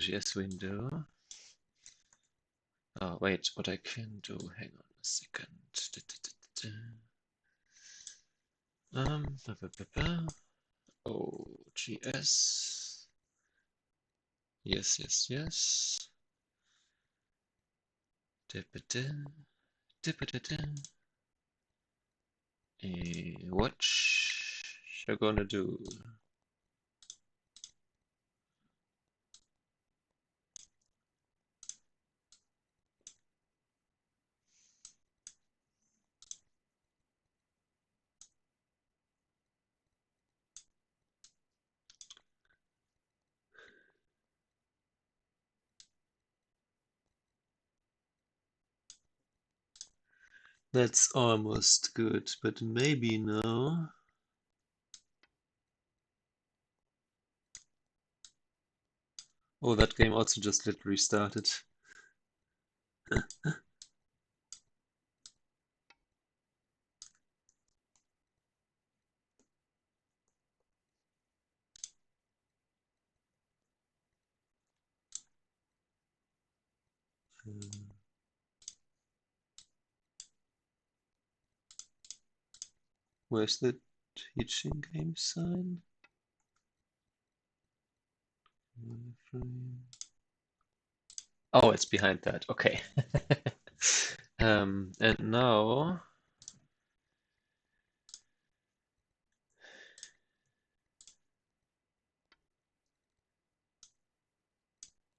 OGS window. Oh, wait, what I can do, hang on a second. OGS. Yes. What you're gonna do? That's almost good, but maybe no. Oh, that game also just literally started. Where's the teaching game sign? Oh, it's behind that. Okay. And now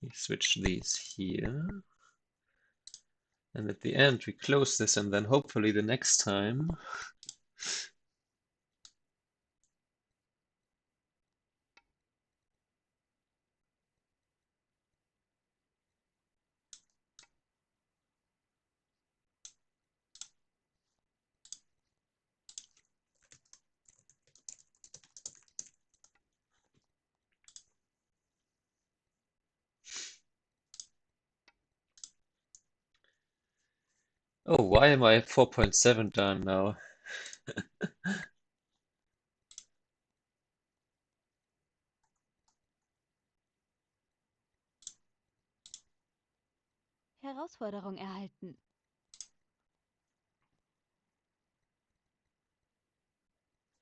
we switch these here. And at the end, we close this, and then hopefully the next time. Oh, why am I 4.7 down now? Herausforderung erhalten.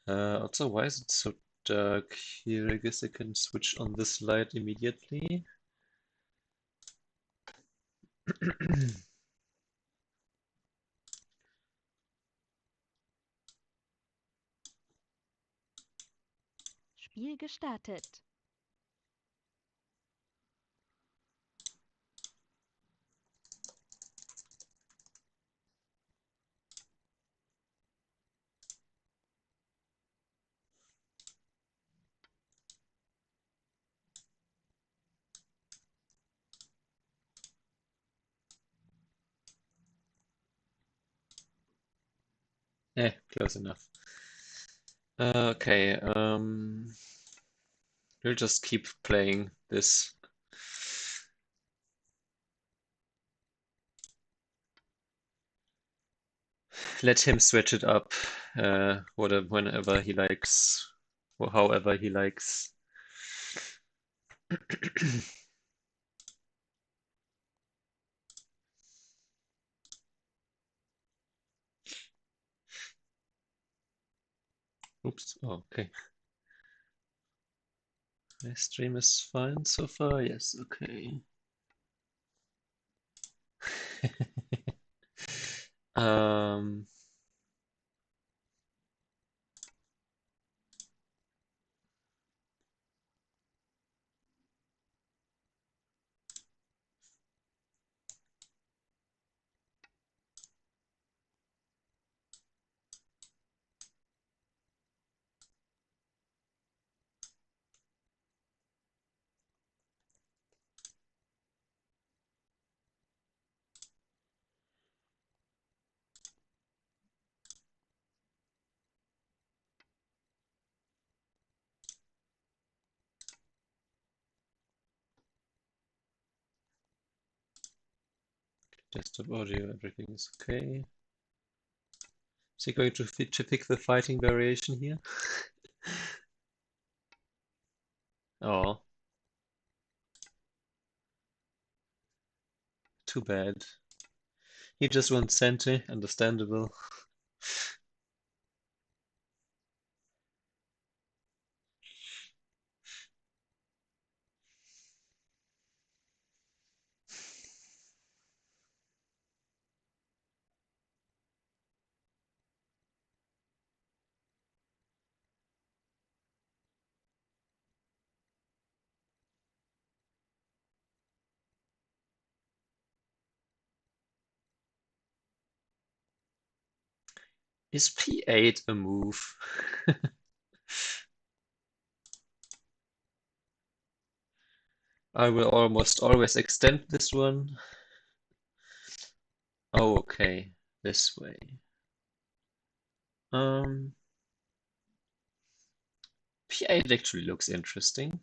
Also, why is it so dark here? I guess I can switch on this light immediately. Spiel gestartet. Close enough. Okay, we'll just keep playing this. Let him switch it up, whenever he likes, or however he likes. Oops. Oh, okay. My stream is fine so far. Yes. Okay. um. Desktop audio, everything is okay. Is he going to pick the fighting variation here? Oh. Too bad. He just wants center, understandable. Is P8 a move? I will almost always extend this one. Oh, okay. This way. Um, P8 actually looks interesting.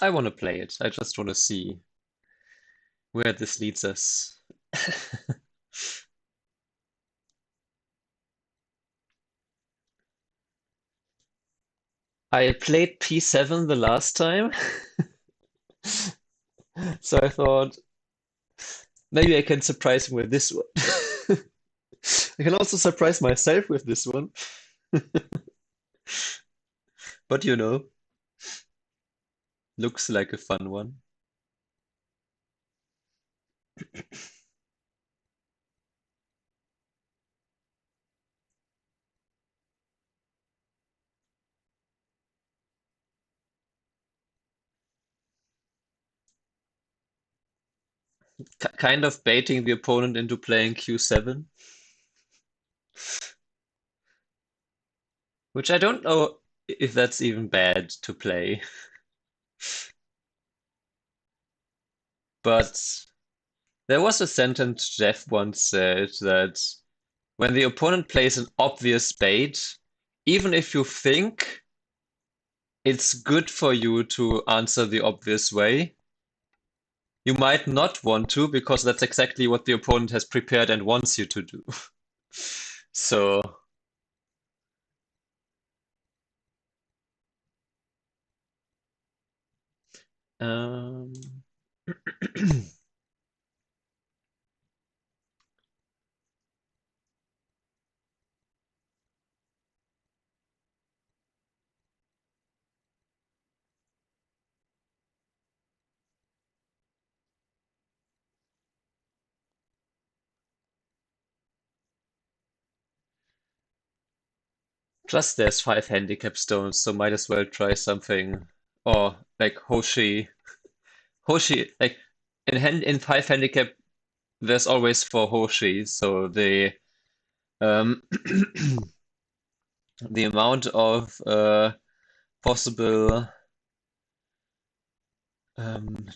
I want to play it. I just want to see where this leads us. I played P7 the last time, so I thought maybe I can surprise him with this one. I can also surprise myself with this one, but looks like a fun one. Kind of baiting the opponent into playing Q7, which I don't know if that's even bad to play, but there was a sentence Jeff once said that when the opponent plays an obvious bait, even if you think it's good for you to answer the obvious way, you might not want to because that's exactly what the opponent has prepared and wants you to do. So, um, plus there's 5 handicap stones, so might as well try something. Or like Hoshi, like in 5 handicap, there's always 4 Hoshi, so um the amount of possible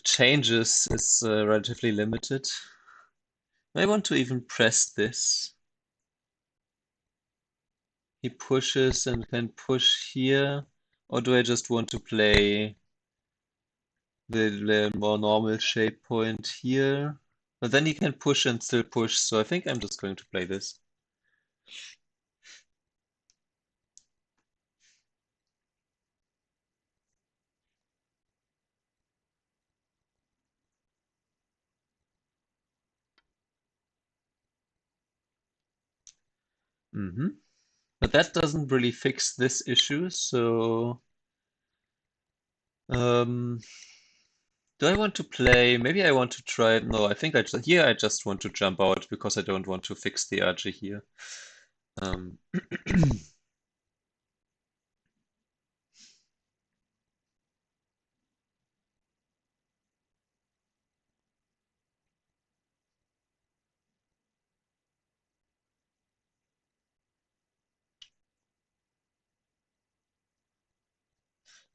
changes is relatively limited. I want to even press this. He pushes and can push here, or do I just want to play the more normal shape point here? But then he can push and still push, so I think I'm just going to play this. But that doesn't really fix this issue, so um, do I want to play? Maybe I want to try. No, I think I just want to jump out because I don't want to fix the RG here. Um,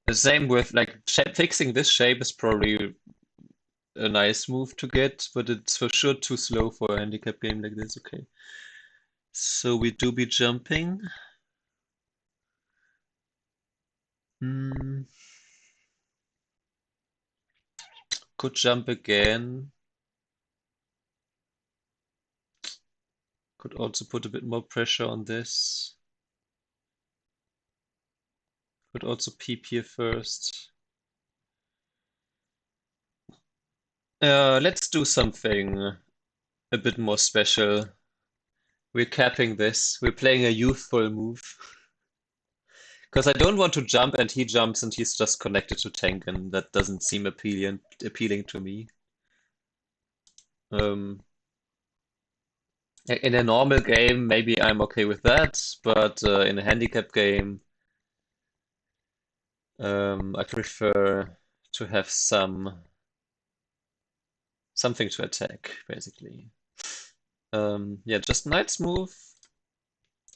the same with like fixing this shape is probably a nice move to get, but it's for sure too slow for a handicap game like this. Okay, so we do be jumping. Hmm. Could jump again. Could also put a bit more pressure on this. Could also peep here first. Let's do something a bit more special. We're capping this. We're playing a youthful move. Because I don't want to jump and he jumps and he's just connected to tank and that doesn't seem appealing to me. Um, in a normal game, maybe I'm okay with that, but in a handicap game, I prefer to have something to attack, basically. Yeah, just knight's move.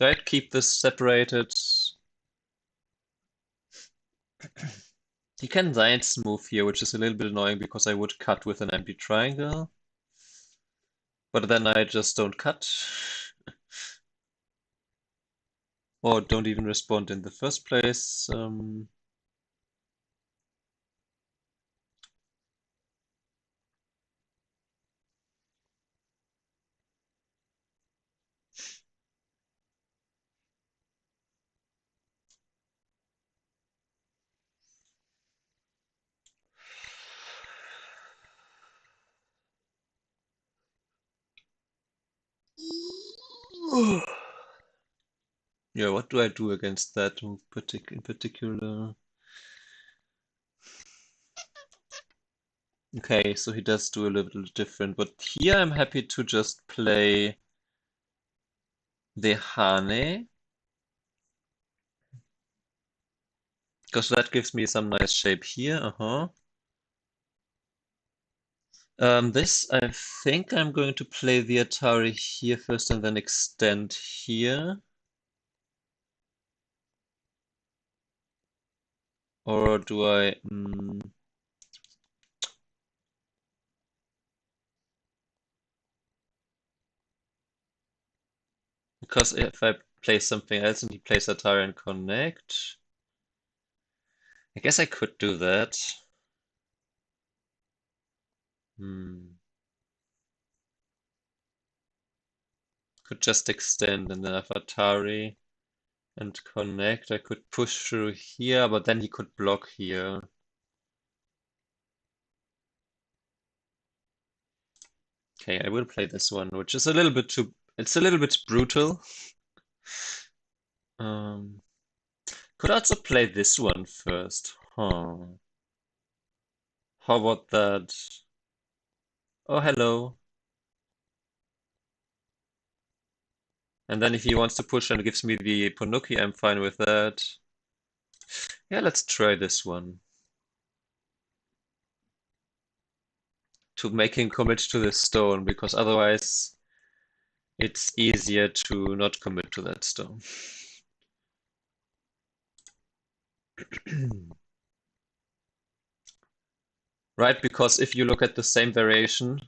Right, keep this separated. He can knight's move here, which is a little bit annoying because I would cut with an empty triangle. But then I just don't cut. Or don't even respond in the first place. Yeah, what do I do against that move in particular? Okay, so he does do a little different, but here I'm happy to just play the Hane, because that gives me some nice shape here. This, I think I'm going to play the Atari here first and then extend here. Or do I... Because if I play something else and he plays Atari and connect, I guess I could do that. Could just extend and then have Atari and connect. I could push through here, but then he could block here. Okay, I will play this one, which is a little bit too... It's a little bit brutal. Could also play this one first. Huh. How about that? Oh, hello. And then if he wants to push and gives me the Ponuki, I'm fine with that. Yeah, let's try this one. To make him commit to this stone, because otherwise it's easier to not commit to that stone. Right, because if you look at the same variation,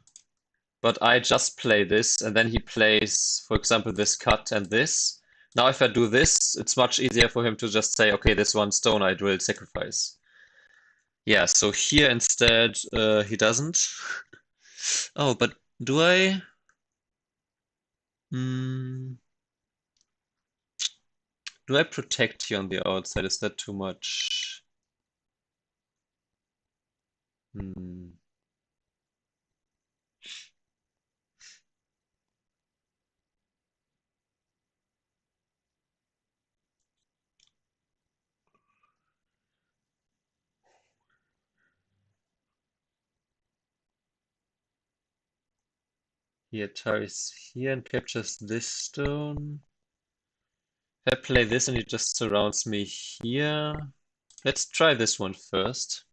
but I just play this, and then he plays, for example, this cut and this. Now if I do this, it's much easier for him to just say, okay, this one stone I will sacrifice. Yeah, so here instead, he doesn't. Oh, but do I? Hmm, do I protect here on the outside? Is that too much? Hmm. He attacks here and captures this stone. If I play this and he just surrounds me here. Let's try this one first.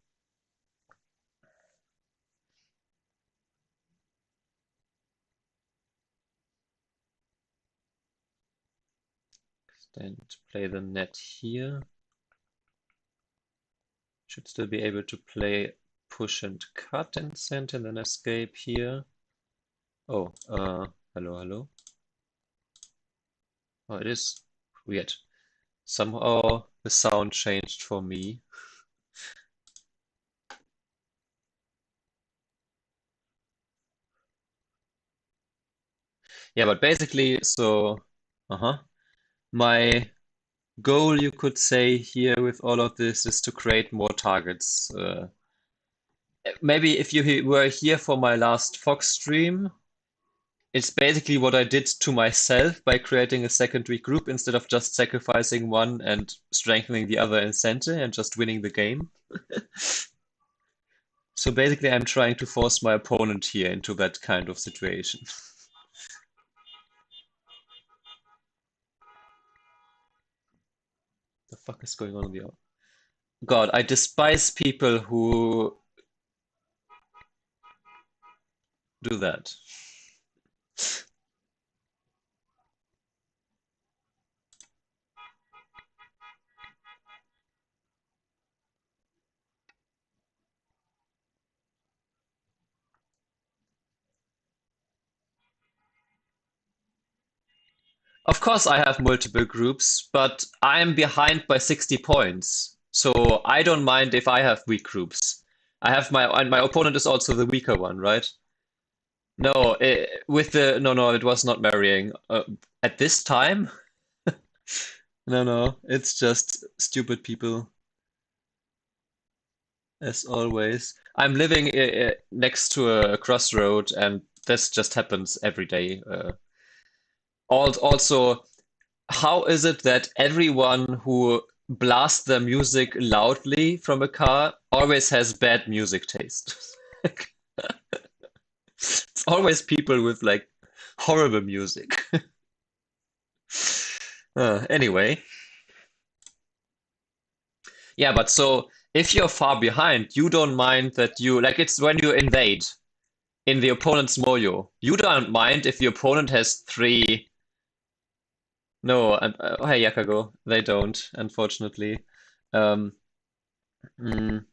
Then play the net here. Should still be able to play push and cut and send and then escape here. Oh, hello, hello. Oh, it is weird. Somehow the sound changed for me. Yeah, but basically, so, my goal, you could say, here with all of this is to create more targets. Maybe if you were here for my last Fox stream, it's basically what I did to myself by creating a secondary group instead of just sacrificing one and strengthening the other in center and just winning the game. So basically, I'm trying to force my opponent here into that kind of situation. The fuck is going on in the God, I despise people who do that. Of course, I have multiple groups, but I'm behind by 60 points. So I don't mind if I have weak groups. I have and my opponent is also the weaker one, right? No, with the no, it was not marrying. At this time? No, it's just stupid people, as always. I'm living next to a crossroad, and this just happens every day. Also, how is it that everyone who blasts their music loudly from a car always has bad music taste? It's always people with like horrible music. Anyway, yeah, but so if you're far behind, you don't mind that you like it's when you invade in the opponent's moyo. You don't mind if the opponent has three. No, oh, hey Yakago, they don't, unfortunately. Um, mm,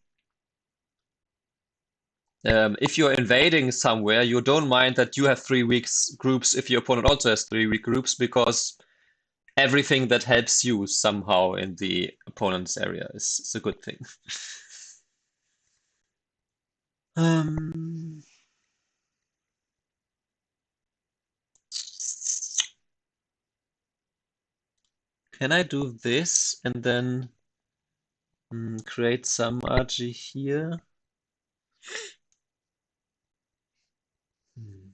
if you're invading somewhere, you don't mind that you have 3 weeks groups if your opponent also has 3 week groups because everything that helps you somehow in the opponent's area is a good thing. Um, can I do this and then create some RG here? Hmm.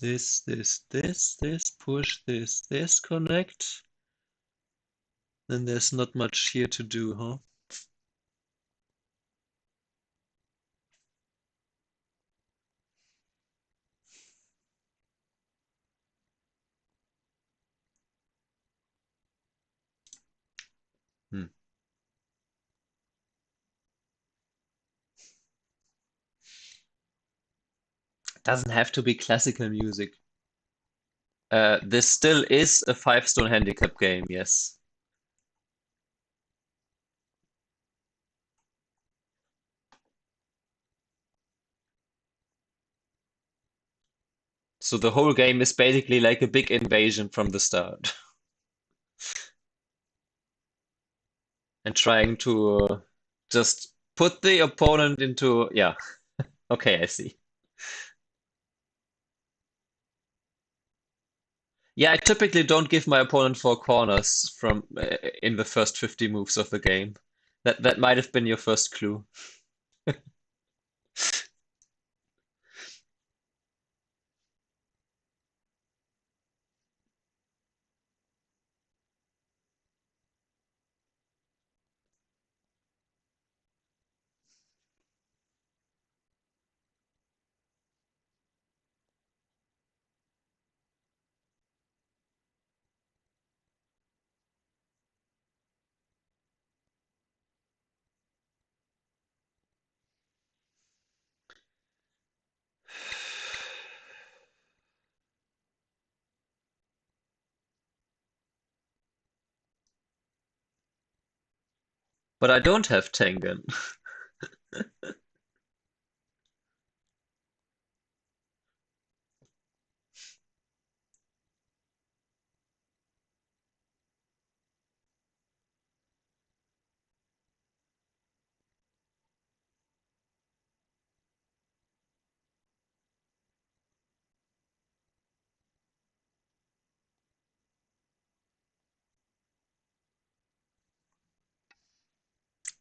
This, push this, connect. Then there's not much here to do, huh? Hmm. Doesn't have to be classical music. This still is a 5 stone handicap game, yes. So the whole game is basically like a big invasion from the start. And trying to just put the opponent into, yeah, okay, I see. Yeah, I typically don't give my opponent 4 corners from in the first 50 moves of the game. That might have been your first clue. But I don't have Tengen.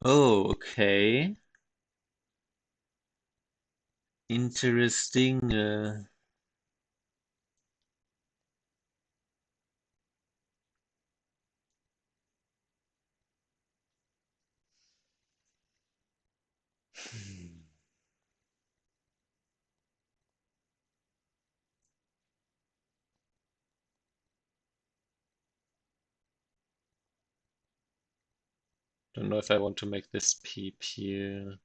Oh, okay. Interesting. Don't know if I want to make this peep here.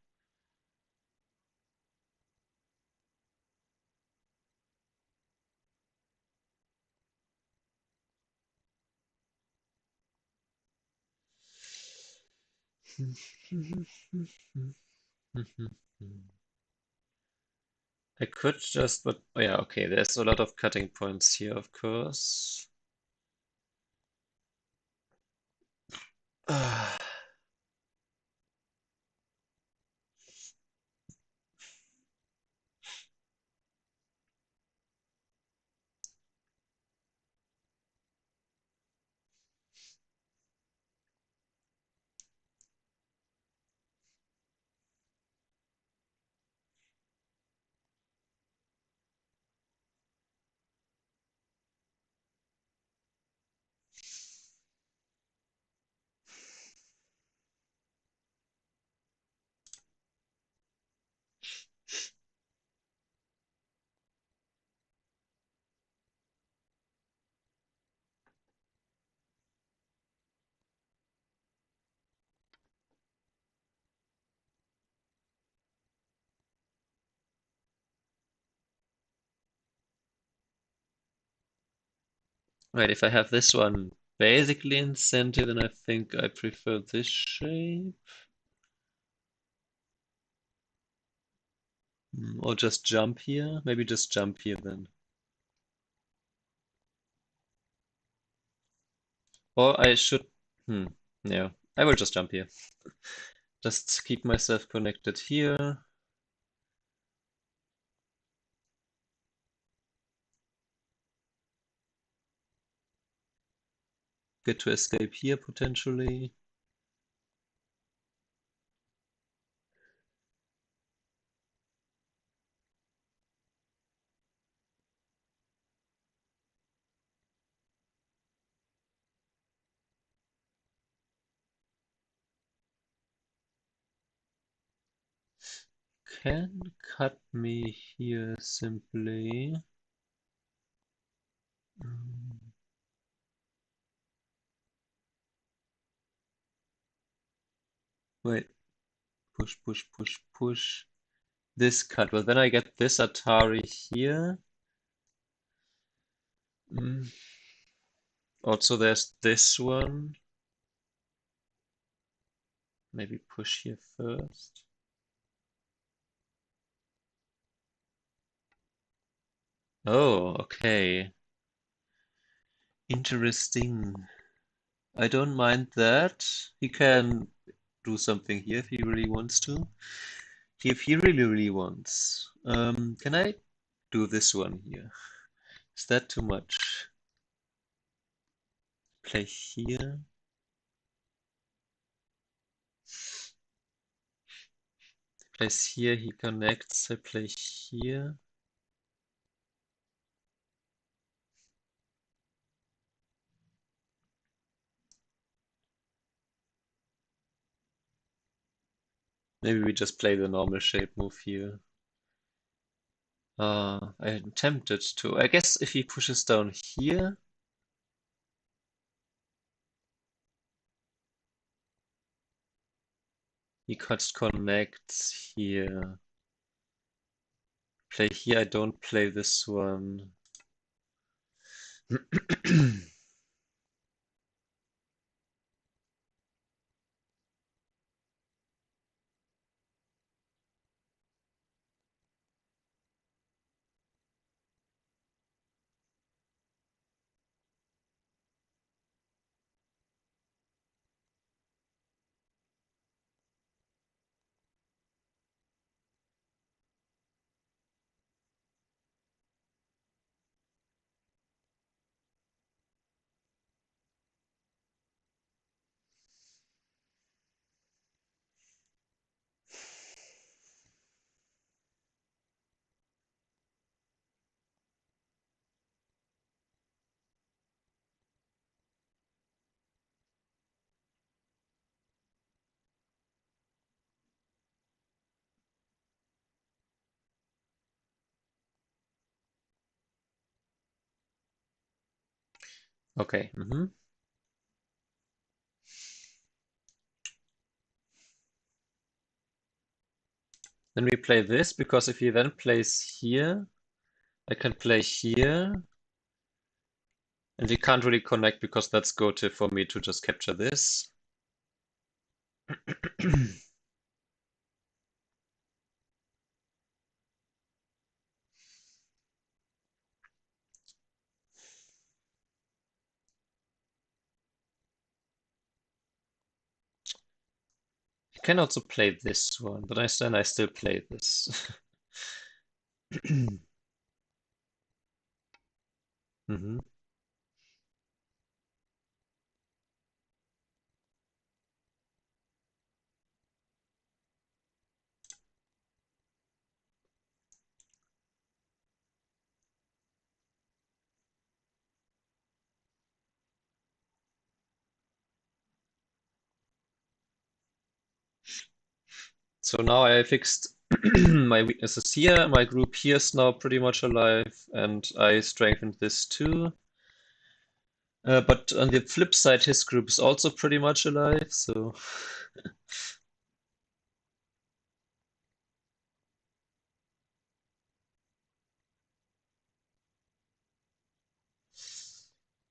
I could just, but oh yeah, okay, there's a lot of cutting points here, of course. Right, if I have this one basically in center, then I think I prefer this shape. Or just jump here. Maybe just jump here then. Or I should. Hmm. Yeah, I will just jump here. Just keep myself connected here. Get to escape here potentially. Can cut me here simply. Mm, Wait, push, push, push, push. This cut. Well, then I get this Atari here. Mm. Also, there's this one. Maybe push here first. Oh, okay. Interesting. I don't mind that. He can do something here if he really wants to. If he really, really wants. Can I do this one here? Is that too much? Play here. Place here, he connects. I play here. Maybe we just play the normal shape move here. I'm tempted to. I guess if he pushes down here, he cuts connects here. Play here, I don't play this one. Okay. Then we play this because if he then plays here, I can play here, and he can't really connect because that's go-to for me to just capture this. I can also play this one, but then I still play this. hmm So now I fixed my weaknesses here. My group here is now pretty much alive, and I strengthened this too. But on the flip side, his group is also pretty much alive, so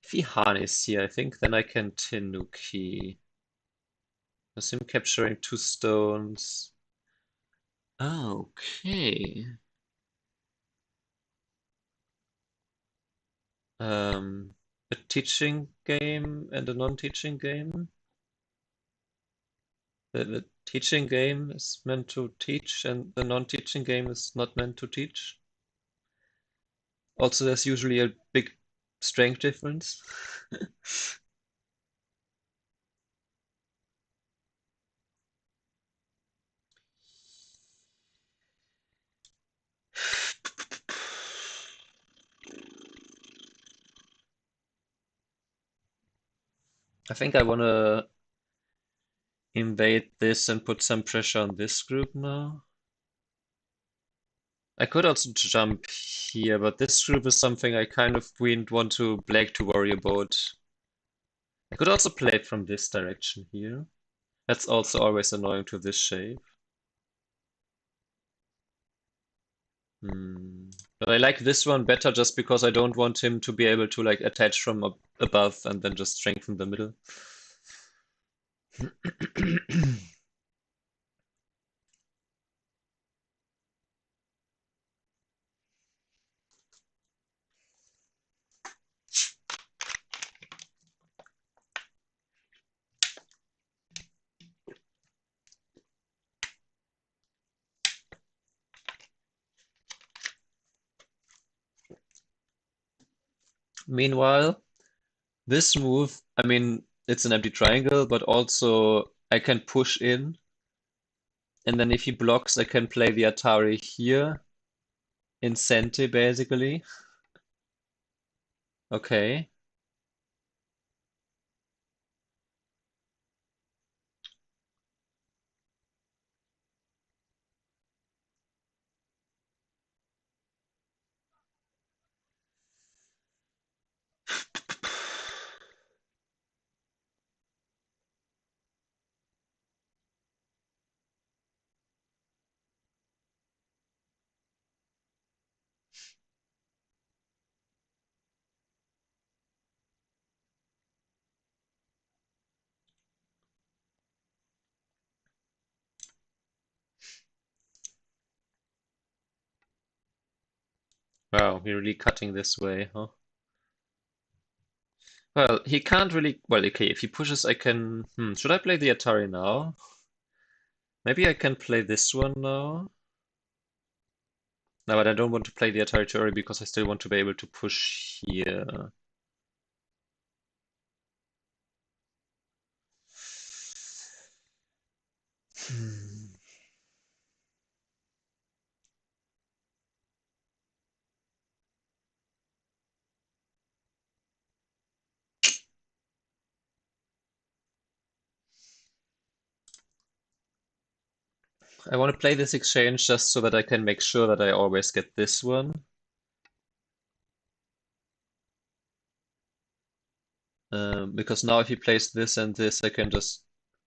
if he harnesses here, I think then I can Tenuki. With him capturing 2 stones. Okay. A teaching game and a non-teaching game. The teaching game is meant to teach, and the non-teaching game is not meant to teach. Also, there's usually a big strength difference. I think I want to invade this and put some pressure on this group now. I could also jump here, but this group is something I kind of wouldn't want to Blake to worry about. I could also play it from this direction here. That's also always annoying to this shape. But I like this one better just because I don't want him to be able to like attach from above and then just strengthen the middle. Meanwhile, this move, I mean, it's an empty triangle, but also I can push in, and then if he blocks, I can play the Atari here in Sente, basically. Okay. Wow, we're really cutting this way, huh? Well, he can't really. Well, okay, if he pushes, I can. Should I play the Atari now? Maybe I can play this one now. No, but I don't want to play the Atari too early because I still want to be able to push here. Hmm. I want to play this exchange just so that I can make sure that I always get this one. Because now if he plays this and this, I can just.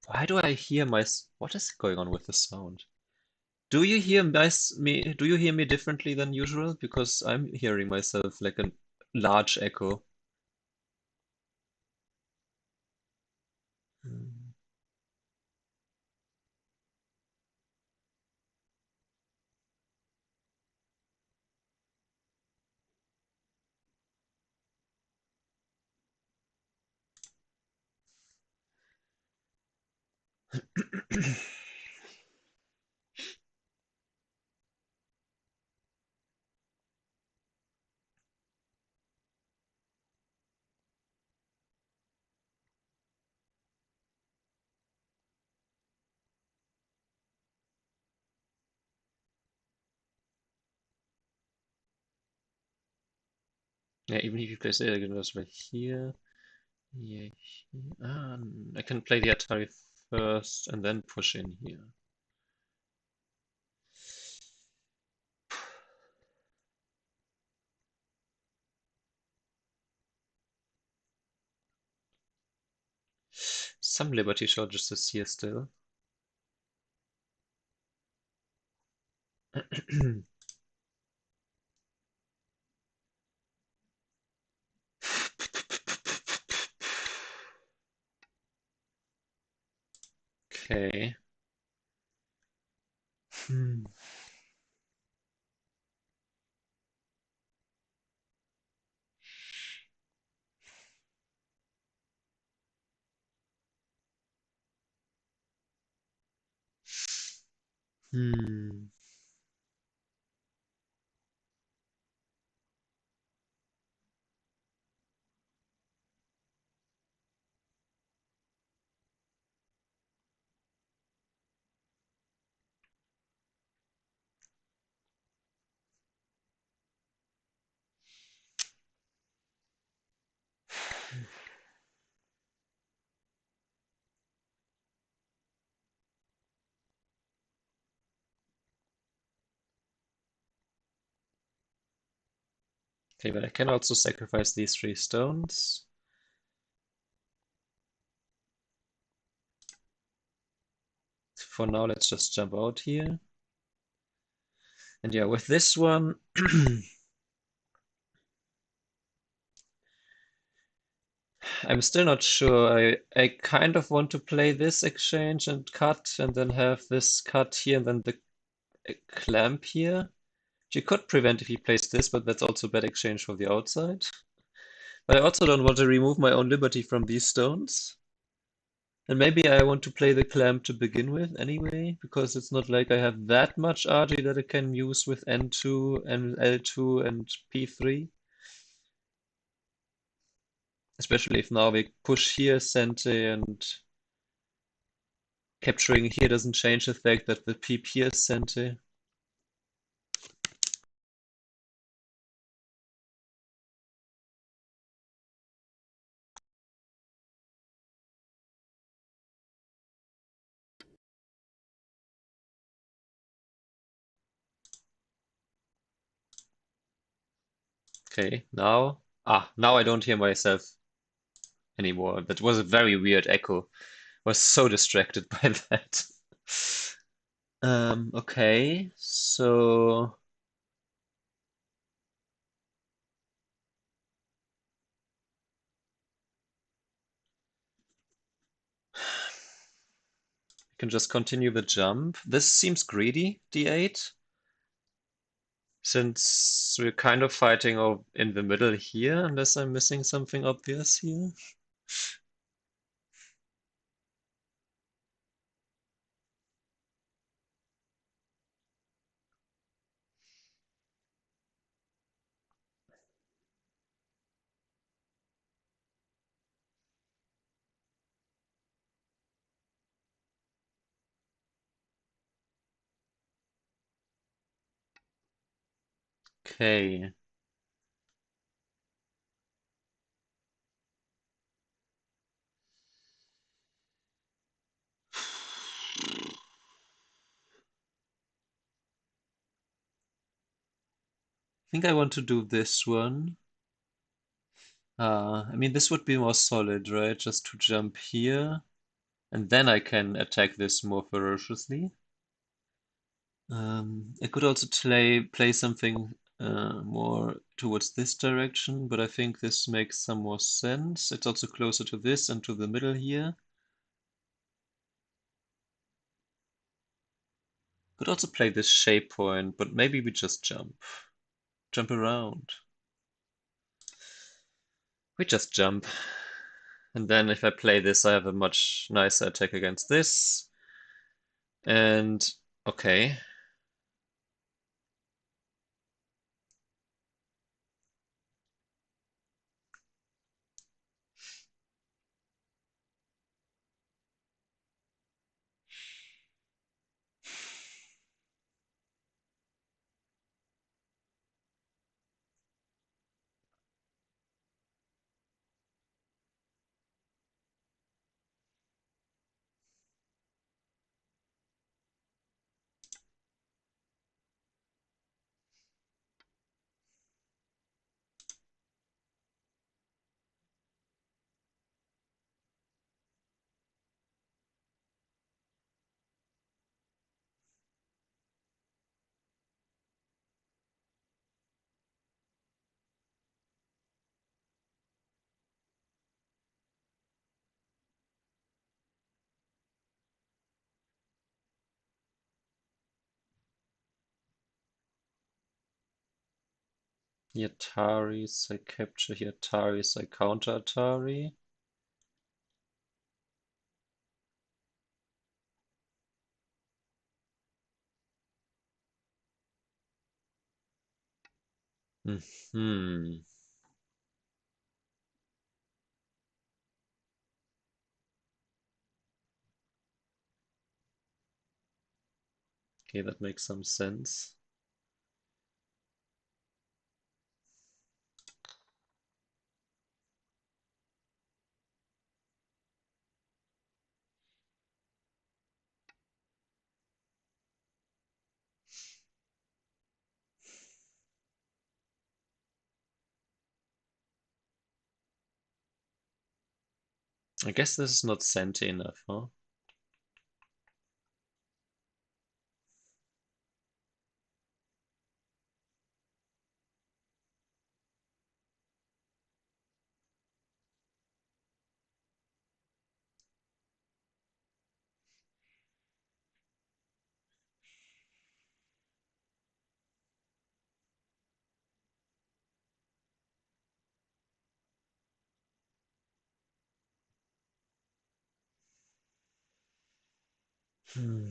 Why do I hear What is going on with the sound? Do you hear me? Do you hear me differently than usual? Because I'm hearing myself like a large echo. Hmm. Yeah, even if you place it, I can just right here. Yeah, here. I can play the Atari first and then push in here. Some Liberty Shortages is here still. Okay. Hmm. Hmm. Okay, but I can also sacrifice these 3 stones. For now, let's just jump out here. And yeah, with this one, I'm still not sure. I kind of want to play this exchange and cut, and then have this cut here, and then the clamp here. She could prevent if he plays this, but that's also bad exchange for the outside. But I also don't want to remove my own liberty from these stones. And maybe I want to play the clamp to begin with anyway, because it's not like I have that much RG that I can use with N2 and L2 and P3. Especially if now we push here, Sente, and capturing here doesn't change the fact that the peep here is Sente. Okay, now. Now I don't hear myself anymore. That was a very weird echo. I was so distracted by that. Okay, so we can just continue the jump. This seems greedy, D8, since we're kind of fighting in the middle here, unless I'm missing something obvious here. Okay. I think I want to do this one. I mean, this would be more solid, right? Just to jump here, and then I can attack this more ferociously. I could also play something more towards this direction, but I think this makes some more sense. It's also closer to this and to the middle here. Could also play this shape point, but maybe we just jump. Jump around. We just jump. And then if I play this, I have a much nicer attack against this. And okay. Here Ataris, I capture here Ataris, I counter Atari. Hmm. Okay, that makes some sense. I guess this is not senti enough, huh? Hmm.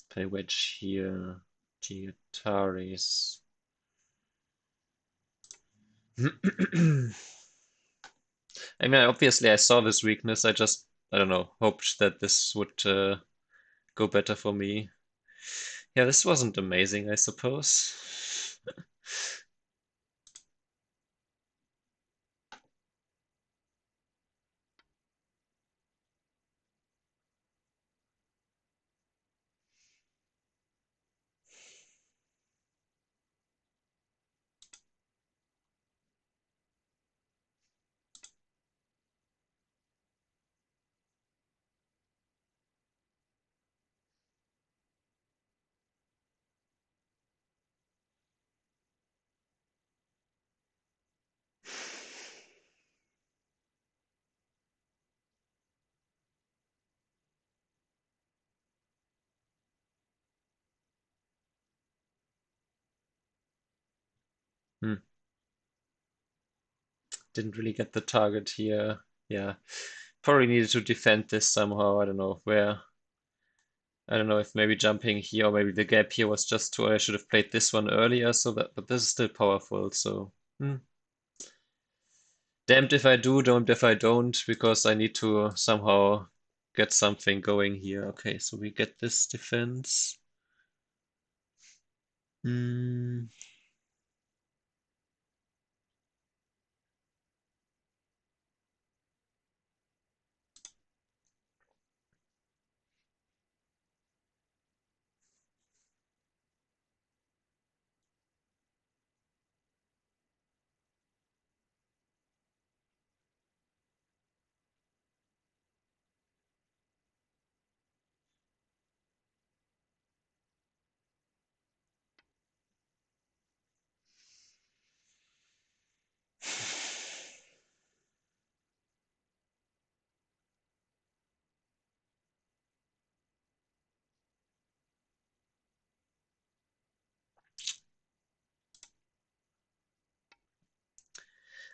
Play wedge here. The Ataris. I mean, obviously I saw this weakness. I don't know, hoped that this would go better for me. Yeah, this wasn't amazing, I suppose. Hmm. Didn't really get the target here. Yeah. Probably needed to defend this somehow. I don't know where. I don't know if maybe jumping here or maybe the gap here was just too. I should have played this one earlier, so that, but this is still powerful, so damned if I do, damned if I don't, because I need to somehow get something going here. Okay, so we get this defense. Hmm.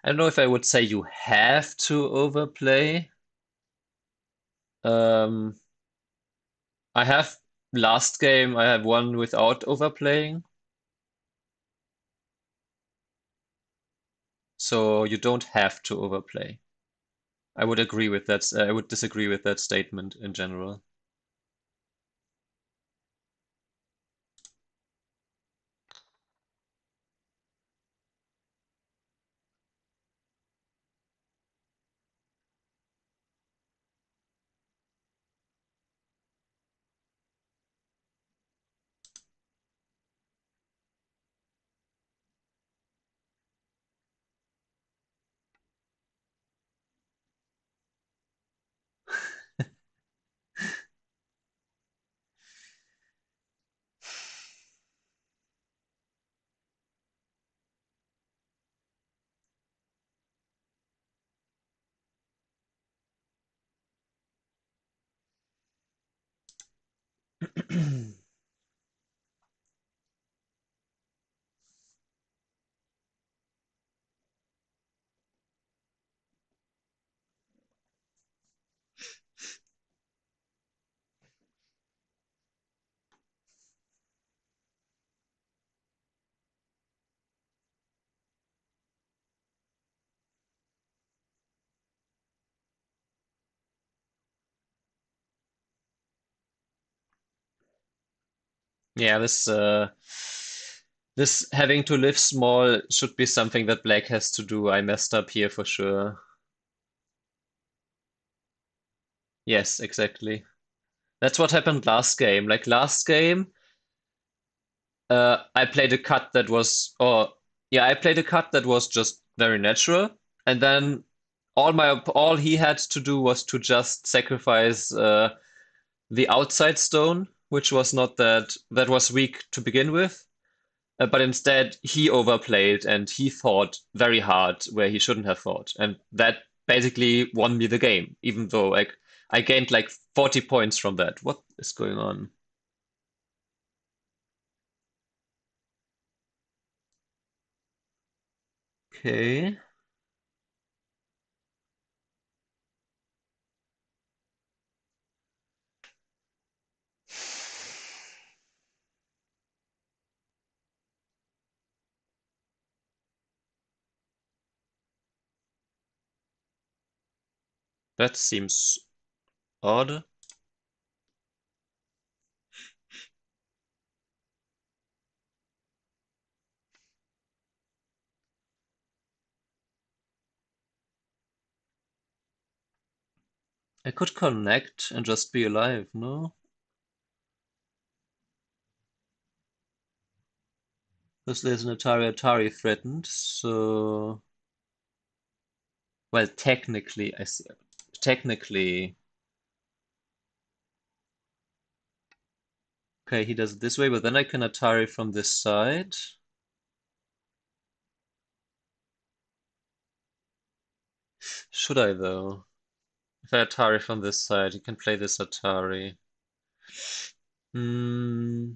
I don't know if I would say you have to overplay. Um, I have last game I have won without overplaying, so you don't have to overplay. I would agree with that. I would disagree with that statement in general. Yeah, this having to live small should be something that Black has to do. I messed up here for sure. Yes, exactly. That's what happened last game. Like last game, I played a cut that was, or yeah, I played a cut that was just very natural, and then all he had to do was to just sacrifice the outside stone, which was not that was weak to begin with. But instead, he overplayed and he fought very hard where he shouldn't have fought, and that basically won me the game. Even though like I gained like 40 points from that. What is going on? Okay. That seems odd. I could connect and just be alive, no? Because there's an Atari threatened, so well, technically, I see. Technically, okay, he does it this way, but then I can Atari from this side. Should I though? If I Atari from this side, he can play this Atari. Hmm.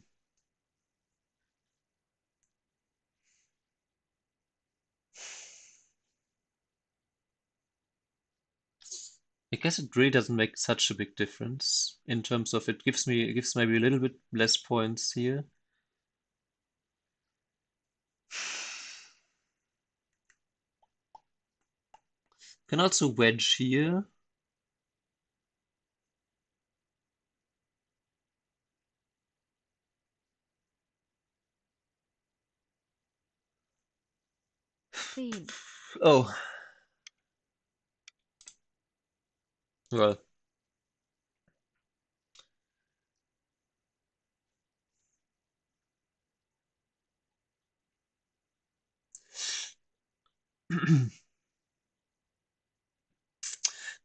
I guess it really doesn't make such a big difference in terms of it gives maybe a little bit less points here. Can also wedge here. Ziehen. Oh, well.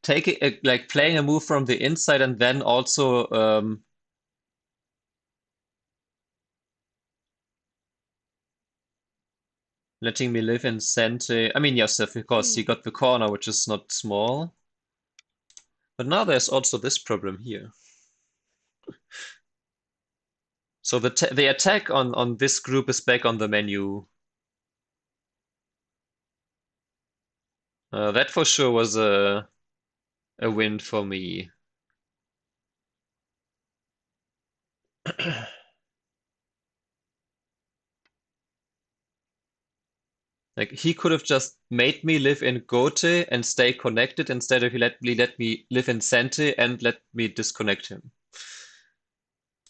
Taking like playing a move from the inside and then also letting me live in Sente. I mean, yes, of course, he Ziehen. got the corner, which is not small. But now there's also this problem here. So the attack on this group is back on the menu. That for sure was a win for me. Like he could have just made me live in Gote and stay connected instead of he let me live in Sente and let me disconnect him.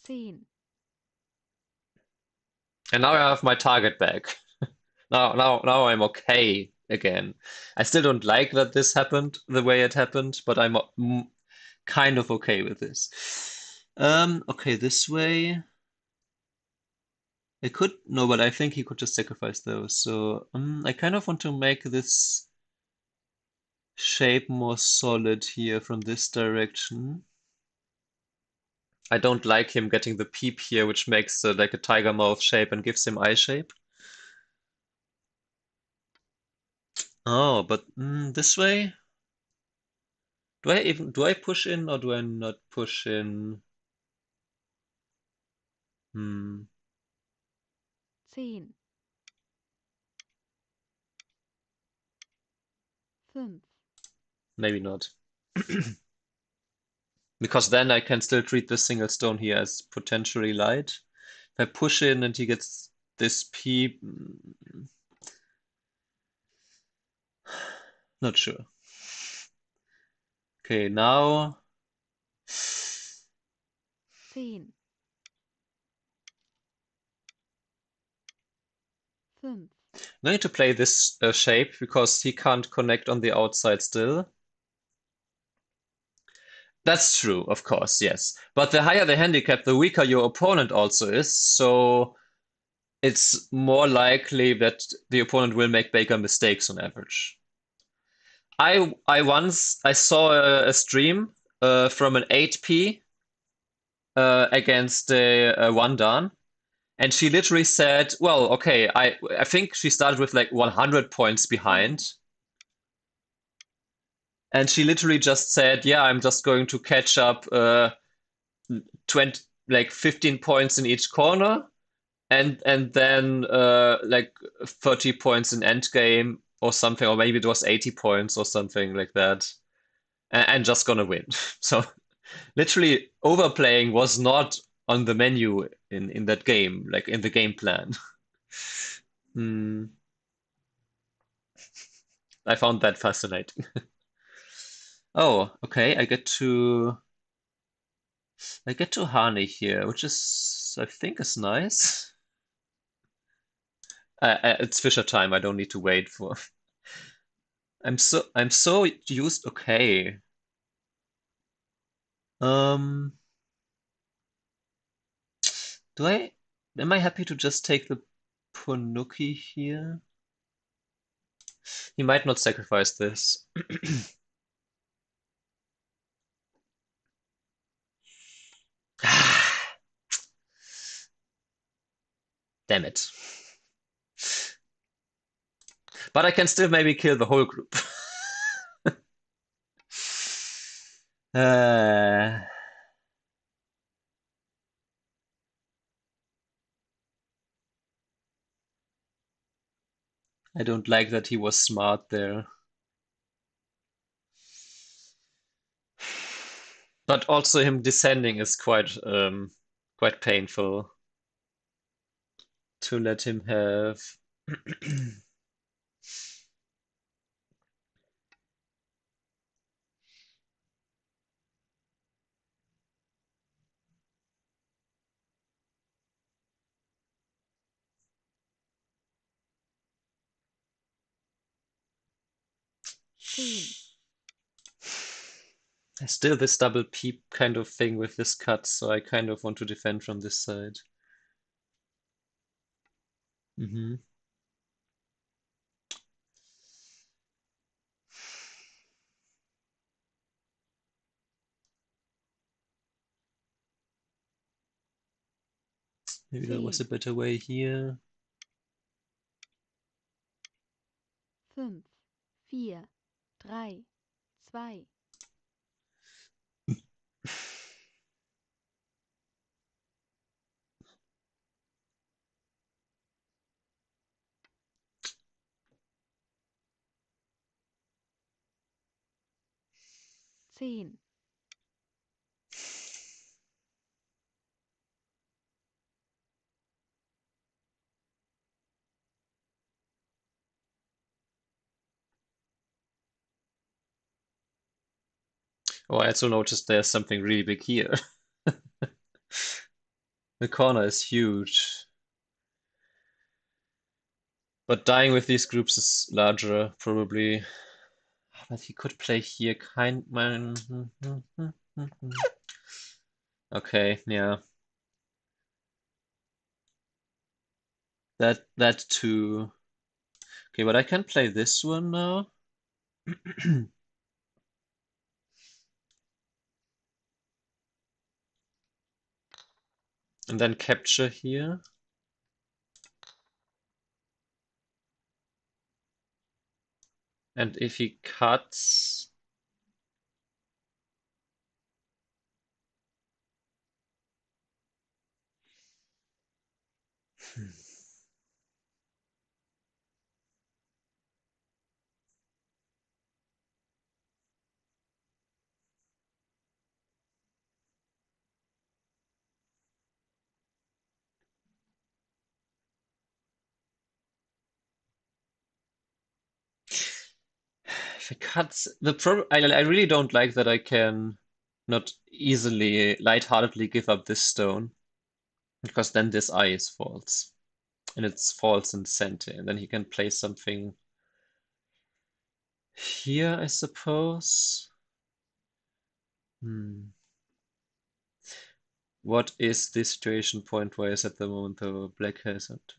10, And now I have my target back. Now I'm okay again. I still don't like that this happened the way it happened, but I'm kind of okay with this. Okay, this way. I could, no, but I think he could just sacrifice those. So I kind of want to make this shape more solid here from this direction. I don't like him getting the peep here, which makes like a tiger mouth shape and gives him eye shape. Oh, but this way? Do I push in or do I not push in? Hmm, 10, 5, maybe not. Because then I can still treat this single stone here as potentially light. If I push in and he gets this peep, not sure. Okay, now 10, 5, I'm going to play this shape because he can't connect on the outside still. That's true, of course, yes. But the higher the handicap, the weaker your opponent also is. So it's more likely that the opponent will make bigger mistakes on average. I saw a stream from an 8p against a 1 dan, and she literally said, "Well, okay, I think she started with like 100 points 10, behind, and she literally just said, "Yeah, I'm just going to catch up 20 like 15 points in each corner, and then like 30 points in end game or something, or maybe it was 80 points or something like that, and just gonna win." So literally overplaying was not on the menu in that game, like in the game plan. Hmm, I found that fascinating. Oh, okay, I get to Harney here, which is I think is nice. It's Fisher time. I don't need to wait for. I'm so used. Okay. Um, do I am I happy to just take the Ponuki here? He might not sacrifice this. Damn it. But I can still maybe kill the whole group. uh, I don't like that he was smart there. But also him descending is quite painful to let him have. 10, Still this double peep kind of thing with this cut, so I kind of want to defend from this side. Hmm. Maybe there was a 10, better way here. 5, 4, 3, 2, 10, Oh, I also noticed there's something really big here. The corner is huge. But dying with these groups is larger, probably. But he could play here, Okay, yeah. That too. Okay, but I can play this one now. And then capture here. And if he cuts, if he cuts, I really don't like that I can not easily, lightheartedly give up this stone, because then this eye is false. And it's false in center. And then he can play something here, I suppose. Hmm. What is the situation point-wise at the moment, though? Black has it.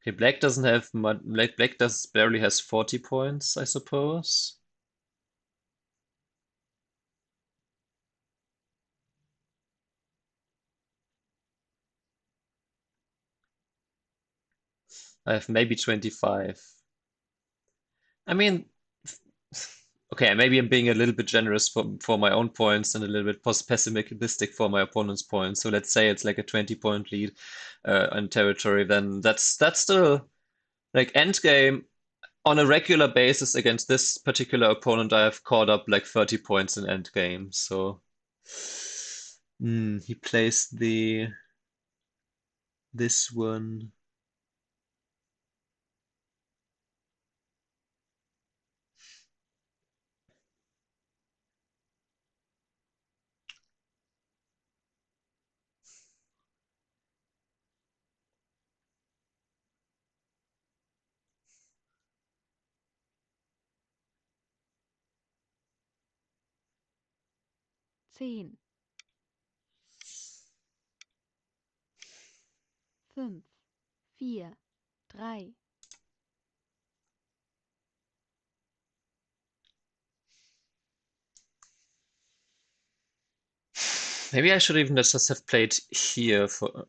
Okay, black doesn't have much. Black does barely has 40 points, I suppose. I have maybe 25. I mean, okay, maybe I'm being a little bit generous for my own points and a little bit pessimistic for my opponent's points. So let's say it's like a 20-point lead on territory, then that's still like end game. On a regular basis against this particular opponent, I have caught up like 30 points in end game. So he plays this one. 10, 5, 4, 3, Maybe I should even just have played here for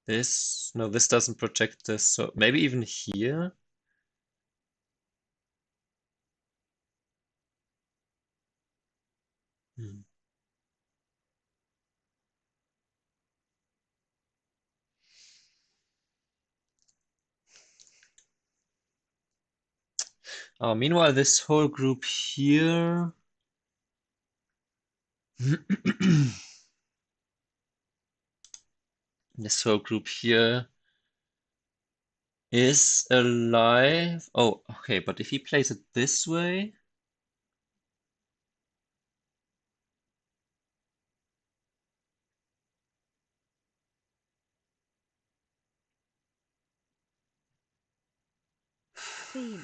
this. No, this doesn't protect this. So maybe even here. Hmm. Meanwhile, this whole group here. This whole group here is alive. Oh, okay, but if he plays it this way, 10,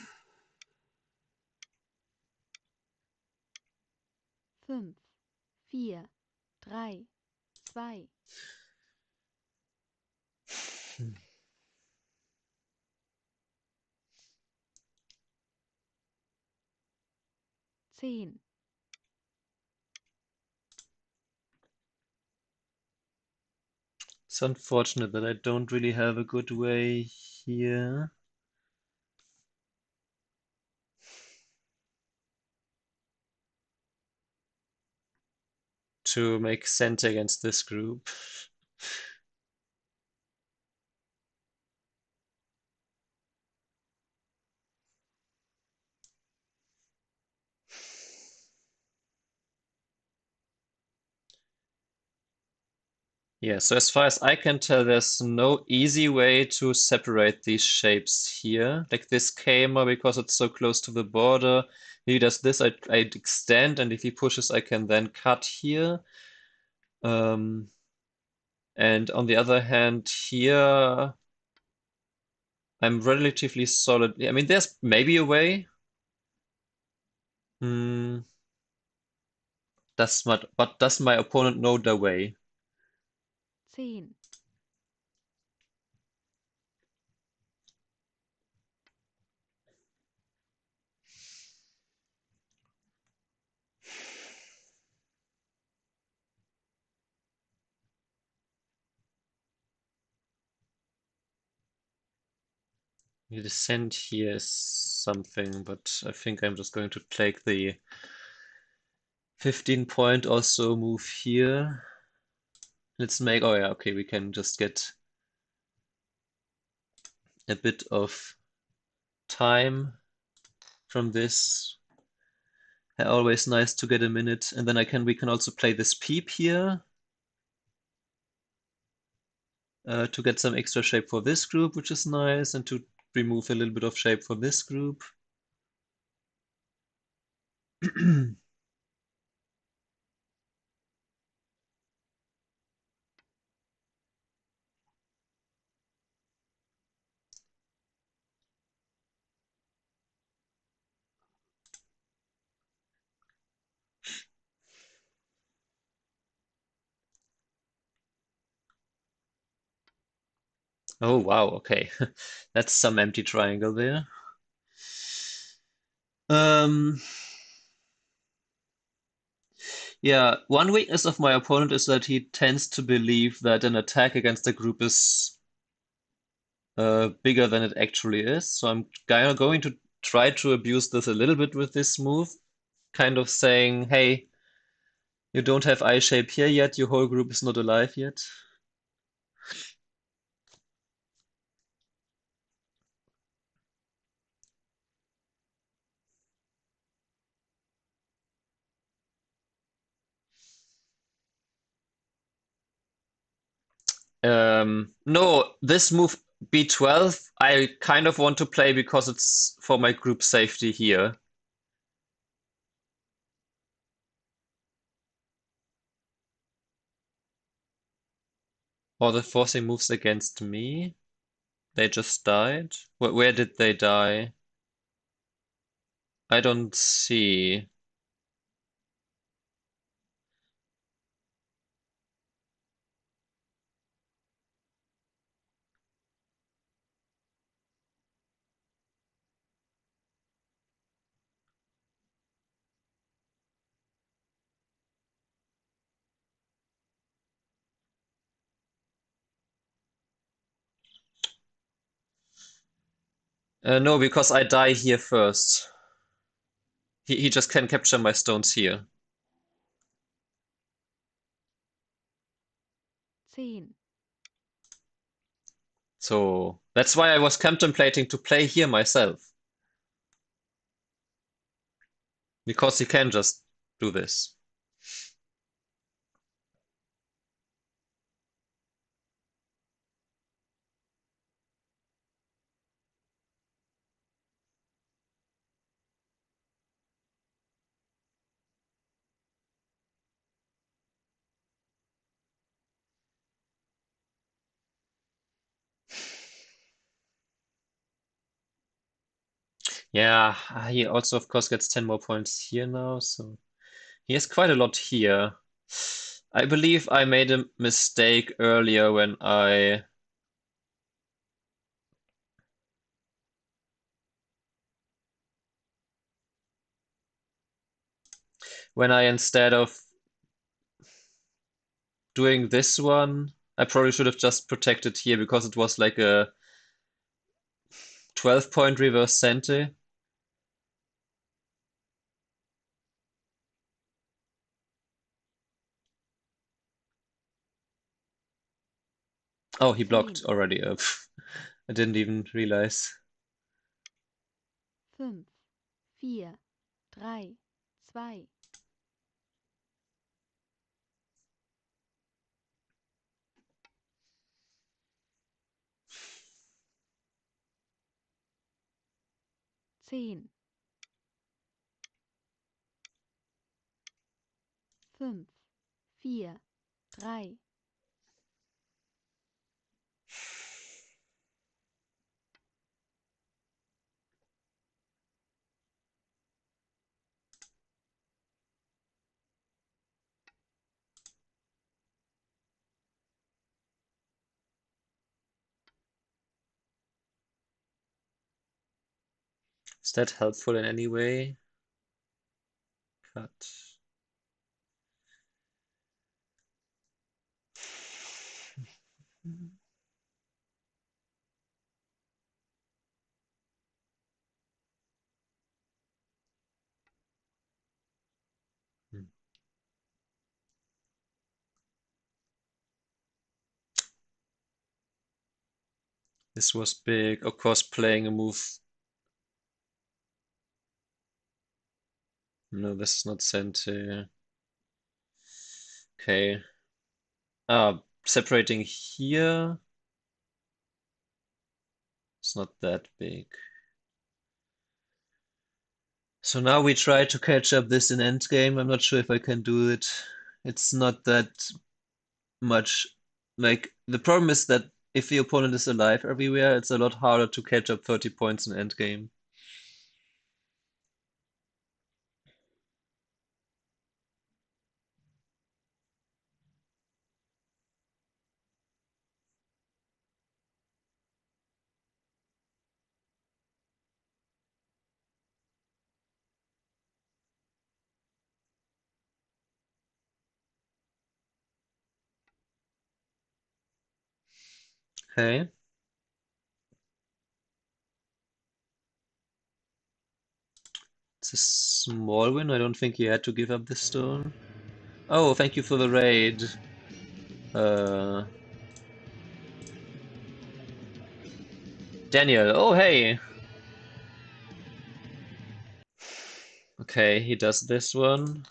5, 4, 3, 2, zehn, it's unfortunate that I don't really have a good way here to make center against this group. Yeah, so as far as I can tell, there's no easy way to separate these shapes here. Like this Kama, because it's so close to the border. If he does this, I extend, and if he pushes, I can then cut here. Um, and on the other hand, here, I'm relatively solid. I mean, there's maybe a way. Hmm, but does my opponent know the way? 10, The descent here is something, but I think I'm just going to take the 15 point or so move here. Let's make, oh yeah, okay, we can just get a bit of time from this. Always nice to get a minute. And then we can also play this peep here to get some extra shape for this group, which is nice, and to remove a little bit of shape for this group. Oh wow, okay. That's some empty triangle there. Um, yeah, one weakness of my opponent is that he tends to believe that an attack against a group is bigger than it actually is. So I'm kind of going to try to abuse this a little bit with this move, kind of saying, hey, you don't have eye shape here yet, your whole group is not alive yet. No, this move B12, I kind of want to play because it's for my group safety here. Or the forcing moves against me. They just died. Where did they die? I don't see. No, because I die here first. He just can capture my stones here. 10, So that's why I was contemplating to play here myself. Because he can just do this. Yeah, he also of course gets 10 more points here now, so he has quite a lot here. I believe I made a mistake earlier when I instead of doing this one, I probably should have just protected here because it was like a 12 point reverse center. Oh, he blocked 10, already. I didn't even realize. 5, 4, 3, 2, 10, 5, 4, 3, Is that helpful in any way? Cut. Hmm. This was big. Of course, playing a move. No, this is not center. Okay. Separating here. It's not that big. So now we try to catch up this in endgame. I'm not sure if I can do it. It's not that much. Like, the problem is that if the opponent is alive everywhere, it's a lot harder to catch up 30 points in endgame. Okay. It's a small win. I don't think he had to give up this stone. Oh, thank you for the raid. Uh, Daniel. Oh, hey. Okay, he does this one.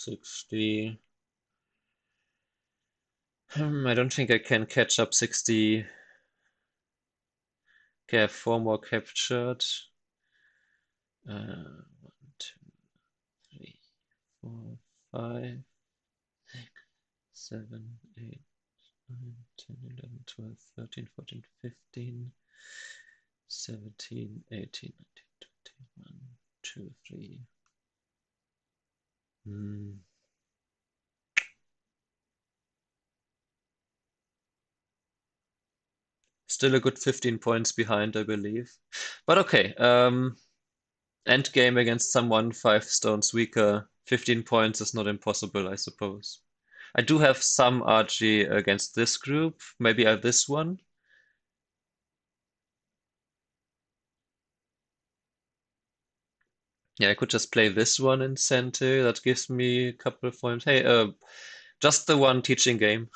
$60. I don't think I can catch up 60. Okay, I have 4 more captured. 1, 2, 3, 4, 5, 7, 8, 9, 10, 11, 12, 13, 14, 15, 17, 18, 19, 20, 1, 2, 3. Hmm. Still a good 15 points behind, I believe. But okay, end game against someone 5 stones weaker. 15 points is not impossible, I suppose. I do have some RG against this group. Maybe I have this one. Yeah, I could just play this one in center. That gives me a couple of points. Hey, just the one teaching game.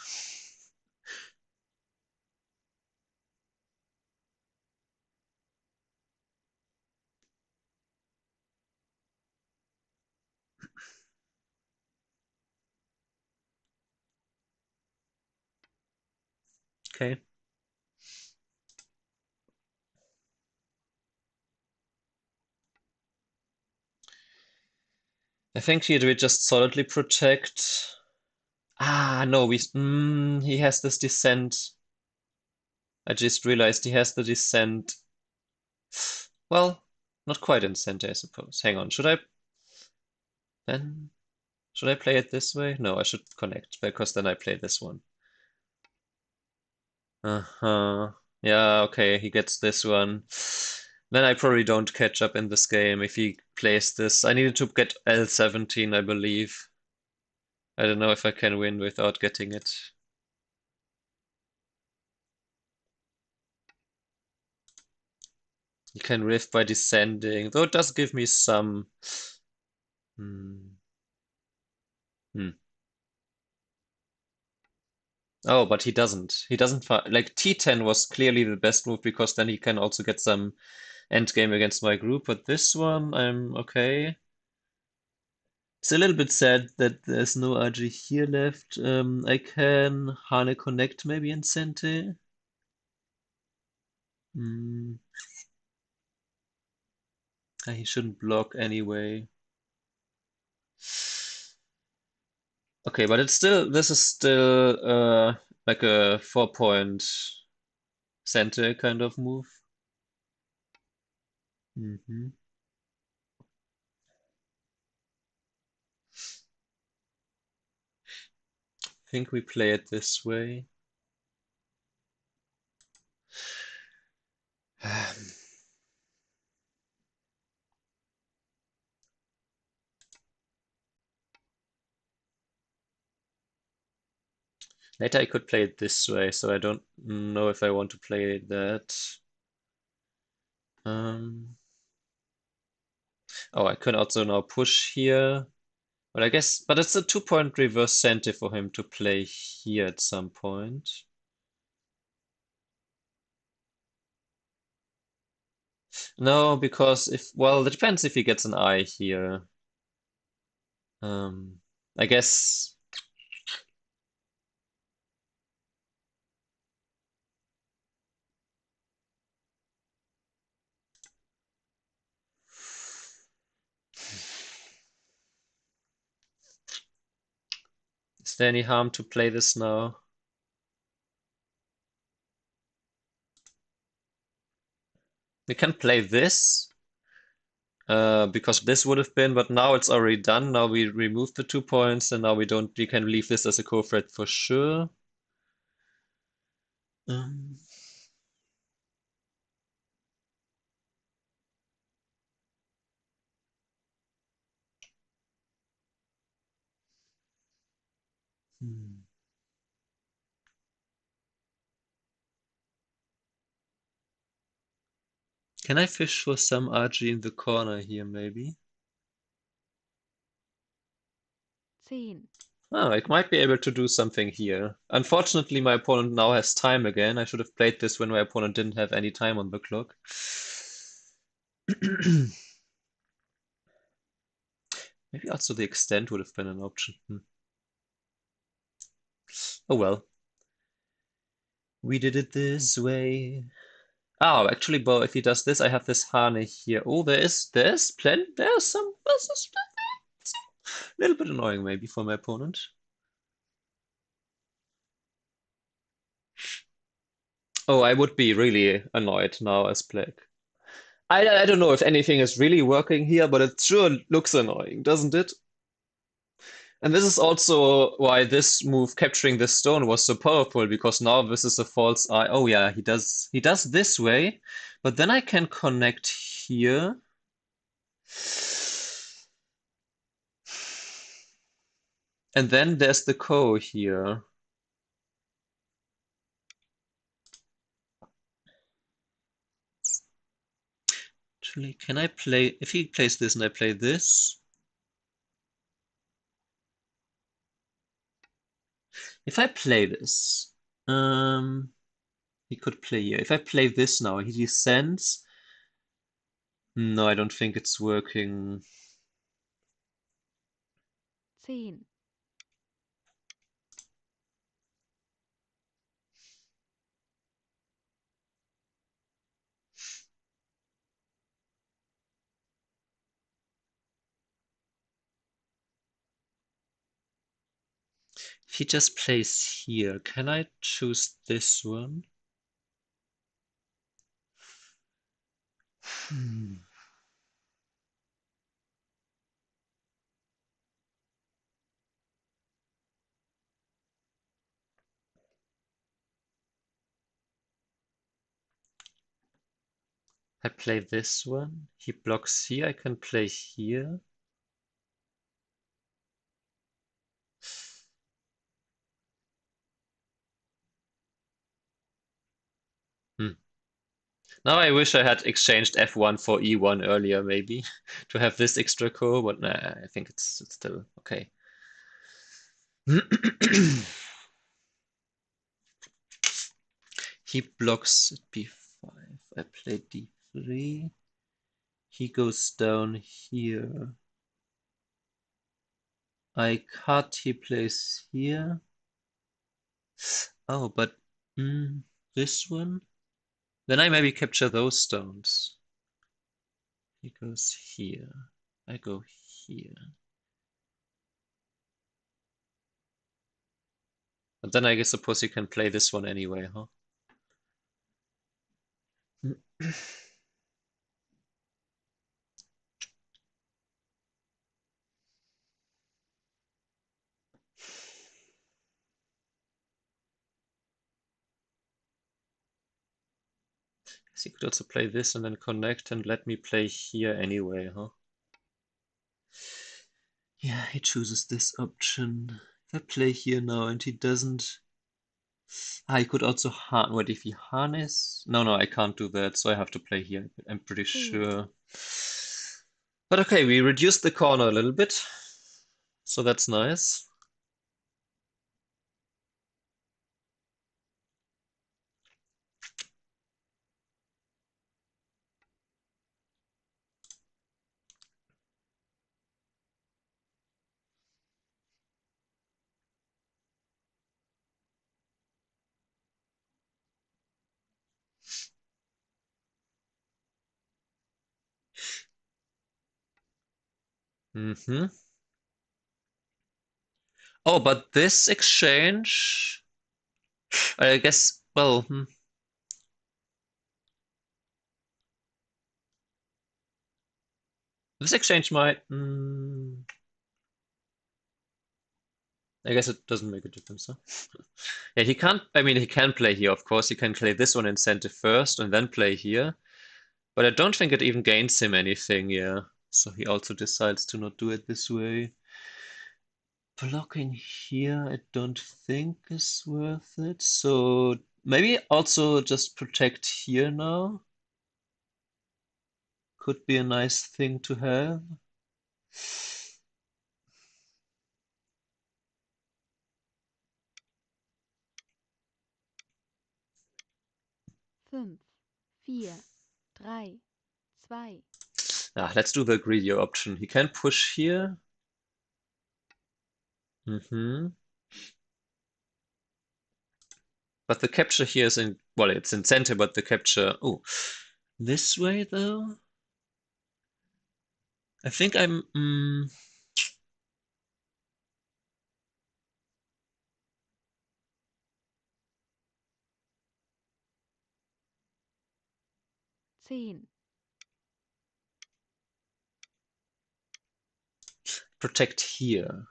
Okay. I think here we just solidly protect. Ah, no, he has this descent. I just realized he has the descent. Well, not quite in center, I suppose. Hang on, then should I play it this way? No, I should connect because then I play this one. Uh-huh. Yeah, okay, he gets this one. Then I probably don't catch up in this game if he plays this. I needed to get L17, I believe. I don't know if I can win without getting it. You can riff by descending, though it does give me some. Hmm. Hmm. Oh, but he doesn't. He doesn't like T10 was clearly the best move because then he can also get some endgame against my group. But this one, I'm okay. It's a little bit sad that there's no RG here left. I can Hane Connect maybe in Sente. Mm, he shouldn't block anyway. Okay, but this is still like a 4-point center kind of move. Hmm. I think we play it this way. Later I could play it this way, so I don't know if I want to play that. Um, oh, I can also now push here. But I guess, but it's a 2-point reverse center for him to play here at some point. No, because well, it depends if he gets an eye here. Um, I guess, is there any harm to play this now? We can play this, because this would have been, but now it's already done. Now we remove the 2 points, and now we can leave this as a co-threat for sure. Um, hmm. Can I fish for some RG in the corner here, maybe? 10, Oh, I might be able to do something here. Unfortunately, my opponent now has time again. I should have played this when my opponent didn't have any time on the clock. Maybe also the extend would have been an option. Oh well. We did it this way. Oh, actually, Bo, if he does this, I have this Hane here. Oh, there's a little bit annoying maybe for my opponent. Oh, I would be really annoyed now as black. I don't know if anything is really working here, but it sure looks annoying, doesn't it? And this is also why this move capturing this stone was so powerful, because now this is a false eye. Oh yeah, he does this way, but then I can connect here. And then there's the ko here. Actually, can I play if he plays this and I play this? If I play this, he could play here. If I play this now, he descends. No, I don't think it's working. 10, If he just plays here, can I choose this one? Hmm. I play this one. He blocks here. I can play here. Hmm. Now I wish I had exchanged F1 for E1 earlier, maybe, to have this extra core, but nah, I think it's still okay. He blocks at b5. I play d3. He goes down here. I cut, he plays here. Oh, but this one? Then I maybe capture those stones. He goes here. I go here. But then I guess suppose you can play this one anyway, huh? So you could also play this and then connect and let me play here anyway, huh? Yeah, he chooses this option. If I play here now and he doesn't... Ah, he could also what if he harness? No, I can't do that, so I have to play here, I'm pretty 10, sure. But okay, we reduced the corner a little bit, so that's nice. Mm-hmm. Oh, but this exchange, I guess, well, this exchange might. I guess it doesn't make a difference, huh? Yeah, he can't. I mean, he can play here, of course. He can play this one in center first and then play here. But I don't think it even gains him anything, yeah. So he also decides to not do it this way. Blocking here, I don't think is worth it. So maybe also just protect here now. Could be a nice thing to have. 5, 4, 3, 2, Ah, let's do the greedier option. He can push here. But the capture here is in, well, it's in center, but the capture, oh, this way though? I think I'm, 10, protect here.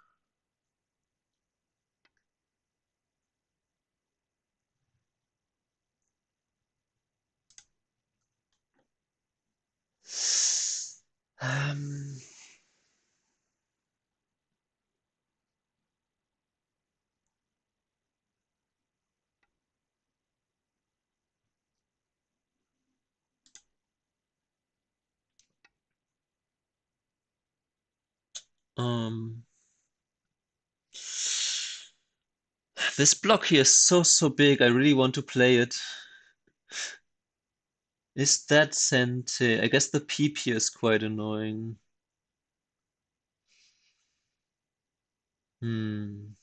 Um, um, this block here is so big. I really want to play it. Is that center? I guess the peep here is quite annoying. Hmm.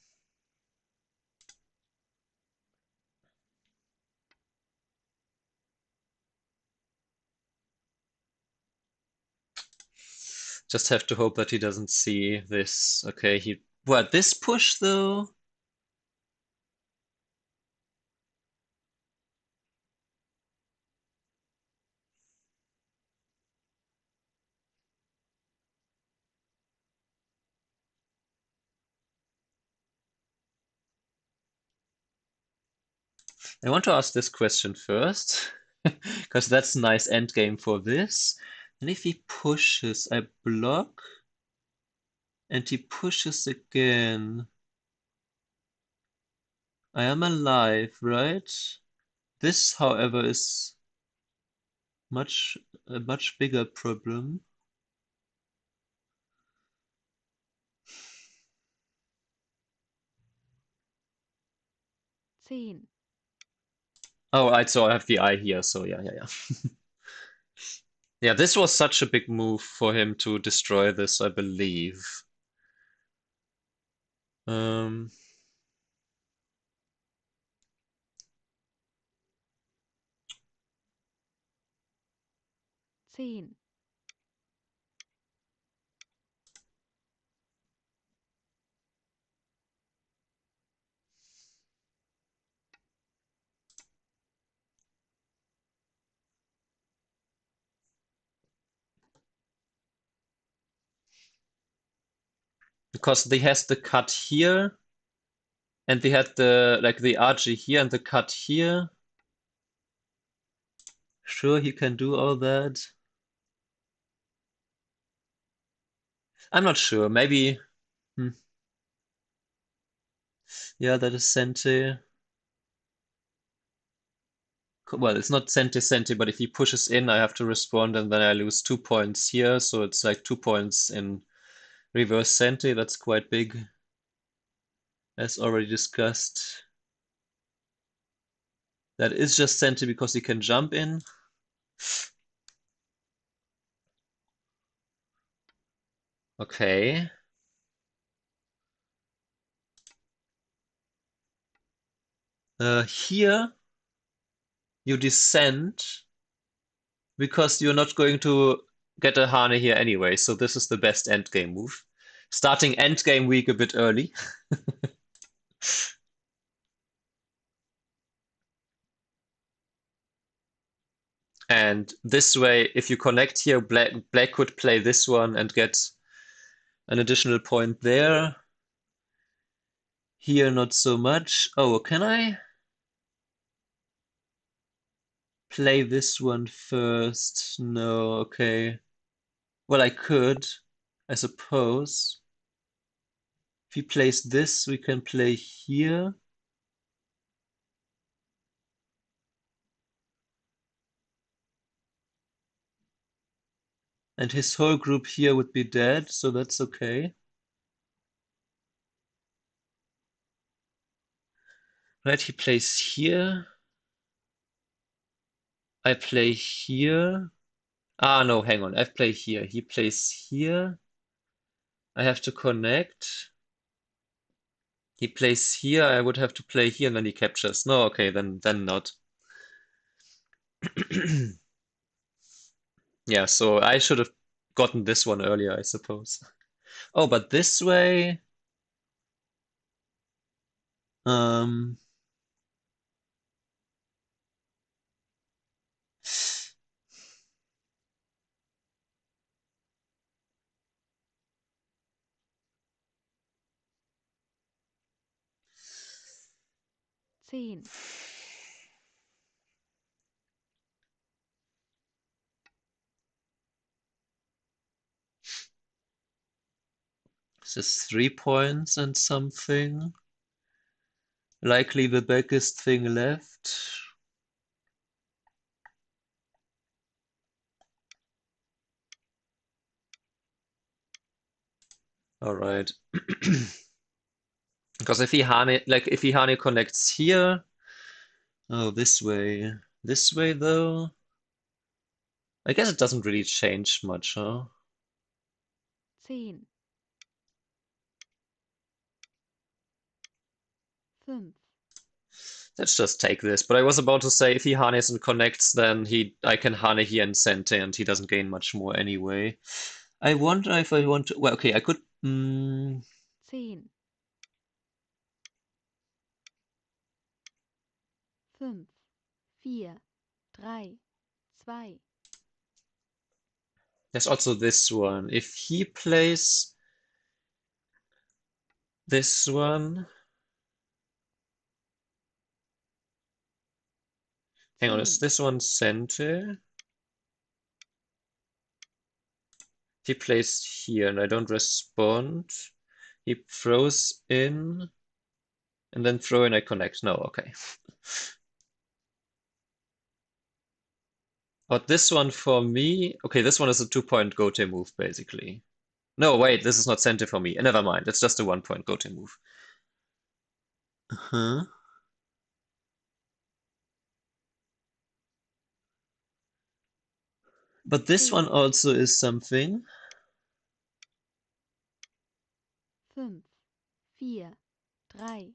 Just have to hope that he doesn't see this. Okay, what, this push though? I want to ask this question first, because that's a nice endgame for this. And if he pushes, I block, and he pushes again. I am alive, right? This, however, is a much bigger problem. 10, Oh, right, so I have the eye here, so yeah, yeah, yeah. Yeah, this was such a big move for him to destroy this, I believe. Um, 10, because he has the cut here, and they had the like the RG here and the cut here. Sure, he can do all that. I'm not sure. Maybe. Hmm. Yeah, that is Sente. Well, it's not Sente Sente, but if he pushes in, I have to respond, and then I lose 2 points here. So it's like 2 points in reverse Sente. That's quite big, as already discussed. That is just Sente because he can jump in. Okay. Here you descend because you're not going to get a Hane here anyway, so this is the best endgame move. Starting endgame week a bit early. And this way, if you connect here, black could play this one and get an additional point there. Here, not so much. Oh, can I play this one first? No, okay. Well, I could, I suppose. If he plays this, we can play here. And his whole group here would be dead, so that's okay. Right, he plays here. I play here. Ah, no, hang on. I play here. He plays here. I have to connect. He plays here. I would have to play here, and then he captures. No, okay, then not. Yeah, so I should have gotten this one earlier, I suppose. Oh, but this way, um, 10, this is 3 points and something. Likely the biggest thing left. All right. Because if he Hane connects here, oh, this way. This way though, I guess it doesn't really change much, huh? 10, 5, Let's just take this. But I was about to say if he Hanes and connects, then I can Hane here and Sente, and he doesn't gain much more anyway. I wonder if I want to. Well, okay, I could. 10, 5, 4, 3, 2, There's also this one. If he plays this one, hang on, is 10, this one Sente? He plays here, and I don't respond. He throws in, and then throw in, I connect. No, okay. But this one for me, okay, this one is a 2 point Gote move, basically. No, wait, this is not Sente for me. Never mind, it's just a 1 point Gote move. Huh? But this one 10, also is something. 5, 4, 3,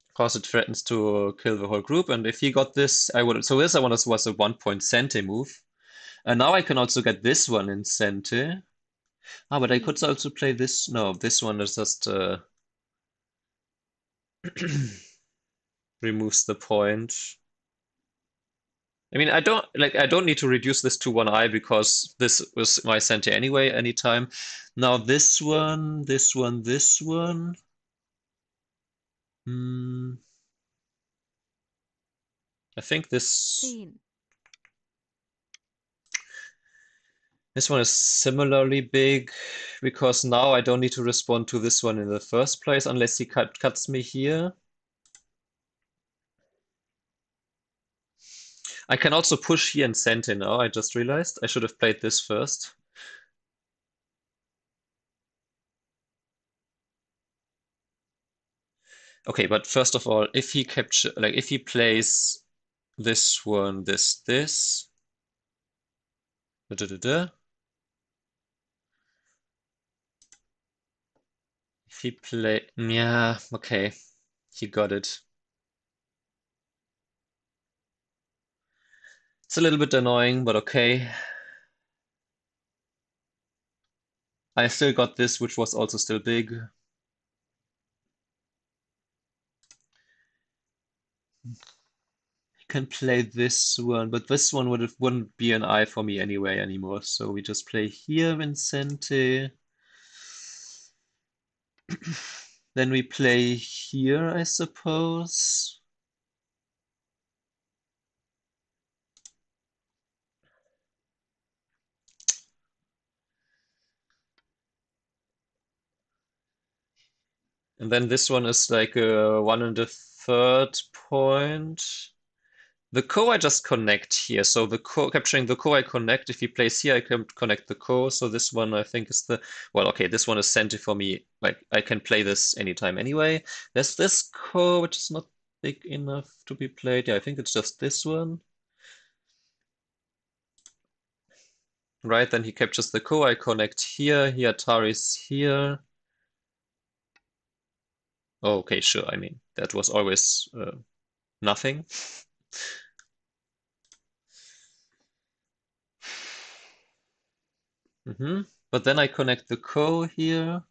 Because it threatens to kill the whole group. And if he got this, I would. So this I was a 1 point Sente move. And now I can also get this one in Sente. Ah, but I could 10, also play this. No, this one is just removes the point. I mean, I don't need to reduce this to 1i because this was my center anyway, anytime. Now this one, this one, this one. Hmm, I think10, this one is similarly big because now I don't need to respond to this one in the first place unless he cuts me here. I can also push here and send in now. I just realized I should have played this first. Okay, but first of all, if he if he plays this one, this, da, da, da, da. If he play, yeah, okay, he got it. It's a little bit annoying, but okay. I still got this, which was also still big. I can play this one, but this one wouldn't be an eye for me anyway anymore. So we just play here, Vincente. Then we play here, I suppose. And then this one is like a 1 1/3 point. The core I just connect here. So the core, capturing the core I connect. If he plays here, I can connect the core. So this one I think is well, okay, this one is center for me. Like I can play this anytime anyway. There's this core, which is not big enough to be played. Yeah, I think it's just this one. Right, then he captures the core. I connect here. He Atari's here. Oh, okay, sure. I mean, that was always nothing. But then I connect the core here.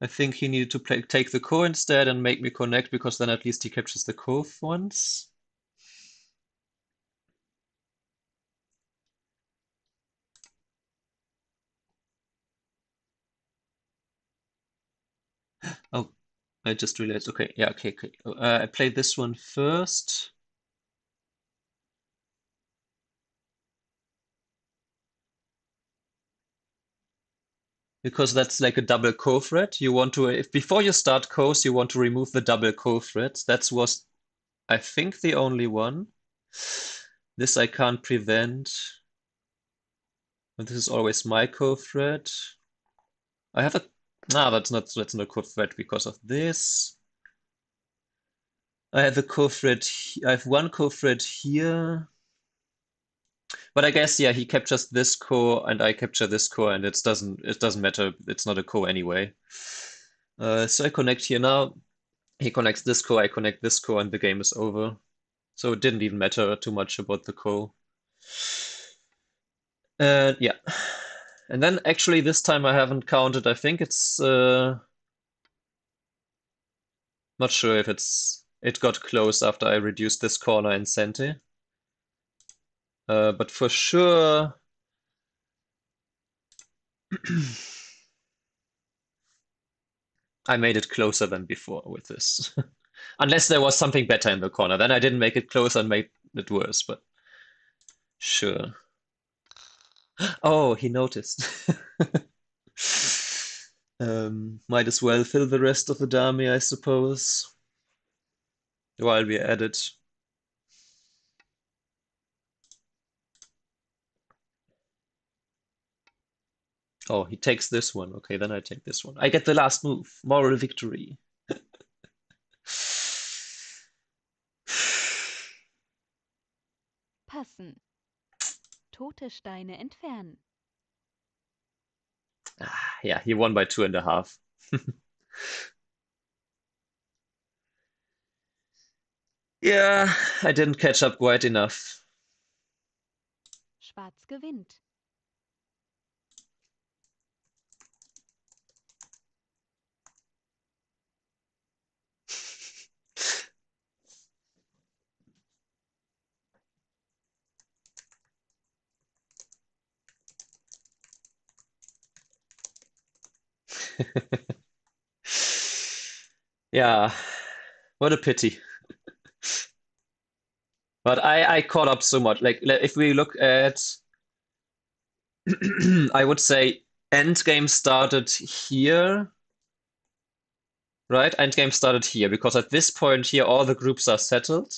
I think he needed to take the core instead and make me connect because then at least he captures the core once. Oh, I just realized. Okay, yeah, okay, okay. I played this one first because that's like a double core threat. You want to, if before you start cores, you want to remove the double core threat. That was, I think, the only one. This I can't prevent. But this is always my core threat. I have a, that's not a core threat because of this. I have a core thread. I have one core thread here, but I guess yeah, he captures this core and I capture this core, and it doesn't matter. It's not a core anyway. So I connect here now. He connects this core. I connect this core, and the game is over. So it didn't even matter too much about the core. Yeah, and then actually this time I haven't counted. I think it's not sure if it got close after I reduced this corner in Sente. But for sure. I made it closer than before with this. Unless there was something better in the corner. Then I didn't make it closer and made it worse, but sure. Oh, he noticed. Might as well fill the rest of the dummy, I suppose, while we're at it. Oh, he takes this one. Okay, then I take this one. I get the last move. Moral victory. passen, tote Steine entfernen. Yeah, he won by 2.5. Yeah, I didn't catch up quite enough. Schwarz gewinnt. Yeah, what a pity. But I caught up so much. Like if we look at, I would say endgame started here, right? Endgame started here because at this point here all the groups are settled,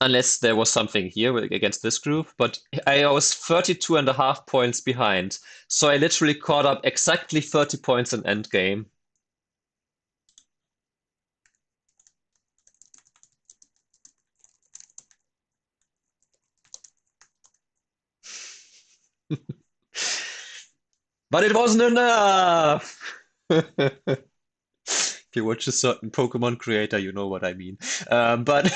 unless there was something here against this group. But I was 32.5 points behind, so I literally caught up exactly 30 points in endgame. But it wasn't enough. If you watch a certain Pokemon creator, you know what I mean. But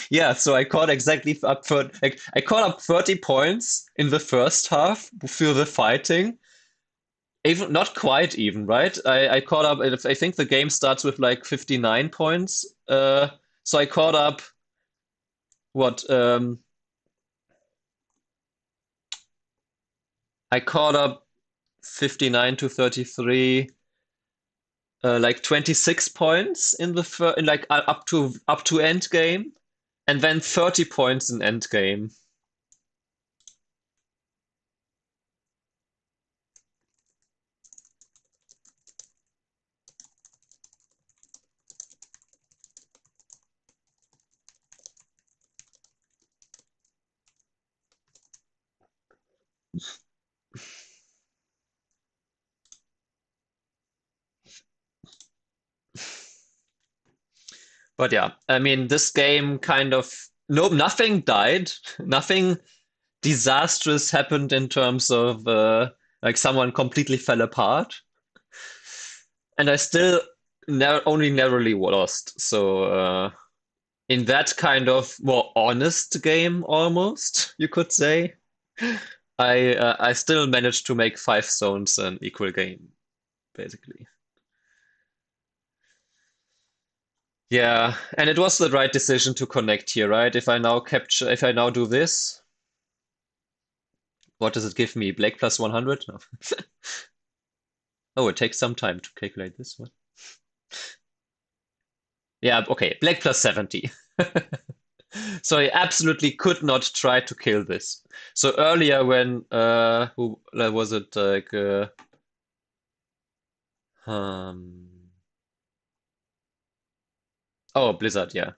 yeah, so I caught exactly up for like I caught up 30 points in the first half through the fighting. Even not quite even, right? I caught up. I think the game starts with like 59 points. So I caught up what? I caught up 59 to 33. Like 26 points in in like up to end game, and then 30 points in end game. But yeah, I mean, this game kind of nothing died, nothing disastrous happened in terms of like someone completely fell apart, and I still only narrowly lost. So in that kind of more honest game, almost you could say, I still managed to make 5 zones an equal game, basically. Yeah, and it was the right decision to connect here, right? If I now do this, what does it give me? Black plus 100? No. Oh, it takes some time to calculate this one. Yeah, okay, black plus 70. So I absolutely could not try to kill this. So earlier when who was it like um oh, Blizzard, yeah.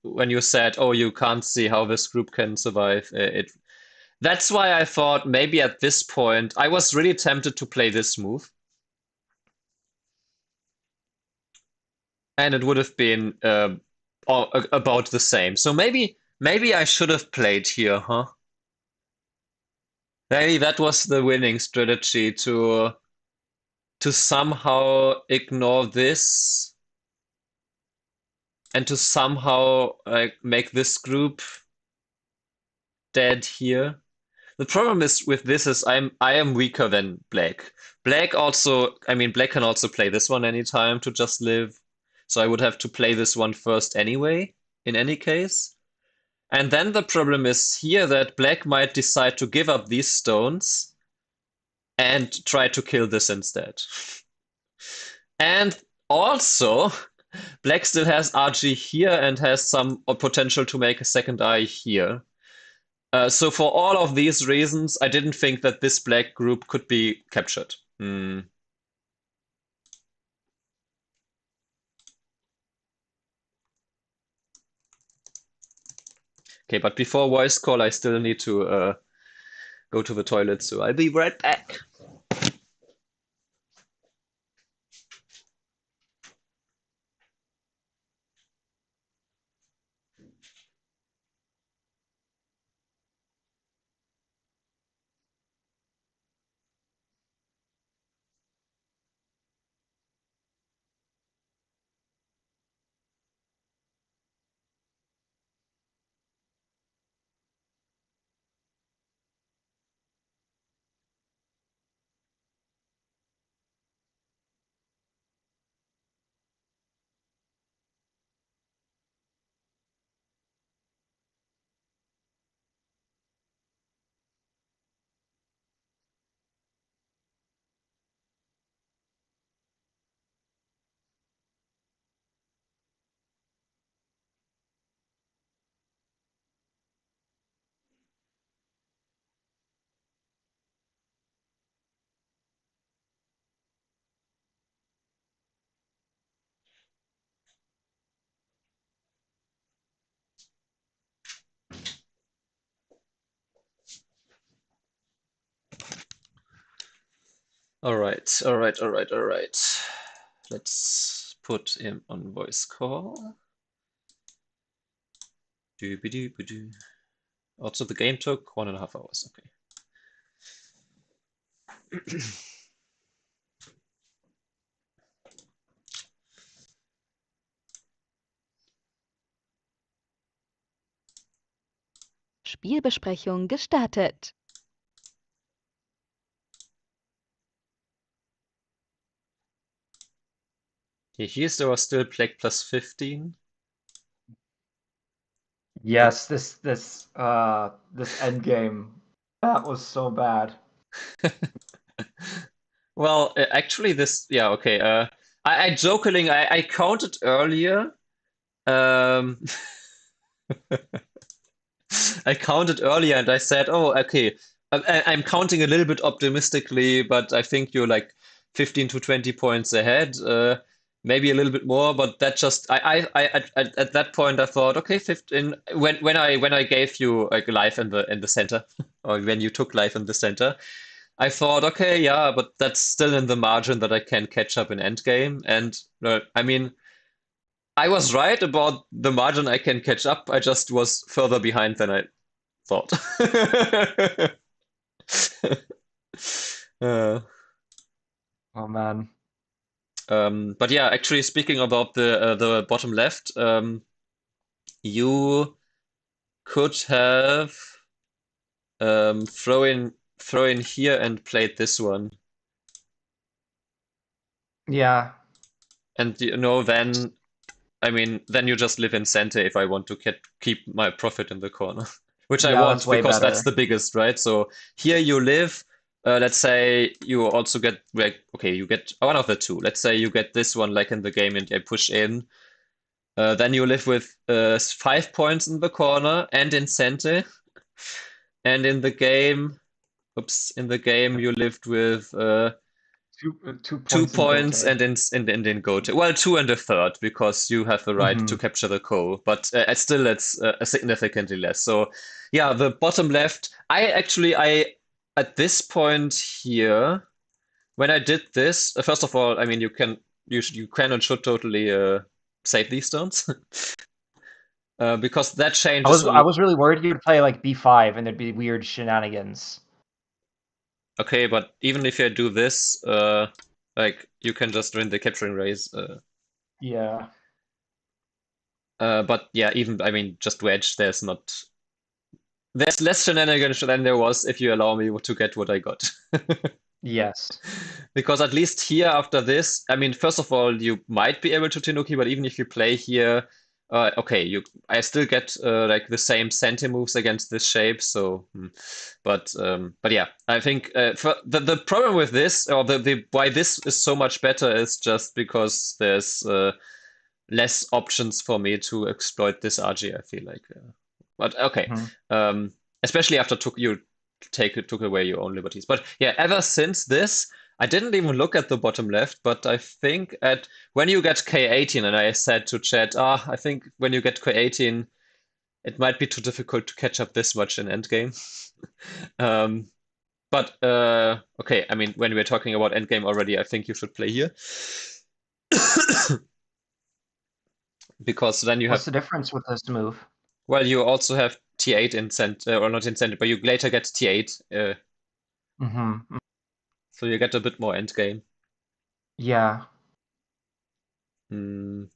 When you said, "Oh, you can't see how this group can survive," it that's why I thought maybe at this point I was really tempted to play this move, and it would have been about the same. So maybe I should have played here, huh? Maybe that was the winning strategy to somehow ignore this and to somehow like make this group dead here. The problem is with this is I am weaker than Black. Black also, I mean, Black can also play this one anytime to just live. So I would have to play this one first anyway, in any case. And then the problem is here that Black might decide to give up these stones and try to kill this instead. And also, Black still has RG here and has some potential to make a second eye here. So for all of these reasons, I didn't think that this black group could be captured. Hmm. Okay, but before voice call, I still need to go to the toilet, so I'll be right back. All right, all right, all right, all right. Let's put him on voice call. Doo-ba-doo-ba-doo. Also, the game took 1.5 hours. Okay. Spielbesprechung gestartet. Here's there was still Plague plus 15. Yes, this end game, that was so bad. Well, actually, yeah, okay. I jokingly, I counted earlier. Um, I counted earlier and I said, oh, okay, I'm counting a little bit optimistically, but I think you're like 15 to 20 points ahead, maybe a little bit more, but that just, at that point I thought, okay, 15, when I gave you like life in the center, or when you took life in the center, I thought, okay, yeah, but that's still in the margin that I can catch up in endgame. And I mean, I was right about the margin I can catch up. I just was further behind than I thought. uh, Oh man. but yeah, actually speaking about the bottom left, you could have throw in here and played this one. Yeah. And then I mean, then you just live in center if I want to keep my profit in the corner, which I Yeah, that's want way because that's better. the biggest, right? So here you live. Let's say you also get like, okay, you get one of the two. Let's say you get this one like in the game and I push in. Then you live with 5 points in the corner and in center. And in the game, in the game you lived with 2 2 points in points Gote. and in Gote. Well, two and a third because you have the right to capture the coal, but still it's significantly less. So yeah, the bottom left. I at this point here when I did this, first of all, I mean you can and should totally save these stones because that changes I was really worried you'd play like B5 and there'd be weird shenanigans. Okay, but even if I do this, like you can just win the capturing race. Yeah. But yeah, even I mean, just wedge. There's less shenanigans than there was if you allow me to get what I got. Yes. Because at least here after this, I mean, first of all, you might be able to Tenuki, but even if you play here, okay, I still get like the same centi moves against this shape. So, but yeah, I think for the problem with this, or the why this is so much better, is just because there's less options for me to exploit this RG. I feel like, but okay, especially after you took away your own liberties. But yeah, ever since this. I didn't even look at the bottom left, but I think at when you get K18, and I said to chat, I think when you get K18, it might be too difficult to catch up this much in endgame. But okay, I mean, when we're talking about endgame already, I think you should play here. Because then you What's have, the difference with this move? well, you also have T8 in center, or not in center, but you later get T8. So you get a bit more endgame. Yeah. And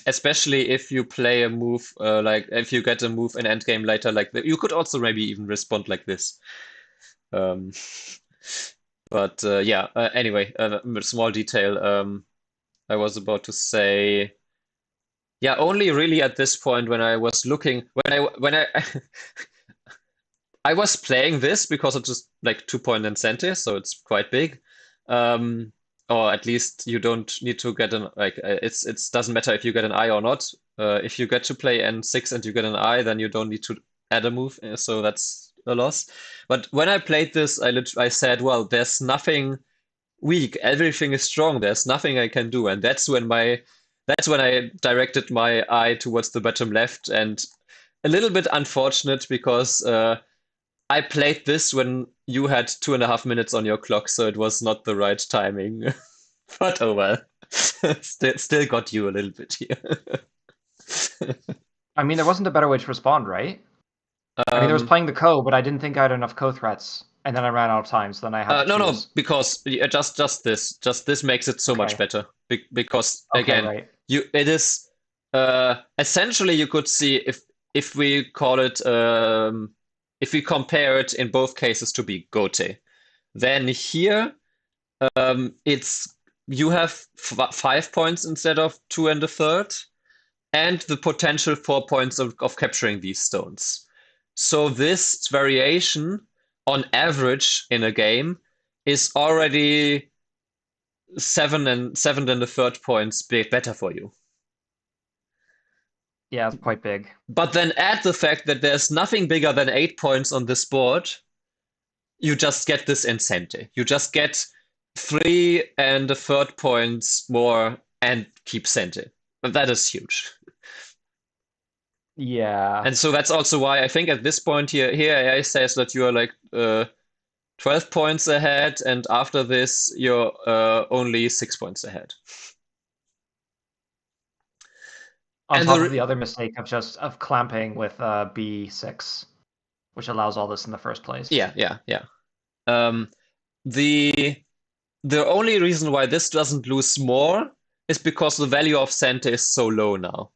especially if you play a move, like if you get a move in endgame later, like you could also maybe even respond like this. Um, but yeah, anyway, small detail. I was about to say, yeah, only really at this point when I was looking, when I I was playing this because it's just like 2 point incentive, so it's quite big. Or at least you don't need to get an like it's doesn't matter if you get an eye or not. If you get to play N6 and you get an eye, then you don't need to add a move, so that's a loss. But when I played this, I said, well, there's nothing weak, everything is strong. There's nothing I can do, and that's when I directed my eye towards the bottom left, and a little bit unfortunate because I played this when you had 2.5 minutes on your clock, so it was not the right timing. But oh well. Still got you a little bit here. I mean, there wasn't a better way to respond, right? I mean, there was Um, playing the co, but I didn't think I had enough co threats, and then I ran out of time, so then I had to no, choose. because just this makes it so much Okay. better. Because Okay, again, right. it is essentially you could see if we call it if we compare it in both cases to be Gote, then here it's you have 5 points instead of 2 and a third, and the potential 4 points of capturing these stones. So this variation on average in a game is already 7 and a third points better for you. Yeah, it's quite big. But then add the fact that there's nothing bigger than 8 points on this board, you just get this incentive. You just get 3 and a third points more and keep cente. And that is huge. Yeah. And so that's also why I think at this point here AI says that you are like 12 points ahead, and after this you're only 6 points ahead. On And top of the other mistake of clamping with B6, which allows all this in the first place. yeah. The only reason why this doesn't lose more is because the value of cente is so low now.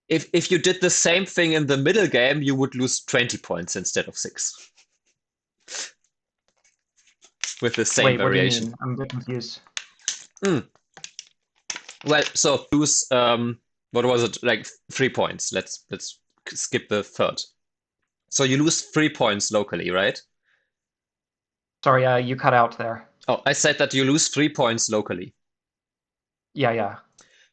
If you did the same thing in the middle game, you would lose 20 points instead of 6. With the same Wait, what do you variation. mean? I'm a bit confused. Well, so lose what was it, like 3 points. Let's skip the third. So you lose 3 points locally, right? Sorry, you cut out there. Oh, I said that you lose 3 points locally. Yeah.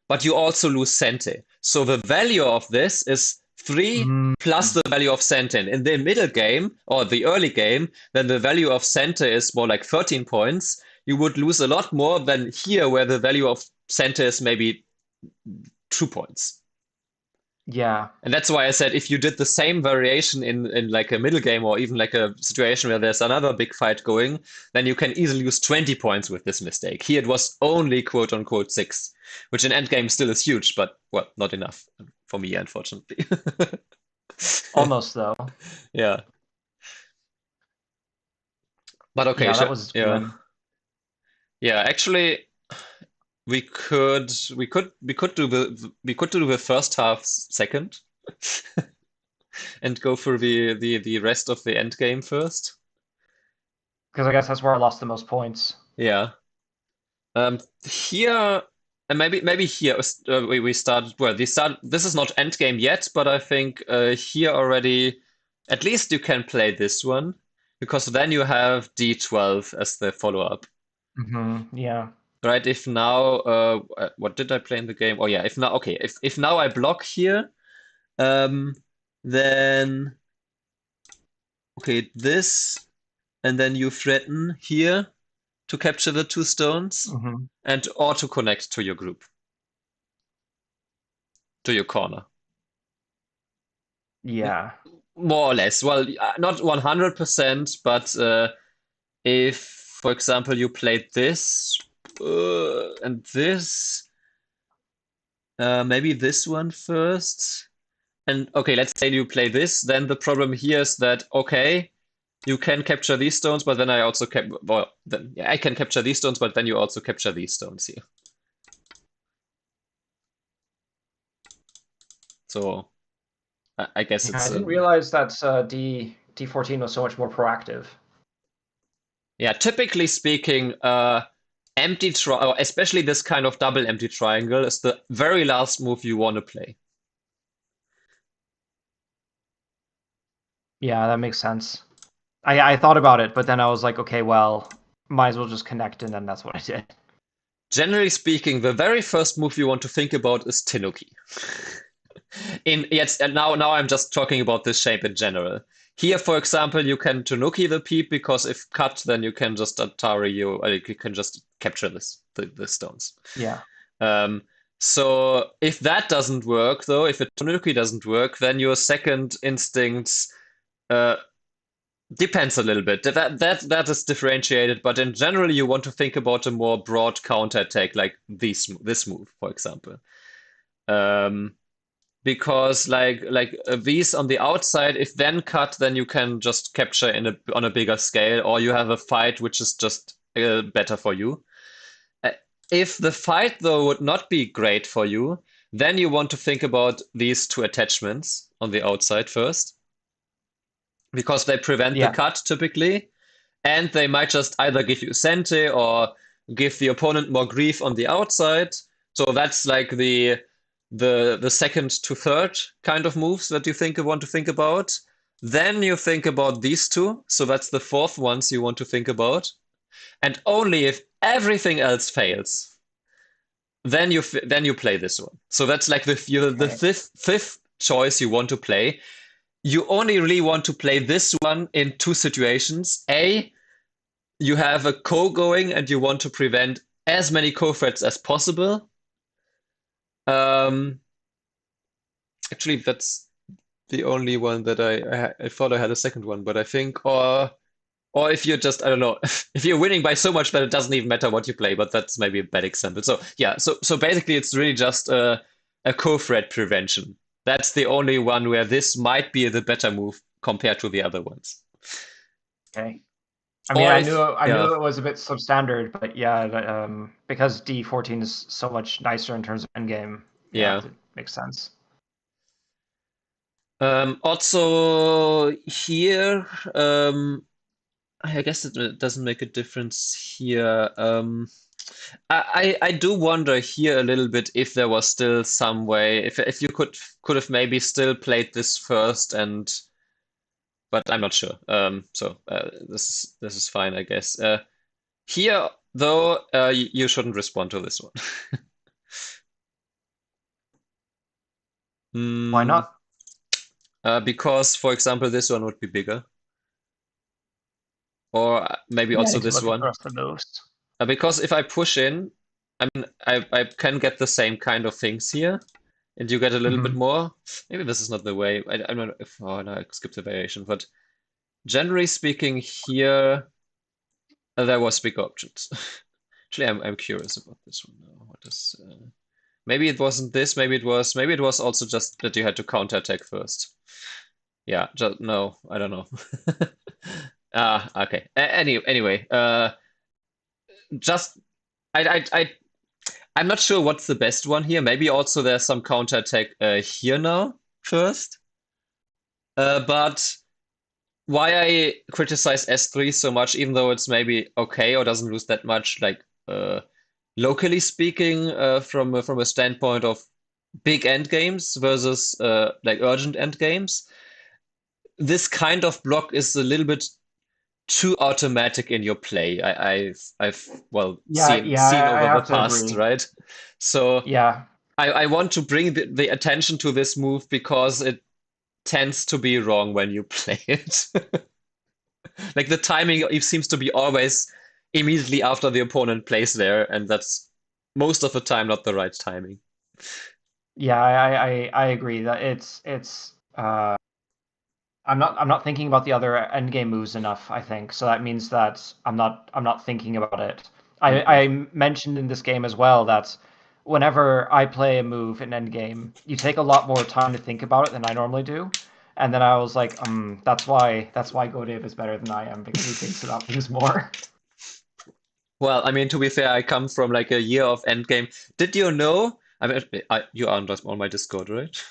But you also lose cente. So the value of this is 3 plus the value of cente. In the middle game or the early game, then the value of cente is more like 13 points. You would lose a lot more than here, where the value of cente is maybe 2 points. Yeah. And that's why I said if you did the same variation in like a middle game or even like a situation where there's another big fight going, then you can easily lose 20 points with this mistake. Here it was only quote unquote 6, which in endgame still is huge, but well, not enough for me, unfortunately. Almost though. Yeah. But okay, Yeah, that was grim. Yeah, actually we could do the first half second and go for the rest of the end game first. Because I guess that's where I lost the most points. Yeah. Here and maybe here we started. Well, this is not end game yet, but I think here already at least you can play this one, because then you have D12 as the follow-up. Yeah. Right, if now what did I play in the game? Oh yeah, if now okay, if now I block here, then okay, this, and then you threaten here to capture the 2 stones and auto connect to your group, to your corner. Yeah. More or less. Well, not 100%, but if, for example, you played this and this, maybe this one first. And okay, let's say you play this, then the problem here is that, okay, you can capture these stones, but then I also I can capture these stones, but then you also capture these stones here. So I guess Yeah, it's I didn't realize that D14 was so much more proactive. yeah, typically speaking, empty or especially this kind of double empty triangle is the very last move you want to play. Yeah, that makes sense. I thought about it, but then I was like, okay, well, might as well just connect, and then that's what I did. Generally speaking, the very first move you want to think about is Tenuki. Now I'm just talking about this shape in general. Here, for example, you can Tenuki the peep, because if cut, then you can just Atari you can just capture the stones. Yeah. So if that doesn't work, though, if a Tenuki doesn't work, then your second instinct Uh, Depends a little bit. That is differentiated, but in general, you want to think about a more broad counterattack, like this move, for example. Um, because these on the outside, if then cut, then you can just capture on a bigger scale, or you have a fight which is just better for you. Uh, If the fight though would not be great for you, then you want to think about these two attachments on the outside first, because they prevent the Yeah. cut typically, and they might just either give you Sente or give the opponent more grief on the outside. So that's like the second to third kind of moves that you want to think about. Then you think about these two. So that's the fourth ones you want to think about. And only if everything else fails, then you play this one. So that's like the Okay. fifth choice you want to play. You only really want to play this one in two situations. A, you have a co going and you want to prevent as many co-threats as possible. Um, Actually, that's the only one that I thought I had a second one, but I think or if you're just I don't know if you're winning by so much that it doesn't even matter what you play, but that's maybe a bad example. So yeah, so basically it's really just a co-threat prevention. That's the only one where this might be the better move compared to the other ones. Okay. I mean, Or I yeah, knew it was a bit substandard, but yeah, because D14 is so much nicer in terms of endgame, yeah, yeah. it makes sense. Also here, I guess it doesn't make a difference here. I do wonder here a little bit if there was still some way, if you could have maybe still played this first, but I'm not sure. So this is fine, I guess. Here though, you shouldn't respond to this one. Why Mm, not? because, for example, this one would be bigger, or maybe Yeah, I also need to this look at the one. rest of the moves. Because if I push in, I mean, I can get the same kind of things here, and you get a little bit Hmm. more. Maybe this is not the way. I'm not. Oh no, I skipped the variation. But generally speaking, here there was big options. Actually, I'm curious about this one now. What is? Maybe it wasn't this. Maybe it was. Maybe it was also just that you had to counterattack first. Yeah. Just no. I don't know. Okay. Anyway. Just I'm not sure what's the best one here. Maybe also there's some counterattack here now first. But why I criticize S3 so much, even though it's maybe okay or doesn't lose that much, like locally speaking, from a standpoint of big end games versus like urgent end games, this kind of block is a little bit too automatic in your play. I've well Yeah, yeah, seen I over the have to past, agree. right? So Yeah, I want to bring the attention to this move because it tends to be wrong when you play it. Like the timing it seems to be always immediately after the opponent plays there, and that's most of the time not the right timing. yeah, I agree that it's. I'm not thinking about the other endgame moves enough, I think. So that means that I'm not thinking about it. Mm-mm. I mentioned in this game as well that whenever I play a move in endgame, you take a lot more time to think about it than I normally do. And then I was like, that's why Godave is better than I am because he thinks about things more. Well, I mean, to be fair, I come from like a year of endgame. Did you know? I mean, you are on my Discord, right?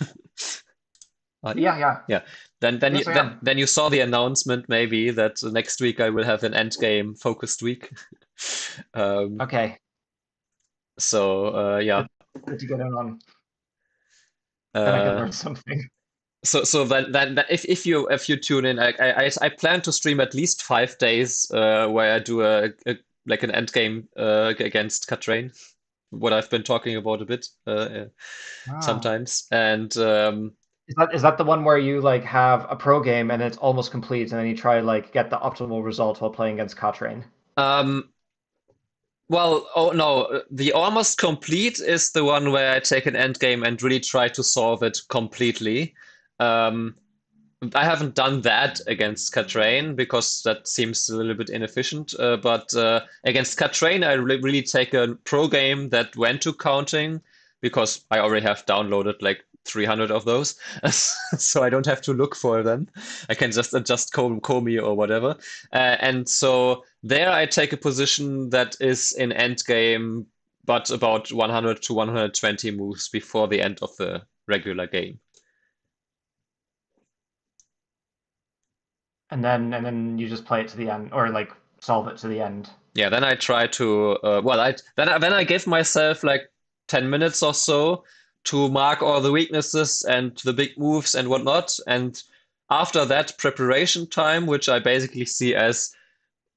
Are you? Yeah, yeah. Yeah. Yes, I am. Then you saw the announcement maybe that next week I will have an endgame focused week. Um, Okay. so yeah. Good, good to get in on. Then I could Uh, learn something. so then if you tune in, I plan to stream at least 5 days where I do a like an end game against Katrain, what I've been talking about a bit Ah. sometimes, and Is that the one where you like have a pro game and it's almost complete and then you try to like get the optimal result while playing against Cottrain? um well, oh no, the almost complete is the one where I take an end game and really try to solve it completely. Um, I haven't done that against Katrain because that seems a little bit inefficient. But against Katrain, I really take a pro game that went to counting because I already have downloaded like 300 of those, so I don't have to look for them. I can just adjust Komi or whatever. And so there I take a position that is in endgame, but about 100 to 120 moves before the end of the regular game. And then you just play it to the end, or like solve it to the end. Yeah, then I try to then I give myself like 10 minutes or so to mark all the weaknesses and the big moves and whatnot. And after that preparation time, which I basically see as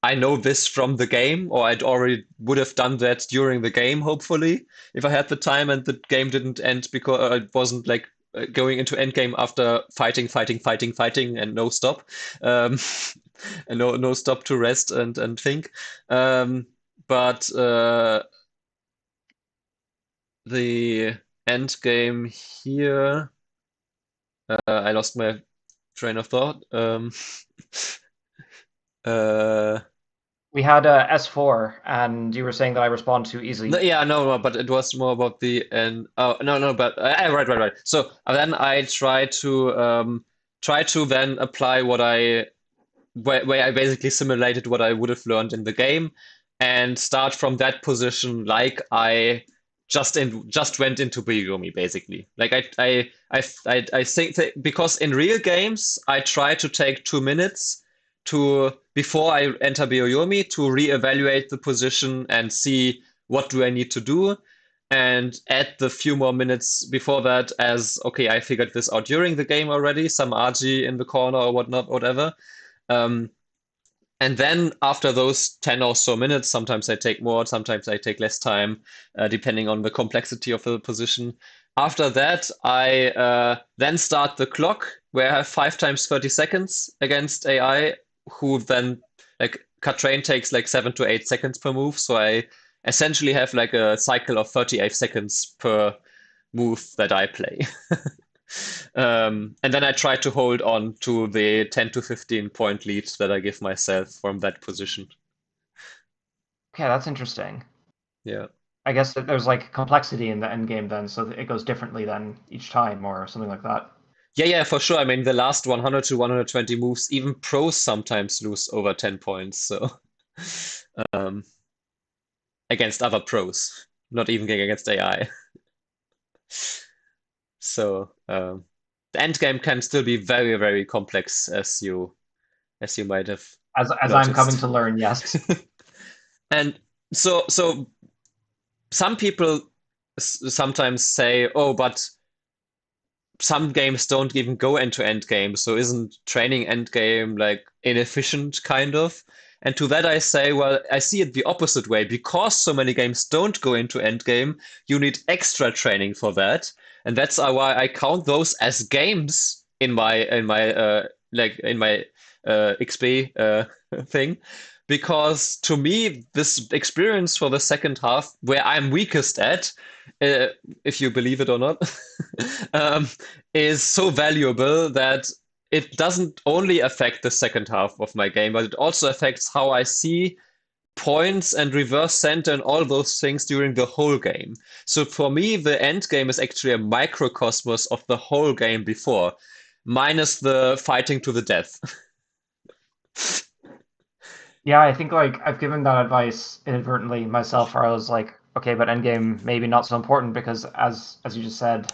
I know this from the game, or I'd already would have done that during the game, hopefully, if I had the time and the game didn't end because it wasn't like going into endgame after fighting, and no stop, um, and no stop to rest and think. Um, but the end game here, I lost my train of thought. Uh, We had a S4, and you were saying that I respond too No, easily. yeah, no, but it was more about the end. Oh, no, but right. So then I try to then apply what where I basically simulated what I would have learned in the game, and start from that position like I just went into Bigumi basically. Like I think that because in real games I try to take 2 minutes to before I enter Bioyomi to reevaluate the position and see what do I need to do, and add the few more minutes before that as okay, I figured this out during the game already, some RG in the corner or whatnot, whatever. Um, and then after those 10 or so minutes, sometimes I take more, sometimes I take less time, depending on the complexity of the position. After that, I then start the clock where I have 5 times 30 seconds against AI, who then, like, Katrain takes like 7 to 8 seconds per move. So I essentially have like a cycle of 38 seconds per move that I play. And then I try to hold on to the 10 to 15 point lead that I give myself from that position. Okay, that's interesting. Yeah. I guess that there's like complexity in the end game then, so that it goes differently then each time or something like that. Yeah, for sure. I mean, the last 100 to 120 moves, even pros sometimes lose over 10 points. So, um, against other pros, not even against AI. So, the end game can still be very, very complex, as you might have As I'm coming noticed. to learn, yes. And so some people sometimes say, "Oh, but some games don't even go into end game, so isn't training end game like inefficient, kind of?" And to that I say, well, I see it the opposite way. Because so many games don't go into end game, you need extra training for that, and that's why I count those as games in my XP thing. Because to me, this experience for the second half, where I'm weakest at, uh, if you believe it or not, um, is so valuable that it doesn't only affect the second half of my game, but it also affects how I see points and reverse center and all those things during the whole game. So for me, the end game is actually a microcosmos of the whole game before, minus the fighting to the death. Yeah, I think like I've given that advice inadvertently myself, where I was like, okay, but endgame maybe not so important because as you just said,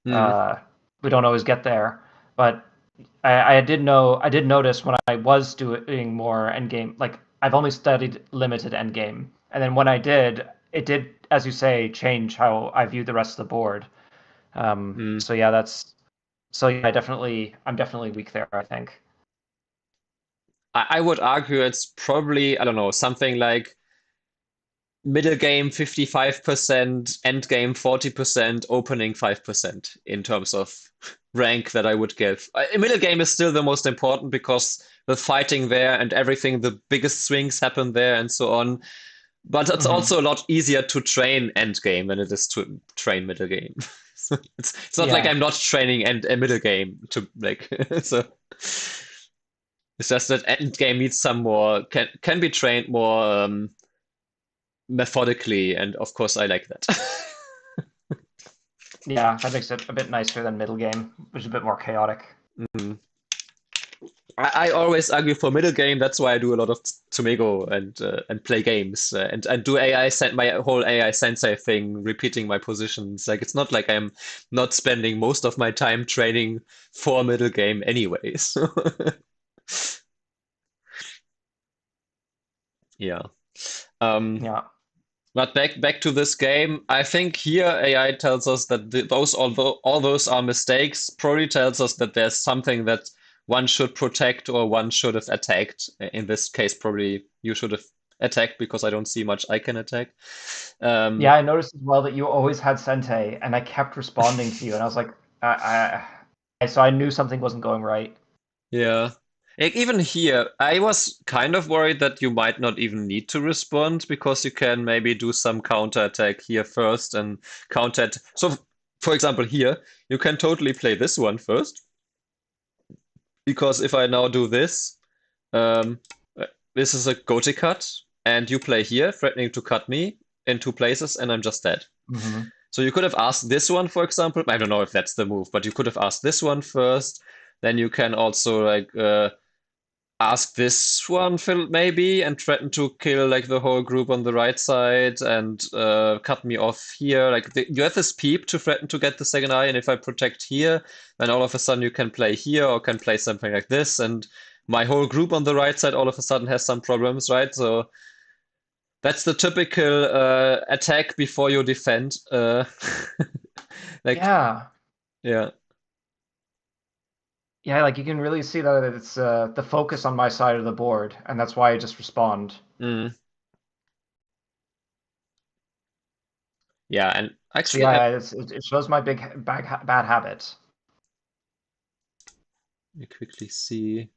Hmm. uh, we don't always get there. But I did notice when I was doing more endgame, like I've only studied limited endgame, and then when I did, it did, as you say, change how I viewed the rest of the board. Hmm. So yeah, I'm definitely weak there, I think. I would argue it's probably, I don't know, something like middle game 55%, end game 40%, opening 5% in terms of rank that I would give. Middle game is still the most important because the fighting there and everything, the biggest swings happen there and so on. But it's Hmm. also a lot easier to train end game than it is to train middle game. It's not like Yeah. I'm not training and a middle game to like so it's just that end game needs some more can be trained more methodically, and of course I like that. Yeah, that makes it a bit nicer than middle game, which is a bit more chaotic. Mhm. I always argue for middle game. That's why I do a lot of Tomego and play games and do AI sent my whole AI sensei thing, repeating my positions. Like it's not like I'm not spending most of my time training for middle game anyways. Yeah. Um, Yeah. but back to this game. I think here AI tells us that those although all those are mistakes, probably tells us that there's something that one should protect or one should have attacked. In this case, probably you should have attacked because I don't see much I can attack. Yeah, Um, I noticed as well that you always had Sente, and I kept responding to you, and I was like, so I knew something wasn't going right. yeah. Like, even here, I was kind of worried that you might not even need to respond because you can maybe do some counter attack here first and counter. So, for example, here, you can totally play this one first because if I now do this, um, uh, this is a goatee cut, and you play here, threatening to cut me in two places, and I'm just dead. Hmm. So you could have asked this one, for example. I don't know if that's the move, but you could have asked this one first. Then you can also like ask this one, Phil, maybe, and threaten to kill like the whole group on the right side and cut me off here. Like you have this peep to threaten to get the second eye, and if I protect here, then all of a sudden you can play here or can play something like this, and my whole group on the right side all of a sudden has some problems, right? So that's the typical attack before you defend. Like, Yeah. yeah. Yeah, like you can really see that it's the focus on my side of the board, and that's why I just respond. Mm. Yeah, and So actually, yeah, it shows my bad habit. let me quickly see.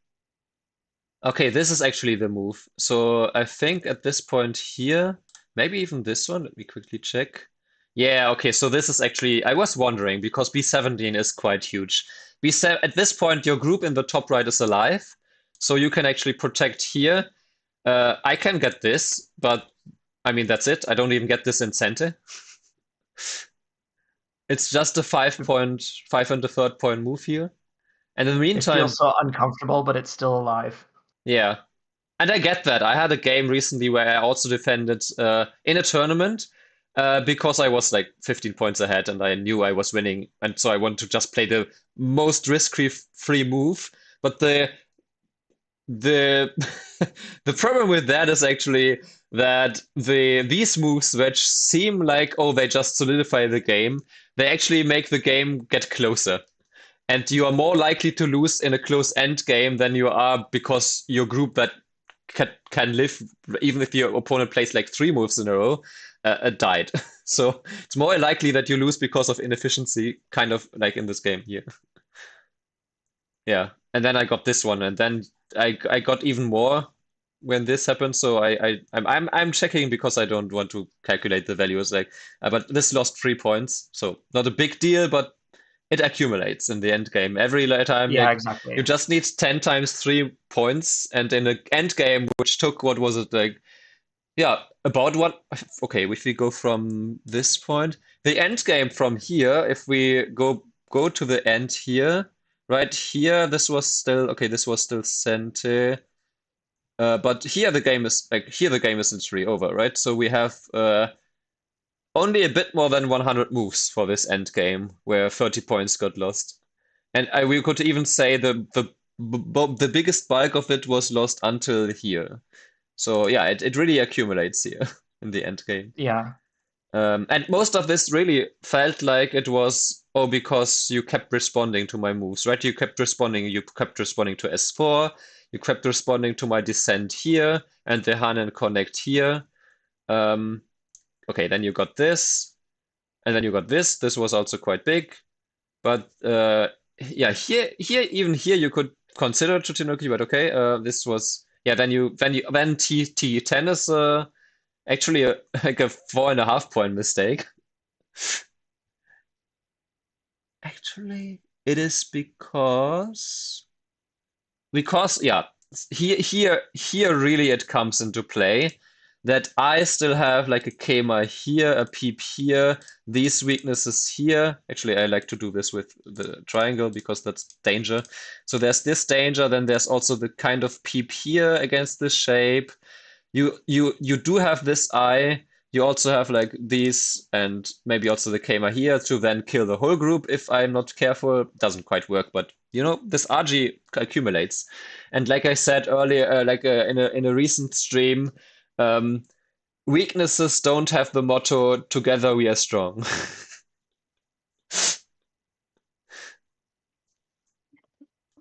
Okay, this is actually the move. So I think at this point here, maybe even this one, let me quickly check. Yeah, okay, so this is actually, I was wondering because B17 is quite huge. B7, at this point, your group in the top right is alive, so you can actually protect here. I can get this, but I mean, that's it. I don't even get this incentive. It's just a 5 point, 5 and a third point move here. And in the It meantime, feels so uncomfortable, but it's still alive. yeah. And I get that. I had a game recently where I also defended in a tournament because I was like 15 points ahead and I knew I was winning. And so I wanted to just play the most risk-free move. But the the problem with that is actually that these moves which seem like, oh, they just solidify the game, they actually make the game get closer. And you are more likely to lose in a close end game than you are because your group that can live, even if your opponent plays like three moves in a row, died. So it's more likely that you lose because of inefficiency, kind of like in this game here. Yeah, and then I got this one, and then I got even more when this happened. So I'm checking because I don't want to calculate the values. Like, but this lost 3 points, so not a big deal, but it accumulates in the end game. Every time, Yeah, like you exactly. just need 10 times 3 points, and in an end game, which took what was it like? Yeah, about what? Okay, if we go from this point, the end game from here, if we go to the end here, right here, this was still okay. This was still Sente, but here the game is like here the game is literally over, right? So we have only a bit more than 100 moves for this end game, where 30 points got lost. And we could even say the biggest bulk of it was lost until here. So yeah, it really accumulates here in the end game. Yeah. And most of this really felt like it was, oh, because you kept responding to my moves, right? You kept responding to S4, you kept responding to my descent here, and the Hanen connect here. Um, okay, then you got this, and then you got this. This was also quite big. But yeah, even here you could consider Totinoki, but okay, this was yeah. Then T10 is actually like a 4.5 point mistake. actually, it is because yeah, here really it comes into play that I still have like a Kema here, a Peep here, these weaknesses here. Actually, I like to do this with the triangle because that's danger. So there's this danger, then there's also the kind of Peep here against this shape. You do have this eye. You also have like these and maybe also the Kema here to then kill the whole group if I'm not careful. Doesn't quite work, but you know, this RG accumulates. And like I said earlier, in a recent stream, um, weaknesses don't have the motto "Together we are strong."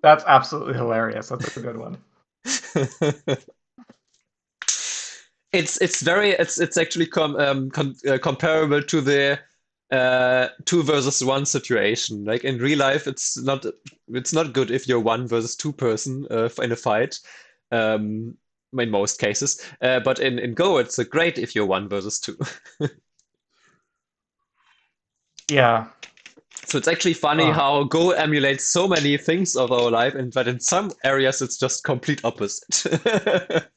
That's absolutely hilarious. That's a good one. It's actually comparable to the 2 versus 1 situation. Like in real life, it's not good if you're 1 versus 2 person in a fight. Um, in most cases, but in Go, it's great if you're 1 versus 2. Yeah. So it's actually funny how Go emulates so many things of our life, and but in some areas it's just complete opposite.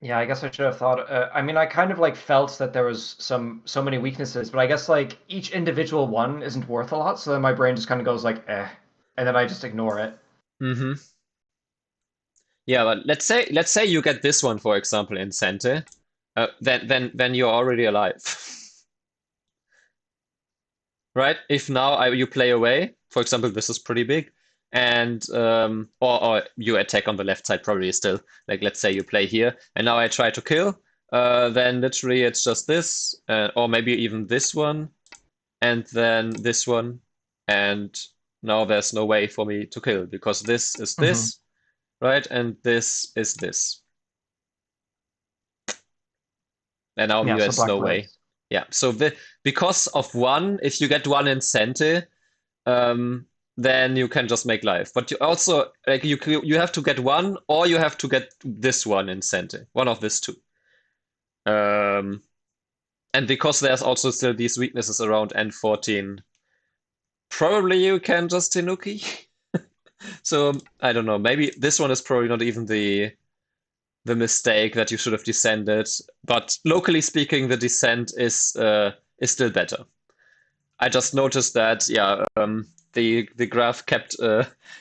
Yeah, I guess I should have thought. I mean, I kind of like felt that there was so many weaknesses, but I guess like each individual one isn't worth a lot, so then my brain just kind of goes like, eh, and then I just ignore it. hmm Yeah, but let's say you get this one, for example, in Sente, then you're already alive. Right? If now you play away, for example, this is pretty big, and or you attack on the left side probably still. Like let's say you play here, and now I try to kill, then literally it's just this, or maybe even this one, and then this one, and now there's no way for me to kill because this is this, right? And this is this. And now Yeah, so there's black no way. lives. Yeah, so because of one, if you get one in Sente, then you can just make life. But you also like you have to get one, or you have to get this one in Sente, one of these two. Um, and because there's also still these weaknesses around N14, probably you can just Tenuki. So I don't know. Maybe this one is probably not even the mistake that you should have descended. But locally speaking, the descent is still better. I just noticed that, yeah, the graph kept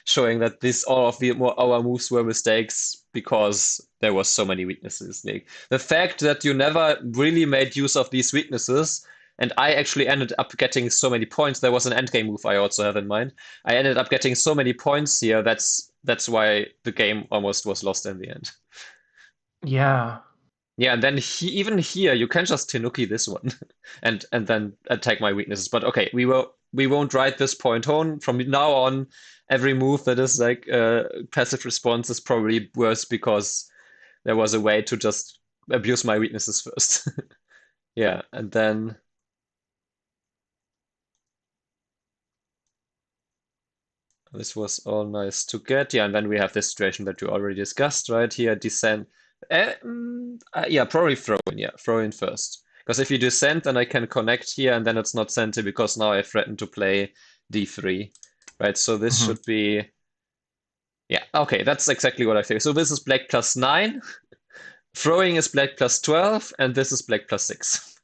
showing that all of our moves were mistakes because there was so many weaknesses. The fact that you never really made use of these weaknesses, and I actually ended up getting so many points. There was an endgame move I also have in mind. I ended up getting so many points here. That's why the game almost was lost in the end. Yeah. Yeah, and then even here you can just Tenuki this one and then attack my weaknesses. But okay, we won't write this point home. From now on, every move that is like passive response is probably worse because there was a way to just abuse my weaknesses first. Yeah, and then this was all nice to get. Yeah, and then we have this situation that you already discussed, right? Here, descend. Yeah, probably throw in. Yeah, throw in first. Because if you descend, then I can connect here, and then it's not Sente because now I threaten to play d3. Right, so this should be. Yeah, okay, that's exactly what I think. So this is black plus 9, throwing is black plus 12, and this is black plus 6.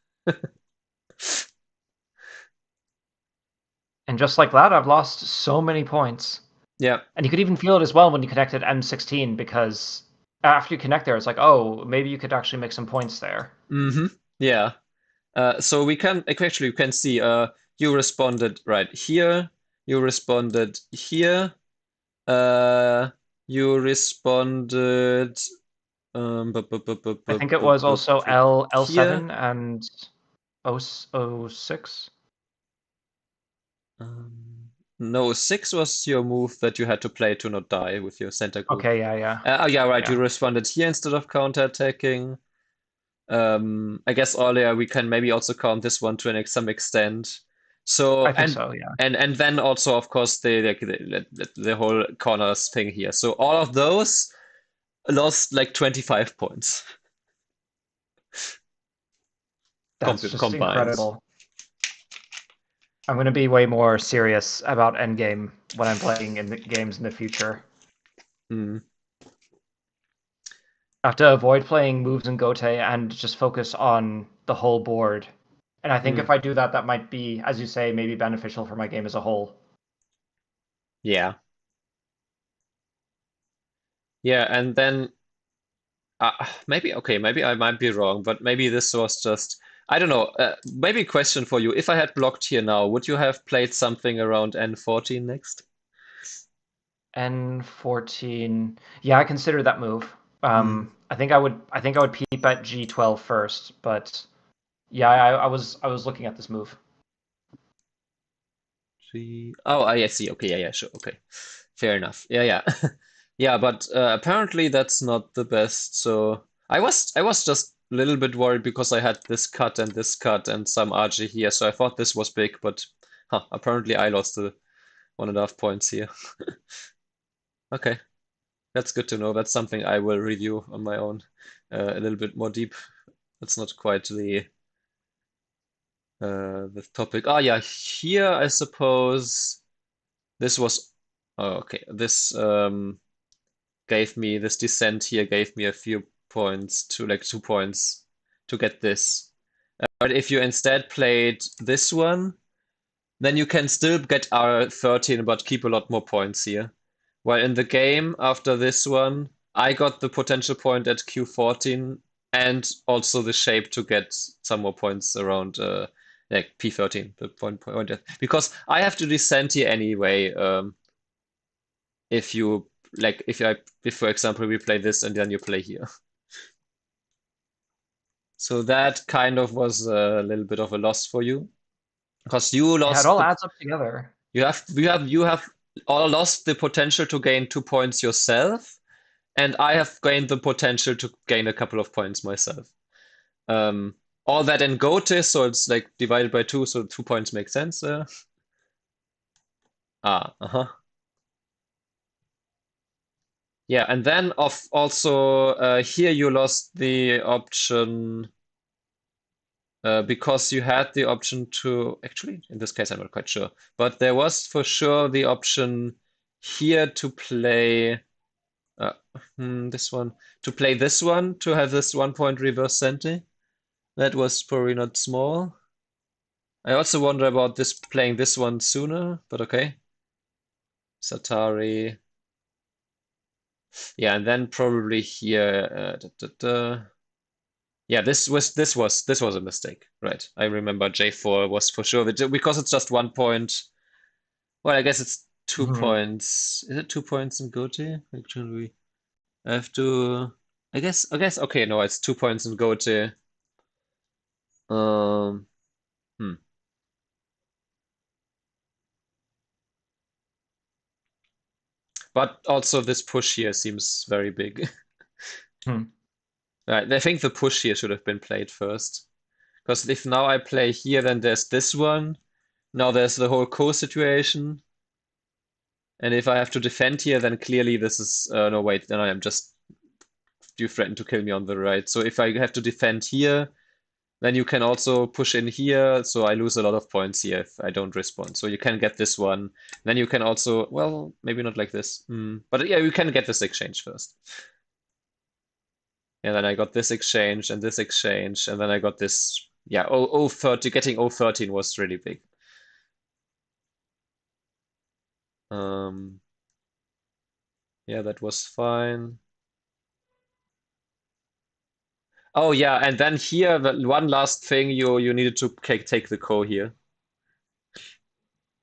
And just like that, I've lost so many points. Yeah. And you could even feel it as well when you connected M16, because after you connect there, it's like, oh, maybe you could actually make some points there. Yeah. So we can actually you can see you responded right here, you responded here, you responded I think it was also here. L7 and 06. No, 6 was your move that you had to play to not die with your center group. Okay, yeah. Oh yeah, right. Yeah. You responded here instead of counterattacking. I guess earlier we can maybe also count this one to some extent. So I think so, yeah. and then also of course the whole corners thing here. So all of those lost like 25 points. That's just Combined. incredible. I'm going to be way more serious about endgame when I'm playing in the games in the future. Mm. I have to avoid playing moves in Gote and just focus on the whole board. And I think Mm. if I do that, that might be, as you say, maybe beneficial for my game as a whole. Yeah. Yeah, and then maybe maybe I might be wrong, but maybe this was just I don't know. Maybe a question for you. If I had blocked here now, would you have played something around N14 next? N14. Yeah, I consider that move. Mm. I think I would. I think I would peep at G12 first, but yeah, I was looking at this move. Oh, I see. Okay, yeah, yeah, sure. Okay, fair enough. Yeah, yeah, yeah. But apparently that's not the best. So I was just a little bit worried because I had this cut and some RG here. So I thought this was big, but apparently I lost the 1.5 points here. Okay, that's good to know. That's something I will review on my own a little bit more deep. That's not quite the topic. Ah, yeah, here I suppose. This was okay. This descent here gave me a few points to like 2 points to get this. But if you instead played this one, then you can still get R13 but keep a lot more points here. While in the game after this one, I got the potential point at Q14 and also the shape to get some more points around like P13, the point because I have to descend here anyway. If you like if for example we play this and then you play here. So that kind of was a little bit of a loss for you because you Yeah, it lost all the adds up together. you have all lost the potential to gain 2 points yourself, and I have gained the potential to gain a couple of points myself. Um, all that in Gote, so it's like divided by two, so 2 points make sense. Uh-huh. Yeah, and then also here you lost the option because you had the option to actually, in this case, I'm not quite sure, but there was for sure the option here to play uh, this one to have this 1 point reverse centi. That was probably not small. I also wonder about this playing this one sooner, but okay. Satari. Yeah, and then probably here. Yeah, this was a mistake, right? I remember J4 was for sure because it's just 1 point. Well, I guess it's two Mhm. points. Is it 2 points in Gote? Actually, I have to. I guess. Okay, no, it's 2 points in Gote. Um. Hmm. But also this push here seems very big. Hmm. Right, I think the push here should have been played first. Because if now I play here, then there's this one. Now there's the whole co situation. And if I have to defend here, then clearly this is no wait, then I am just you threaten to kill me on the right. So if I have to defend here, then you can also push in here. So I lose a lot of points here if I don't respond. So you can get this one. Then you can also, well, maybe not like this. But yeah, you can get this exchange first. And then I got this exchange and this exchange, and then I got this. Yeah, 030, getting 013 was really big. Yeah, that was fine. Oh yeah, and then here the one last thing you needed to take the ko here.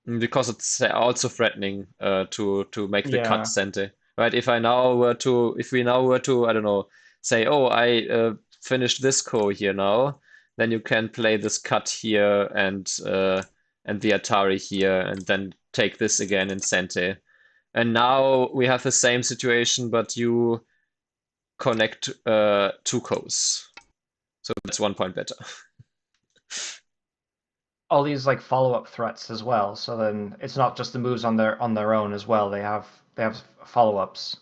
Because it's also threatening to make the cut Yeah. center. Right? If we now were to, I don't know, say, oh, I finished this ko here now, then you can play this cut here and the Atari here, and then take this again in center. And now we have the same situation, but you connect two kos. So that's 1 point better. All these like follow-up threats as well. So then it's not just the moves on their own as well. They have follow-ups.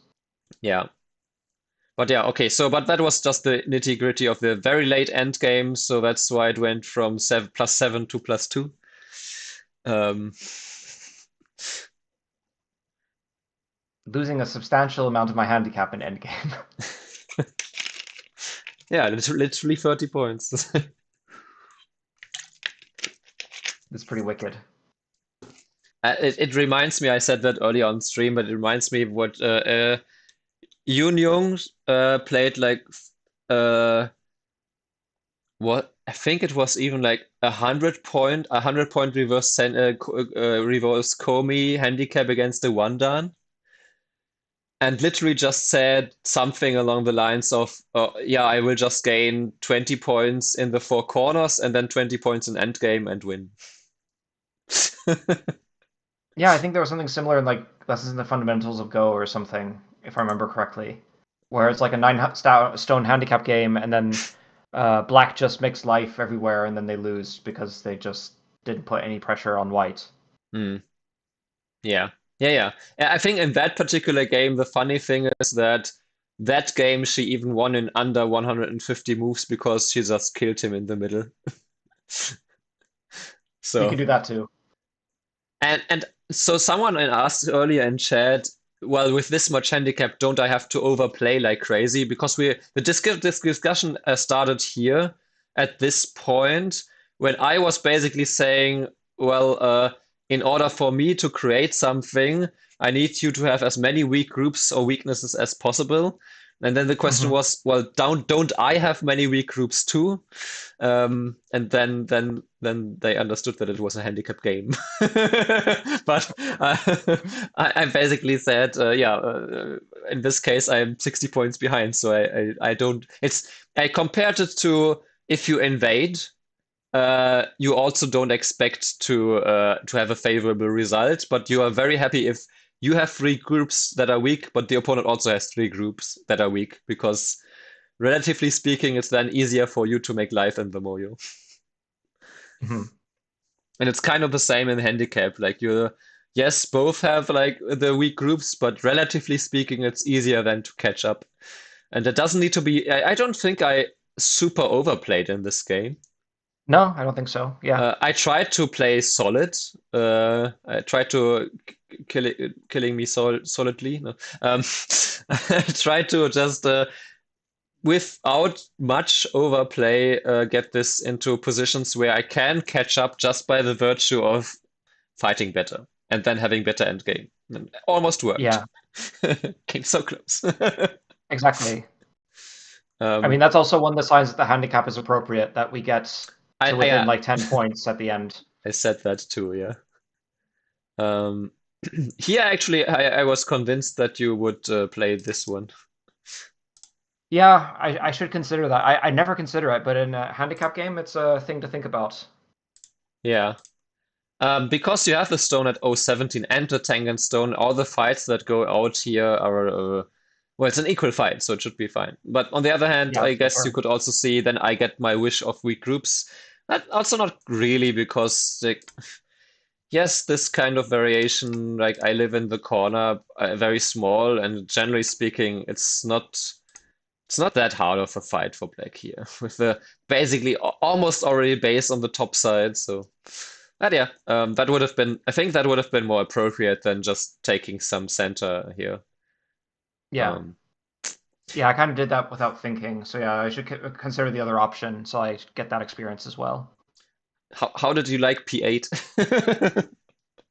Yeah. But yeah, okay. So, but that was just the nitty-gritty of the very late end game. So that's why it went from +7 to +2. Um, Losing a substantial amount of my handicap in endgame. yeah, literally 30 points. It's pretty wicked. It reminds me, I said that earlier on stream, but it reminds me of what Yoon Young played like what I think it was even like 100 point reverse Komi handicap against the one dan, and literally just said something along the lines of, yeah, I will just gain 20 points in the four corners and then 20 points in endgame and win. Yeah, I think there was something similar in like Lessons in the Fundamentals of Go or something, if I remember correctly, where it's like a stone handicap game, and then black just makes life everywhere, and then they lose because they just didn't put any pressure on white. Hmm. Yeah. Yeah. I think in that particular game, the funny thing is that that game she even won in under 150 moves because she just killed him in the middle. You So can do that too. and so someone asked earlier in chat, well, with this much handicap, don't I have to overplay like crazy? Because this discussion started here at this point when I was basically saying, well, in order for me to create something, I need you to have as many weak groups or weaknesses as possible. And then the question Hmm. was, well, don't I have many weak groups too? And then they understood that it was a handicap game. But I basically said, yeah, in this case, I'm 60 points behind, so I don't. I compared it to if you invade, you also don't expect to have a favorable result, but you are very happy if you have three groups that are weak, but the opponent also has three groups that are weak, because relatively speaking, it's then easier for you to make life in the Moyo. Hmm. And it's kind of the same in handicap. Like yes, both have like the weak groups, but relatively speaking, it's easier than to catch up. And it doesn't need to be. I don't think I super overplayed in this game. No, I don't think so. Yeah. I tried to play solid. I tried to killing me solidly. No. I tried to just without much overplay get this into positions where I can catch up just by the virtue of fighting better and then having better endgame. And it almost worked. Yeah, Came so close. exactly. I um, mean, that's also one of the signs that the handicap is appropriate, that we get I, to I within like 10 points at the end. I said that too. Yeah. Um, Here, actually, I was convinced that you would play this one. Yeah, I should consider that. I never consider it, but in a handicap game, it's a thing to think about. Yeah. Because you have the stone at 017 and the Tengen stone, all the fights that go out here are, well, it's an equal fight, so it should be fine. But on the other hand, Yeah, I for guess you sure. could also see then I get my wish of weak groups. That also not really, because like, yes, this kind of variation, like I live in the corner, very small, and generally speaking, it's not that hard of a fight for black here, with the basically almost already base on the top side. So, but yeah, that would have been. I think that would have been more appropriate than just taking some center here. Yeah. Um, Yeah, I kind of did that without thinking. So yeah, I should consider the other option so I get that experience as well. how did you like P8?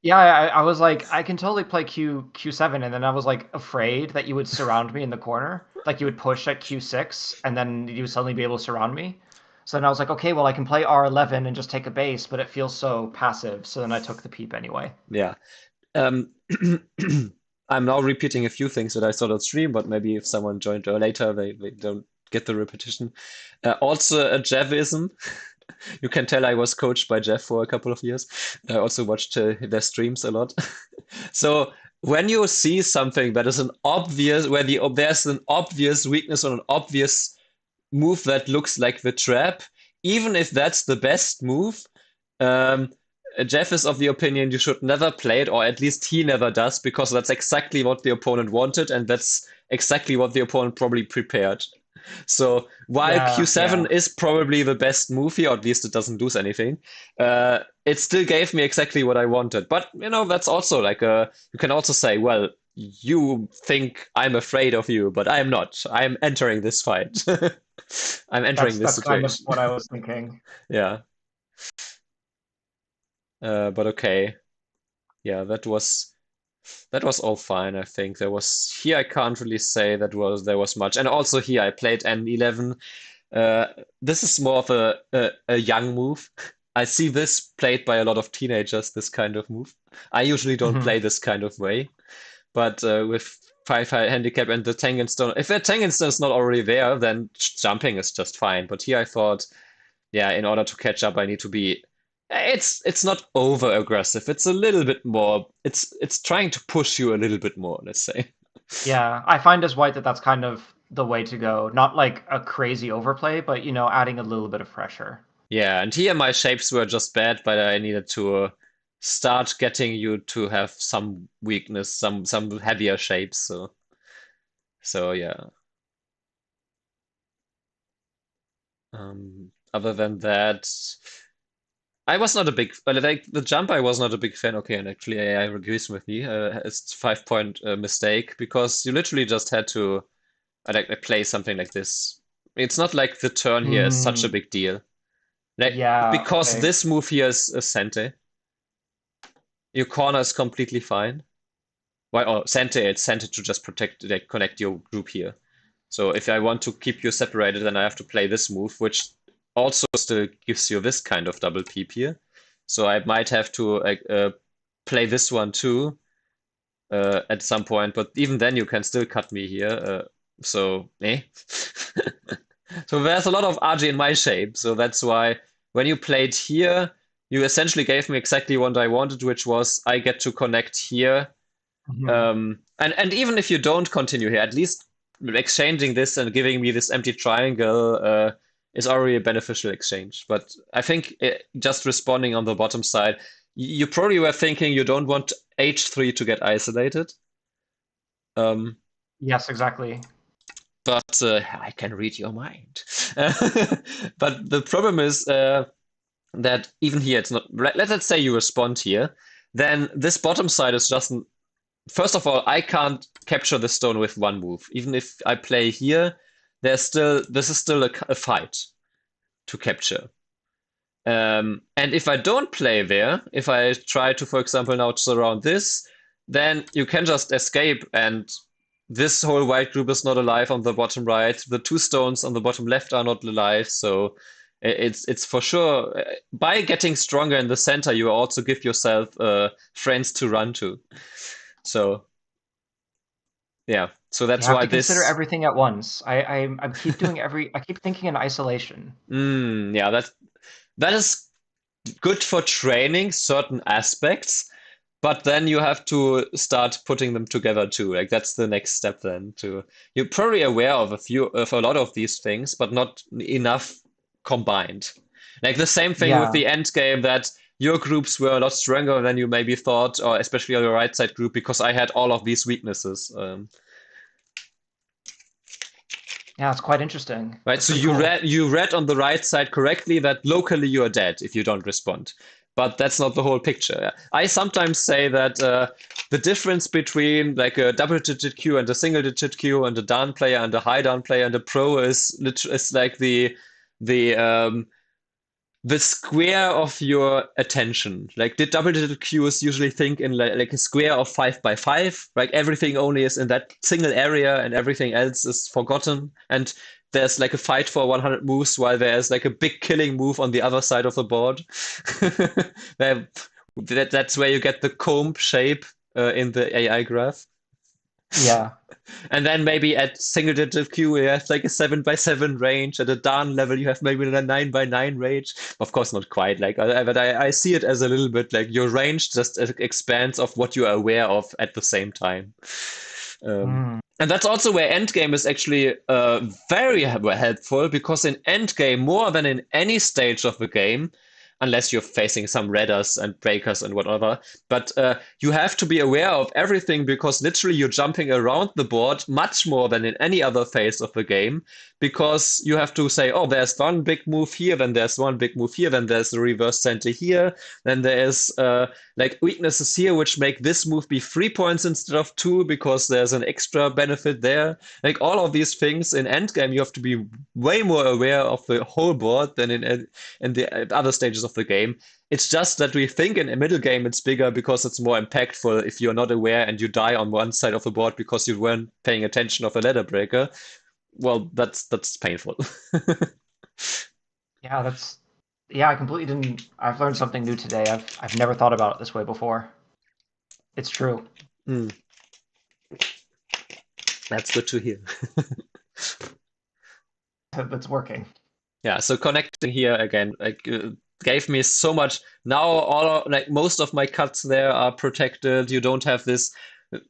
Yeah, I was like, I can totally play Q7, and then I was like afraid that you would surround me in the corner, like you would push at Q6, and then you would suddenly be able to surround me. So then I was like, okay, well I can play R11 and just take a base, but it feels so passive. So then I took the peep anyway. Yeah. Um, I'm now repeating a few things that I saw on stream, but maybe if someone joined later, they don't get the repetition. Also, a Jevism. You can tell I was coached by Jeff for a couple of years. I also watched their streams a lot. So when you see something that is an obvious, where there's an obvious weakness or an obvious move that looks like the trap, even if that's the best move, um, Jeff is of the opinion you should never play it, or at least he never does, because that's exactly what the opponent wanted, and that's exactly what the opponent probably prepared. So while Yeah, Q7 yeah. is probably the best move here, or at least it doesn't lose anything, it still gave me exactly what I wanted. But that's also like you can also say, well, you think I'm afraid of you, but I'm not. I'm entering this fight. I'm entering this That's kind of situation. what I was thinking. Yeah. But okay. Yeah, that was all fine, I think. There was here I can't really say there was much. And also here I played N11. Uh, this is more of a young move. I see this played by a lot of teenagers, this kind of move. I usually don't Mhm. play this kind of way, but with 5 high handicap and the Tangenstone, if a Tangenstone is not already there, then jumping is just fine. But here I thought, yeah, in order to catch up, I need to be. It's not over aggressive. It's a little bit more. It's trying to push you a little bit more, let's say. Yeah, I find as white that that's kind of the way to go. Not like a crazy overplay, but adding a little bit of pressure. Yeah, and here my shapes were just bad, but I needed to start getting you to have some weakness, some heavier shapes. So yeah. Other than that, I was not a big like the jump. I was not a big fan. Okay, and actually AI agrees with me. It's 5 point mistake because you literally just had to like play something like this. It's not like the turn here is such a Mm, big deal. Like yeah, because okay. this move here is a Sente, your corner is completely fine. Why? Oh, Sente, it's Sente to just protect, like connect your group here. So if I want to keep you separated, then I have to play this move, which also still gives you this kind of double peep here. So I might have to play this one too at some point, but even then you can still cut me here. So, eh? So there's a lot of RG in my shape. So that's why when you played here, you essentially gave me exactly what I wanted, which was I get to connect here. Mhm. And even if you don't continue here, at least exchanging this and giving me this empty triangle is already a beneficial exchange. But I think just responding on the bottom side, you probably were thinking you don't want H3 to get isolated. Um, Yes, exactly. but I can read your mind. But the problem is that even here, it's not. Let's say you respond here, then this bottom side is just. First of all, I can't capture the stone with one move. Even if I play here, this is still a fight to capture. And if I don't play there, if I try to, for example, now surround this, then you can just escape, and this whole white group is not alive on the bottom right. The two stones on the bottom left are not alive, so it's for sure. By getting stronger in the center, you also give yourself friends to run to. So yeah, so You that's have why to consider this. everything at once. I keep thinking in isolation. Yeah, that is good for training certain aspects, but then you have to start putting them together too. Like that's the next step then to you're probably aware of a lot of these things, but not enough combined. Like the same thing with Yeah. the end game that your groups were a lot stronger than you maybe thought, or especially your right side group, because I had all of these weaknesses. Yeah, it's quite interesting. Right, That's so pretty cool. you read on the right side correctly that locally you are dead if you don't respond, but that's not the whole picture. I sometimes say that the difference between like a double-digit queue and a single-digit queue and a down player and a high down player and a pro is like the the square of your attention. Like the double-digit queues usually think in like a square of 5 by 5. Like everything only is in that single area and everything else is forgotten. And there's like a fight for 100 moves while there's like a big killing move on the other side of the board. Where- that's where you get the comb shape in the AI graph. Yeah. And then maybe at single digit Q, you have like a 7 by 7 range. At a down level, you have maybe a 9 by 9 range. Of course, not quite like, but I see it as a little bit like your range just expands of what you are aware of at the same time. Mm. And that's also where endgame is actually very helpful because in endgame, more than in any stage of the game, unless you're facing some redders and breakers and whatever. But you have to be aware of everything because literally you're jumping around the board much more than in any other phase of the game because you have to say, oh, there's one big move here, then there's one big move here, then there's the reverse center here, then there's like weaknesses here which make this move be 3 points instead of 2 because there's an extra benefit there. Like all of these things in endgame, you have to be way more aware of the whole board than in the other stages of the game. It's just that we think in a middle game it's bigger because it's more impactful if you're not aware and you die on one side of the board because you weren't paying attention of a ladder breaker. Well, that's painful. Yeah, I completely didn't. I've learned something new today. I've never thought about it this way before. It's true. Mm. That's good to hear. That's working. Yeah, so connecting here again, like gave me so much. Now like most of my cuts there are protected. You don't have this.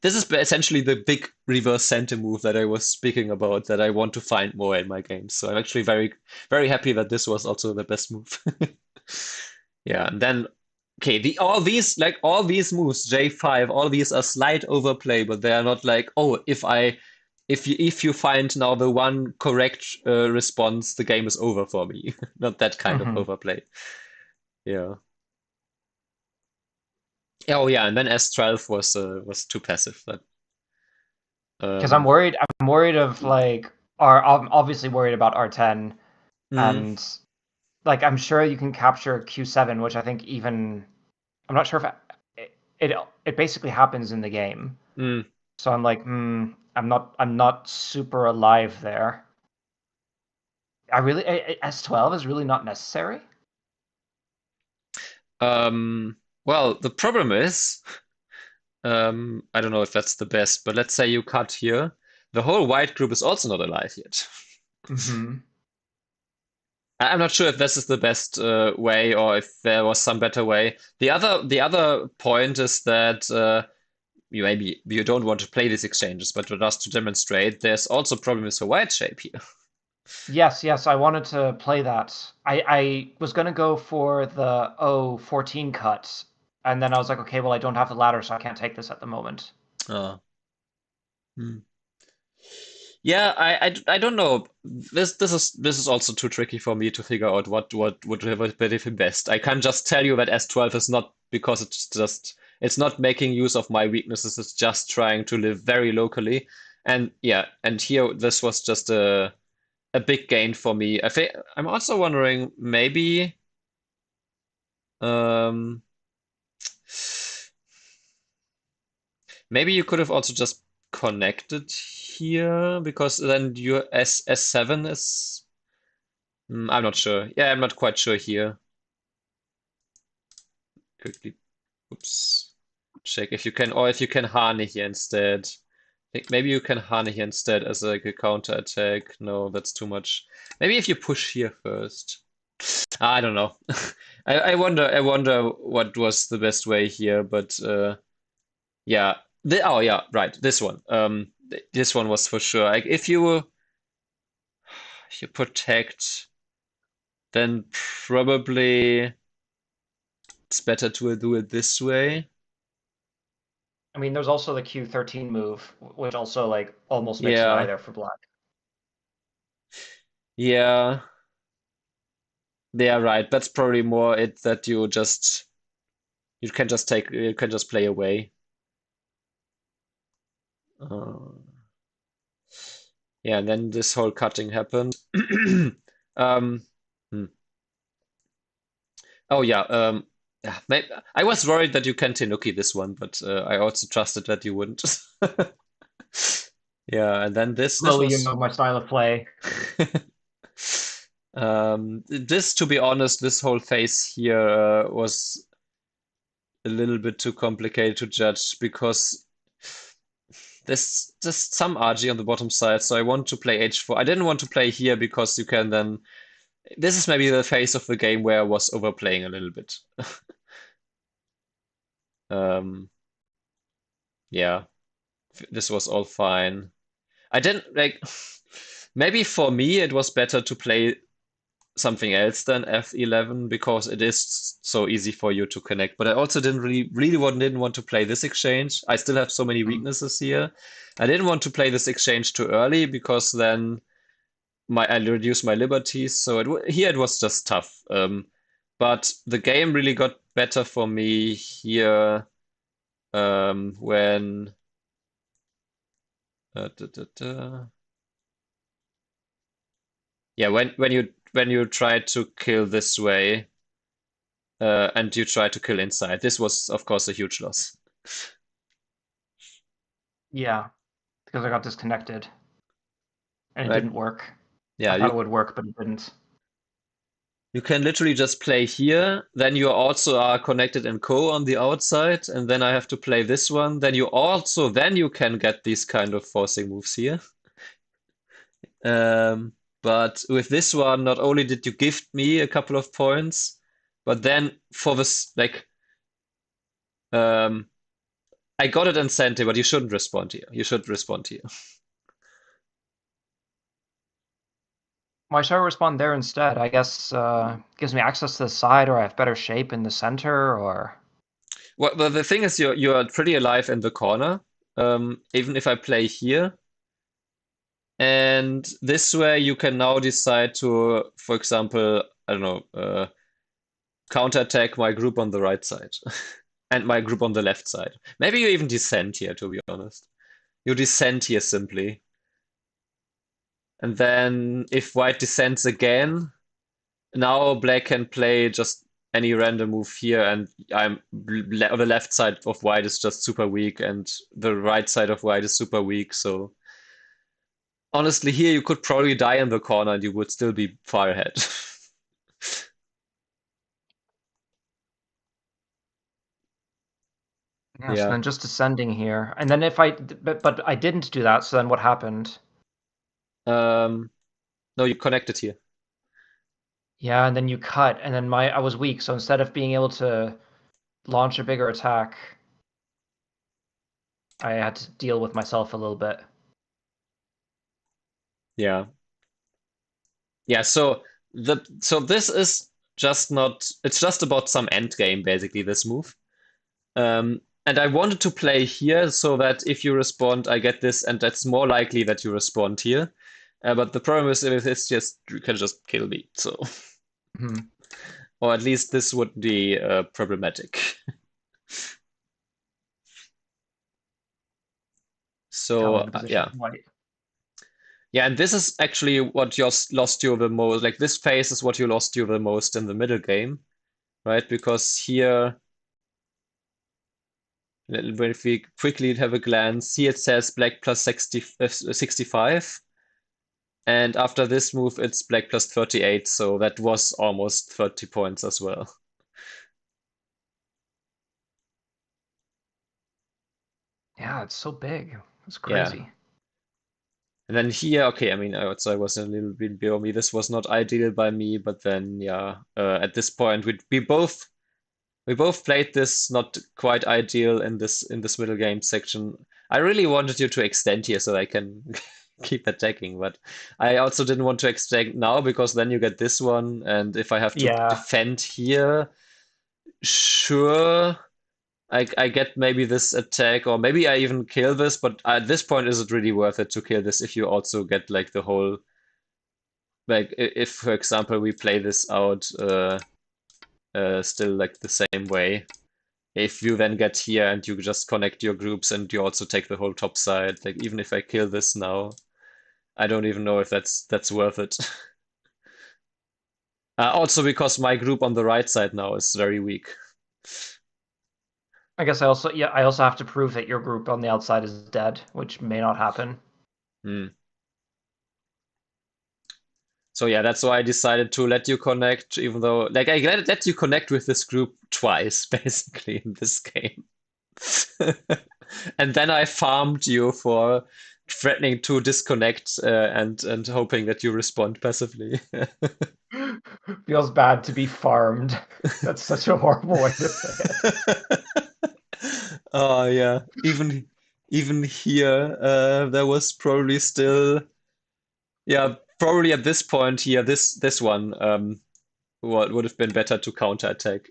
This is essentially the big reverse center move that I was speaking about that I want to find more in my games. So I'm actually very, very happy that this was also the best move. Yeah, and then okay, all these moves, J5, all these are slight overplay, but they are not like, oh, if you find now the one correct response, the game is over for me. Not that kind of Mhm. overplay. Yeah. Oh yeah, and then S12 was too passive. But Because I'm um, worried. I'm worried of like. I'm obviously worried about R10, mm, and like I'm sure you can capture Q7, which I think even I'm not sure if it basically happens in the game. mm. So I'm like, I'm not super alive there. S12 is really not necessary. Well, the problem is, I don't know if that's the best, but let's say you cut here. The whole white group is also not alive yet. Mm-hmm. I'm not sure if this is the best way or if there was some better way. The other point is that maybe you don't want to play these exchanges, but just to demonstrate, there's also problems for white shape here. Yes, I wanted to play that. I was gonna go for the 14 cut, and then I was like, okay, well, I don't have the ladder, so I can't take this at the moment. Oh. Hmm. Yeah, I don't know. This is also too tricky for me to figure out what would benefit best. I can't just tell you that S12 is not because it's not making use of my weaknesses. It's just trying to live very locally. And yeah, and here this was just a big gain for me. I think I'm also wondering um maybe you could have also just connected here because then your S7 is. I'm not sure. Yeah, I'm not quite sure here. Quickly, oops, check if you can, or if you can Hane here instead. I think maybe you can Hane here instead as like a counter attack. No, that's too much. Maybe if you push here first. I don't know. I wonder what was the best way here, but yeah. Oh yeah, right. This one. This one was for sure. Like if you protect, then probably it's better to do it this way. I mean, there's also the Q13 move, which also like almost makes you die Yeah, there for black. yeah, they are right. That's probably more it that you can just play away. Uh, yeah, and then this whole cutting happened. Um, hmm. Oh yeah, yeah. I was worried that you can Tenuki this one, but I also trusted that you wouldn't. Yeah, and then this Slowly, you was. know my style of play. This, to be honest, this whole phase here was a little bit too complicated to judge because there's just some RG on the bottom side, so I want to play H4. I didn't want to play here because you can then. This is maybe the phase of the game where I was overplaying a little bit. Um, yeah, this was all fine. I didn't like. Maybe for me, it was better to play something else than F11 because it is so easy for you to connect. But I also didn't want to play this exchange. I still have so many Mm. weaknesses here. I didn't want to play this exchange too early because then I reduced my liberties. So here it was just tough. But the game really got better for me here when uh, da, da, da. Yeah, when you try to kill this way and you try to kill inside. This was, of course, a huge loss. Yeah, because I got disconnected and it Right? didn't work. I Yeah, thought it would work, but it didn't. you can literally just play here. Then you also are connected in co on the outside, and then I have to play this one. Then you can get these kind of forcing moves here. But with this one, not only did you gift me a couple of points, but then for this um, I got it in Sente, but you shouldn't respond here. You should respond here. Why should I respond there instead? I guess gives me access to the side, or I have better shape in the center, or Well, the thing is, you're pretty alive in the corner. Even if I play here, and this way you can now decide to, for example, I don't know, counterattack my group on the right side and my group on the left side. Maybe you even descend here, to be honest. You descend here simply. And then if white descends again, now black can play just any random move here, and the left side of white is just super weak, and the right side of white is super weak. So honestly, here you could probably die in the corner, and you would still be far ahead. yeah. So Yeah. then just descending here, and then if but I didn't do that. So then what happened? No, you connected here. Yeah, and then you cut, and then I was weak. So instead of being able to launch a bigger attack, I had to deal with myself a little bit. Yeah. Yeah. So this is just not. It's just about some end game, basically. This move. And I wanted to play here so that if you respond, I get this, and that's more likely that you respond here. But the problem is with this, just you can just kill me. So, Hmm. or at least this would be problematic. Tell So me the position yeah, of white. yeah, and this is actually what lost you the most. Like this phase is what you lost you the most in the middle game, right? Because here, if we quickly have a glance, here it says black plus 65. And after this move, it's black plus 38, so that was almost 30 points as well. Yeah, it's so big. It's Yeah. crazy. And then here, okay, I mean, I was a little bit below me. This was not ideal by me, but then, yeah, at this point, we both played this not quite ideal in this middle game section. I really wanted you to extend here so I can keep attacking, but I also didn't want to extend now because then you get this one, and if I have to Yeah, defend here, sure, I get maybe this attack, or maybe I even kill this, but at this point, is it really worth it to kill this if you also get like the whole, like if, for example, we play this out still like the same way. If you then get here and you just connect your groups and you also take the whole top side, like even if I kill this now, I don't even know if that's worth it. Also because my group on the right side now is very weak. I guess I also have to prove that your group on the outside is dead, which may not happen. Hmm. So yeah, that's why I decided to let you connect, even though like I let you connect with this group twice, basically, in this game. And then I farmed you for threatening to disconnect and hoping that you respond passively. Feels bad to be farmed. That's such a horrible way to say it. Oh yeah, even here, there was probably still, yeah, probably at this point here, this one would have been better to counterattack.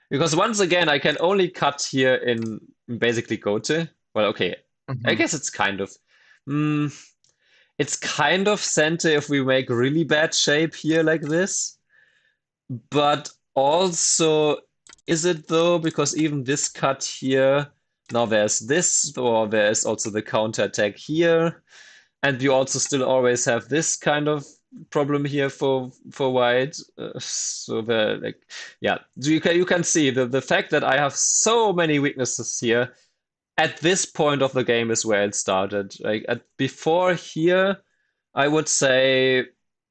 Because once again, I can only cut here in basically Gote. Well, okay, I Hmm. guess it's kind of. Mm, it's kind of Sente if we make really bad shape here like this. But also, is it though? Because even this cut here, now there's this, or there's also the counterattack here. And you also still always have this kind of problem here for white. So the like, yeah, you can see the fact that I have so many weaknesses here at this point of the game is where it started. Like before here, I would say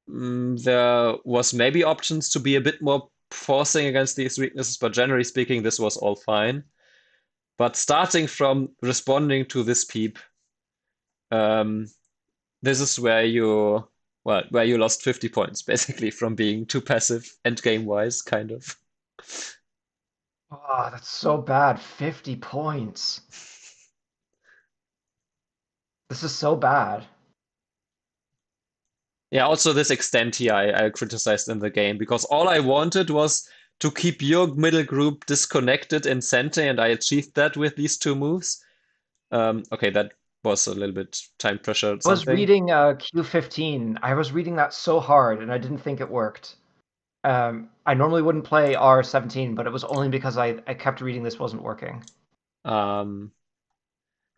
there was maybe options to be a bit more forcing against these weaknesses, but generally speaking, this was all fine. But starting from responding to this peep, um, this is where you lost 50 points basically from being too passive end game wise, kind of. Oh, that's so bad. 50 points. This is so bad. Yeah, also this extent here I criticized in the game because all I wanted was to keep your middle group disconnected in Sente, and I achieved that with these two moves. Okay, that was a little bit time pressure I was something. reading Q15. I was reading that so hard and I didn't think it worked. I normally wouldn't play R17, but it was only because I kept reading this wasn't working. Um,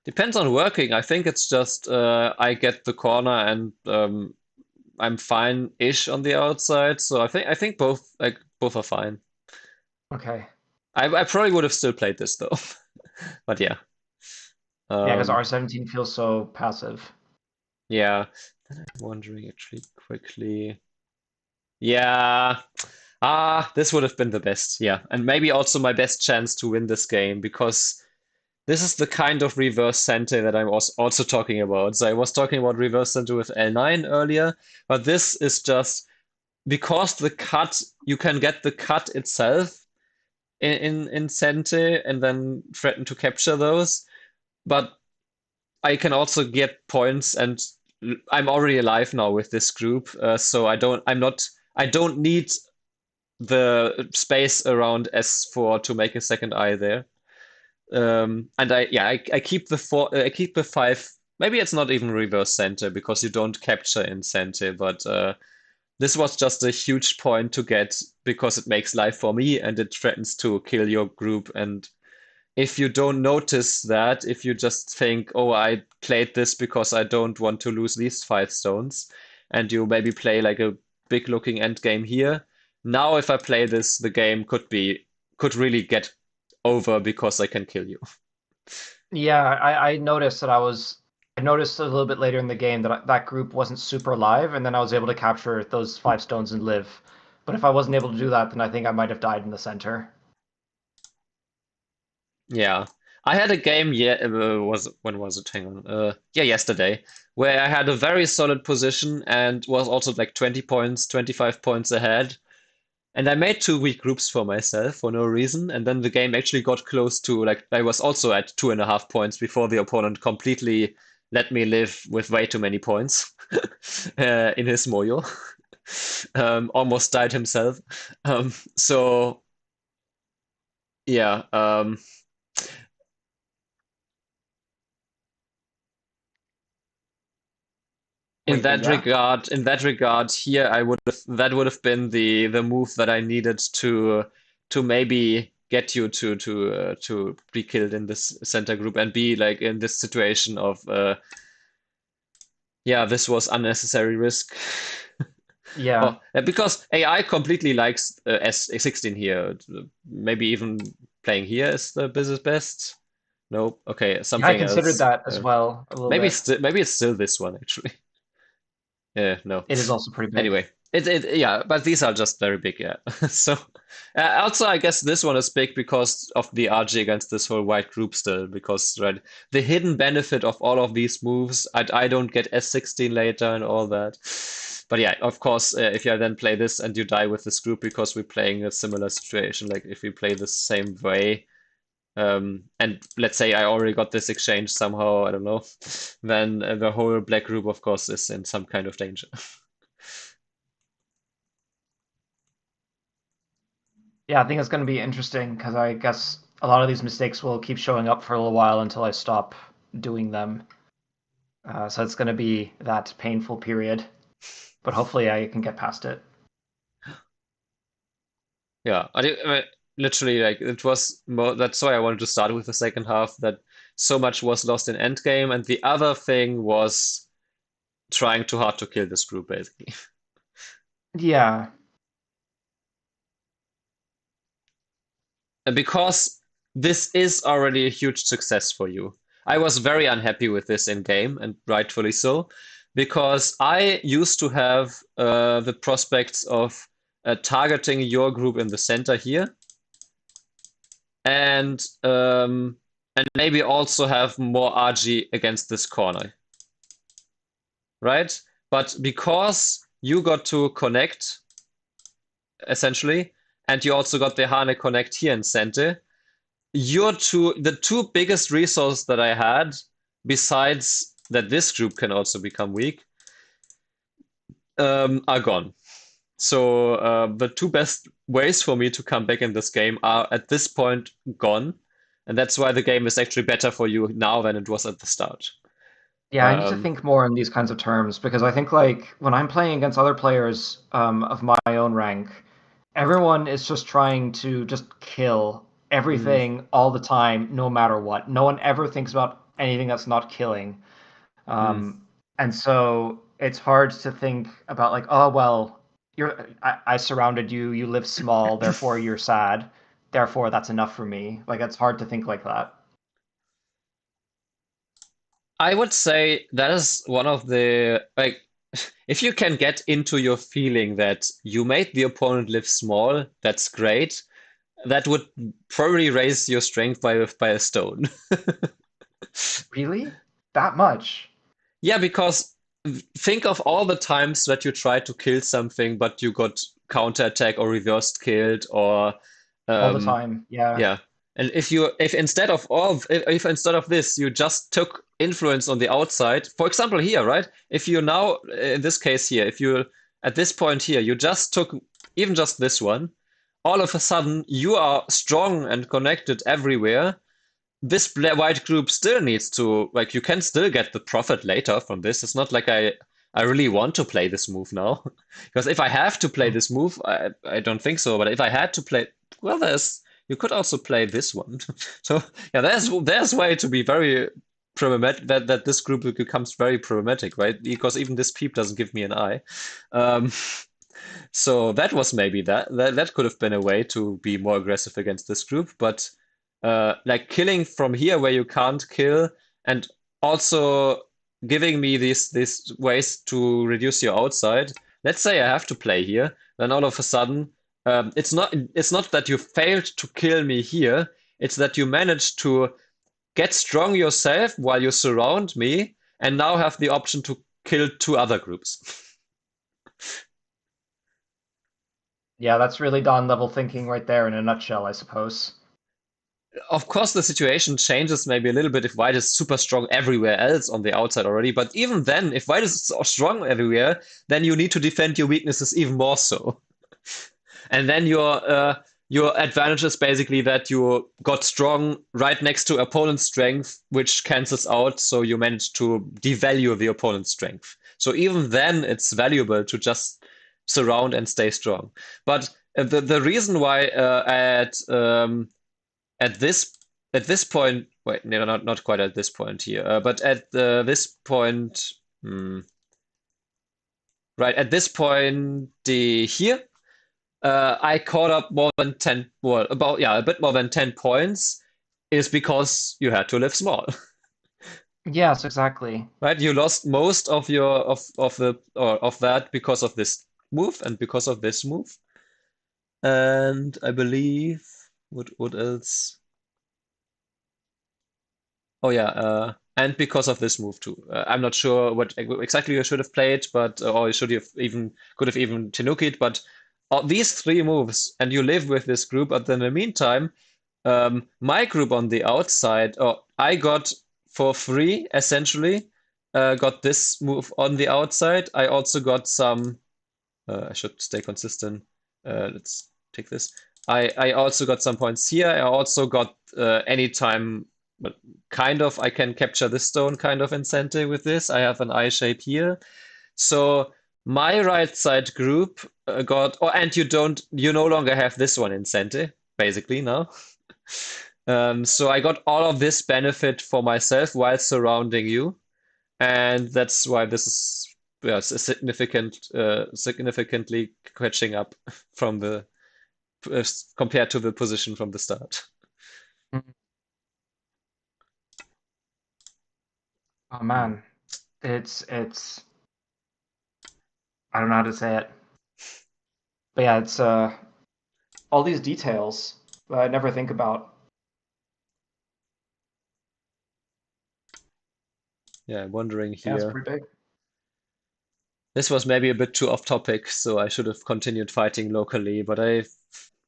Depends on working. I think it's just I get the corner and I'm fine-ish on the outside. So I think both are fine. Okay. I probably would have still played this though. But yeah. Yeah, because Um, R17 feels so passive. yeah. Then I'm wondering actually quickly. Yeah. This would have been the best. Yeah. And maybe also my best chance to win this game because this is the kind of reverse center that I'm also talking about. So I was talking about reverse center with L9 earlier, but this is just because the cut, you can get the cut itself in Sente and then threaten to capture those. But I can also get points, and I'm already alive now with this group, so I don't need the space around S4 to make a second eye there. And I keep the four, I keep the five. Maybe it's not even reverse center because you don't capture in center, but this was just a huge point to get because it makes life for me and it threatens to kill your group. And if you don't notice that, if you just think, oh, I played this because I don't want to lose these 5 stones, and you maybe play like a big looking end game here, now if I play this, the game could really get over because I can kill you. Yeah, I noticed that I noticed a little bit later in the game that that group wasn't super alive, and then I was able to capture those 5 stones and live. But if I wasn't able to do that, then I think I might have died in the center. Yeah. I had a game, yeah, was when was it? Hang on. Yeah, yesterday, where I had a very solid position and was also like 20 points, 25 points ahead. And I made two weak groups for myself for no reason. And then the game actually got close to like I was also at 2.5 points before the opponent completely let me live with way too many points in his moyo. Almost died himself. So yeah. Wait, but yeah? In that regard, here I would have that would have been the move that I needed to maybe get you to be killed in this center group and be like in this situation of yeah, this was unnecessary risk. Yeah. Oh, because AI completely likes S16 here. Maybe even playing here is the business best. Nope. Okay, Yeah, I something considered else. that as well a little bit. Maybe it's still this one actually. Yeah, no. It is also pretty big. Anyway, yeah, but these are just very big, yeah. So, also, I guess this one is big because of the RG against this whole white group still, because right, the hidden benefit of all of these moves, I don't get S16 later and all that. But yeah, of course, if you then play this and you die with this group because we're playing a similar situation, like if we play the same way, And let's say I already got this exchange somehow, I don't know, then the whole black group, of course, is in some kind of danger. Yeah, I think it's going to be interesting because I guess a lot of these mistakes will keep showing up for a little while until I stop doing them. So it's going to be that painful period, but hopefully I can get past it. Yeah, literally, like it was more, that's why I wanted to start with the second half, that so much was lost in endgame, and the other thing was trying too hard to kill this group, basically. Yeah, And because this is already a huge success for you. I was very unhappy with this in game, and rightfully so, because I used to have the prospects of targeting your group in the center here, and maybe also have more RG against this corner, right? But because you got to connect, essentially, and you also got the Hane connect here in center, the two biggest resources that I had, besides that this group can also become weak, are gone. So the two best ways for me to come back in this game are at this point gone, and that's why the game is actually better for you now than it was at the start. yeah, I need to Um, think more in these kinds of terms because I think like when I'm playing against other players of my own rank, everyone is just trying to just kill mm, everything all the time, no matter what. No one ever thinks about anything that's not killing. mm. And so it's hard to think about like, oh well, I surrounded you, you live small, therefore you're sad, therefore that's enough for me. Like it's hard to think like that. I would say that is one of the like if you can get into your feeling that you made the opponent live small, that's great. That would probably raise your strength by a stone. Really? That much? Yeah, because think of all the times that you tried to kill something, but you got counterattack or reversed killed, or All the um, time. Yeah. yeah. And if instead of if instead of this you just took influence on the outside, for example here, right? If you now in this case here, if you at this point here you just took even just this one, all of a sudden you are strong and connected everywhere. This white group still needs to like you can still get the profit later from this. It's not like I really want to play this move now because if I have to play this move, I don't think so. But if I had to play, well, there's you could also play this one. So yeah, there's way to be very problematic that this group becomes very problematic, right? Because even this peep doesn't give me an eye. Um, so that was maybe that could have been a way to be more aggressive against this group, but like killing from here where you can't kill, and also giving me these ways to reduce your outside. Let's say I have to play here, then all of a sudden, it's not that you failed to kill me here. It's that you managed to get strong yourself while you surround me, and now have the option to kill two other groups. Yeah, that's really Don level thinking right there in a nutshell, I suppose. Of course, the situation changes maybe a little bit if white is super strong everywhere else on the outside already. But even then, if white is so strong everywhere, then you need to defend your weaknesses even more so. And then your advantage is basically that you got strong right next to opponent's strength, which cancels out, so you manage to devalue the opponent's strength. So even then, it's valuable to just surround and stay strong. But the reason why at this at this point, wait, no, not quite at this point here, but at this point, hmm, right at this point here, I caught up more than 10, well, about yeah, a bit more than 10 points, is because you had to live small, Yes, exactly. right? You lost most of your of the or of that because of this move and because of this move, and I believe what else? Oh yeah, and because of this move too. I'm not sure what exactly you should have played, but or you should have even could have even Tanuki'd, but these three moves, and you live with this group. But in the meantime, My group on the outside, I got for free, essentially, got this move on the outside. I also got some, I should stay consistent. Let's take this. I also got some points here. I also got anytime, but kind of, I can capture this stone kind of incentive with this. I have an I shape here. So my right side group got, oh, and you no longer have this one incentive, basically now. So I got all of this benefit for myself while surrounding you, and that's why this is yes, a significantly catching up from the compared to the position from the start. Oh man, it's I don't know how to say it, but yeah, it's all these details that I never think about. Yeah, I'm wondering Yeah, it's here. pretty big. This was maybe a bit too off topic, so I should have continued fighting locally, but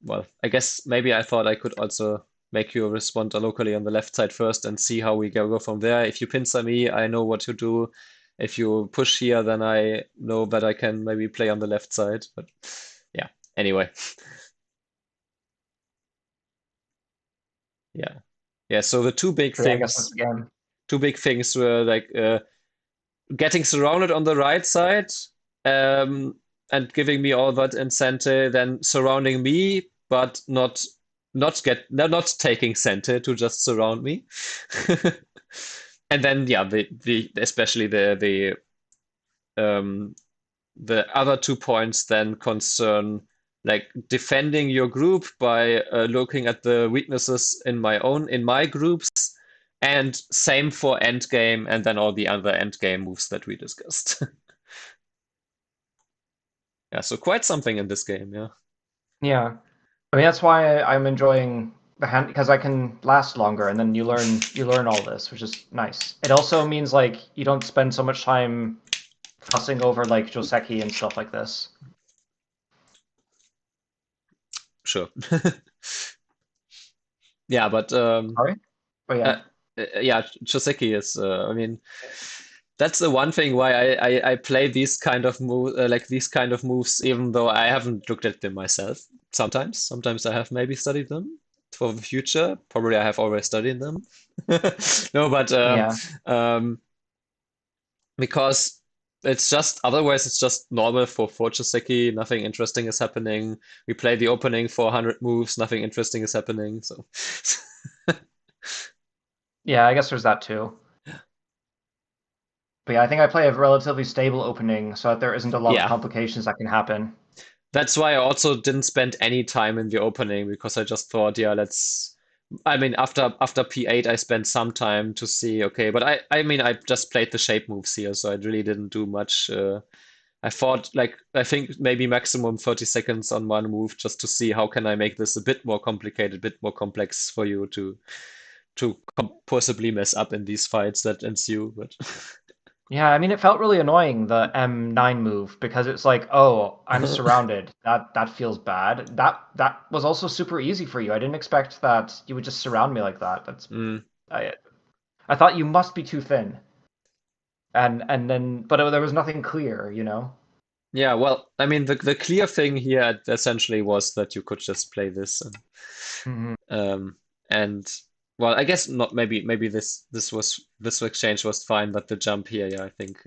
well, I guess maybe I thought I could also make you respond locally on the left side first and see how we go from there. If you pincer me, I know what to do. If you push here, then I know that I can maybe play on the left side. But yeah, anyway. Yeah. Yeah, so the But yeah, I guess that's the game. two big things were like getting surrounded on the right side, um, and giving me all that incentive, then surrounding me, but not taking center to just surround me. And then yeah, the especially um the other 2 points then concern like defending your group by looking at the weaknesses in my groups, and same for endgame, and then all the other endgame moves that we discussed. Yeah, so quite something in this game, yeah. Yeah, I mean that's why I'm enjoying the hand because I can last longer, and then you learn all this, which is nice. It also means like you don't spend so much time fussing over like Joseki and stuff like this. Sure. Yeah, but Sorry? But uh, yeah. yeah, Joseki is. I mean, that's the one thing why I play these kind of like these kind of moves, even though I haven't looked at them myself. Sometimes I have maybe studied them for the future. Probably I have already studied them. No, but Yeah. um, because it's just otherwise it's just normal for Joseki. Nothing interesting is happening. We play the opening for 100 moves. Nothing interesting is happening. So Yeah, I guess there's that too. But yeah, I think I play a relatively stable opening so that there isn't a lot of yeah, complications that can happen. that's why I also didn't spend any time in the opening because I just thought, yeah, let's. I mean, after P8, I spent some time to see, okay, but I mean, I just played the shape moves here, so I really didn't do much. I thought, like, I think maybe maximum 30 seconds on one move just to see how can I make this a bit more complicated, a bit more complex for you to possibly mess up in these fights that ensue. But Yeah, I mean it felt really annoying the M9 move because it's like, oh, I'm surrounded. That feels bad. That was also super easy for you. I didn't expect that you would just surround me like that. mm. I I thought you must be too thin. And then but there was nothing clear, you know? Yeah, well, I mean, the clear thing here essentially was that you could just play this, Hmm. um, and well, I guess not. Maybe this exchange was fine, but the jump here, yeah, I think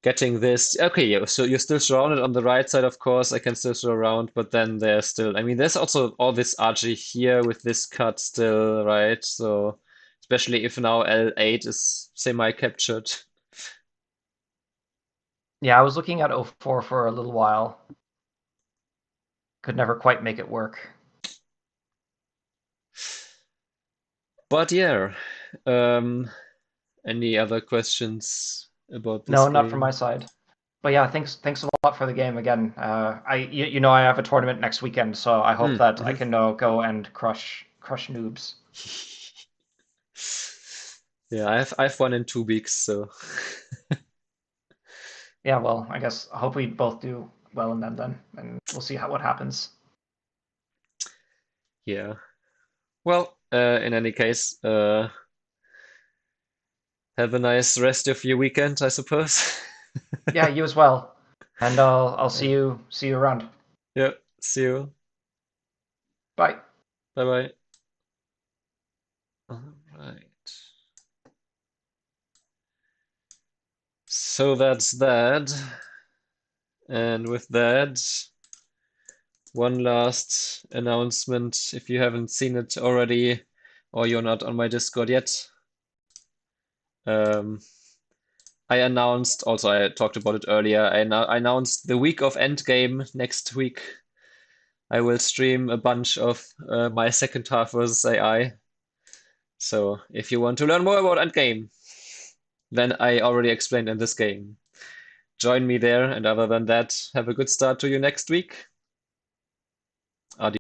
getting this. Okay, yeah, so you're still surrounded on the right side, of course. I can still surround, but then there's still. I mean, there's also all this RG here with this cut still, right? So especially if now L8 is semi-captured. Yeah, I was looking at O4 for a little while. Could never quite make it work. But yeah, um, any other questions about this No, not from my game? side. But yeah, thanks a lot for the game again. You know I have a tournament next weekend, so I hope Mm, that I mhm. can go and crush noobs. Yeah, I've won in 2 weeks, so Yeah, well, I guess I hope we both do well in them then, and we'll see what happens. yeah. Well, in any case, have a nice rest of your weekend, I suppose. Yeah, you as well. And I'll Yeah. see you around. Yeah. See you. Bye. Bye bye. All right. So that's that. And with that, one last announcement. If you haven't seen it already, or you're not on my Discord yet, um, I announced, also I talked about it earlier, I announced the week of Endgame next week. I will stream a bunch of my second half versus AI. So if you want to learn more about Endgame, than I already explained in this game, join me there. And other than that, have a good start to your next week.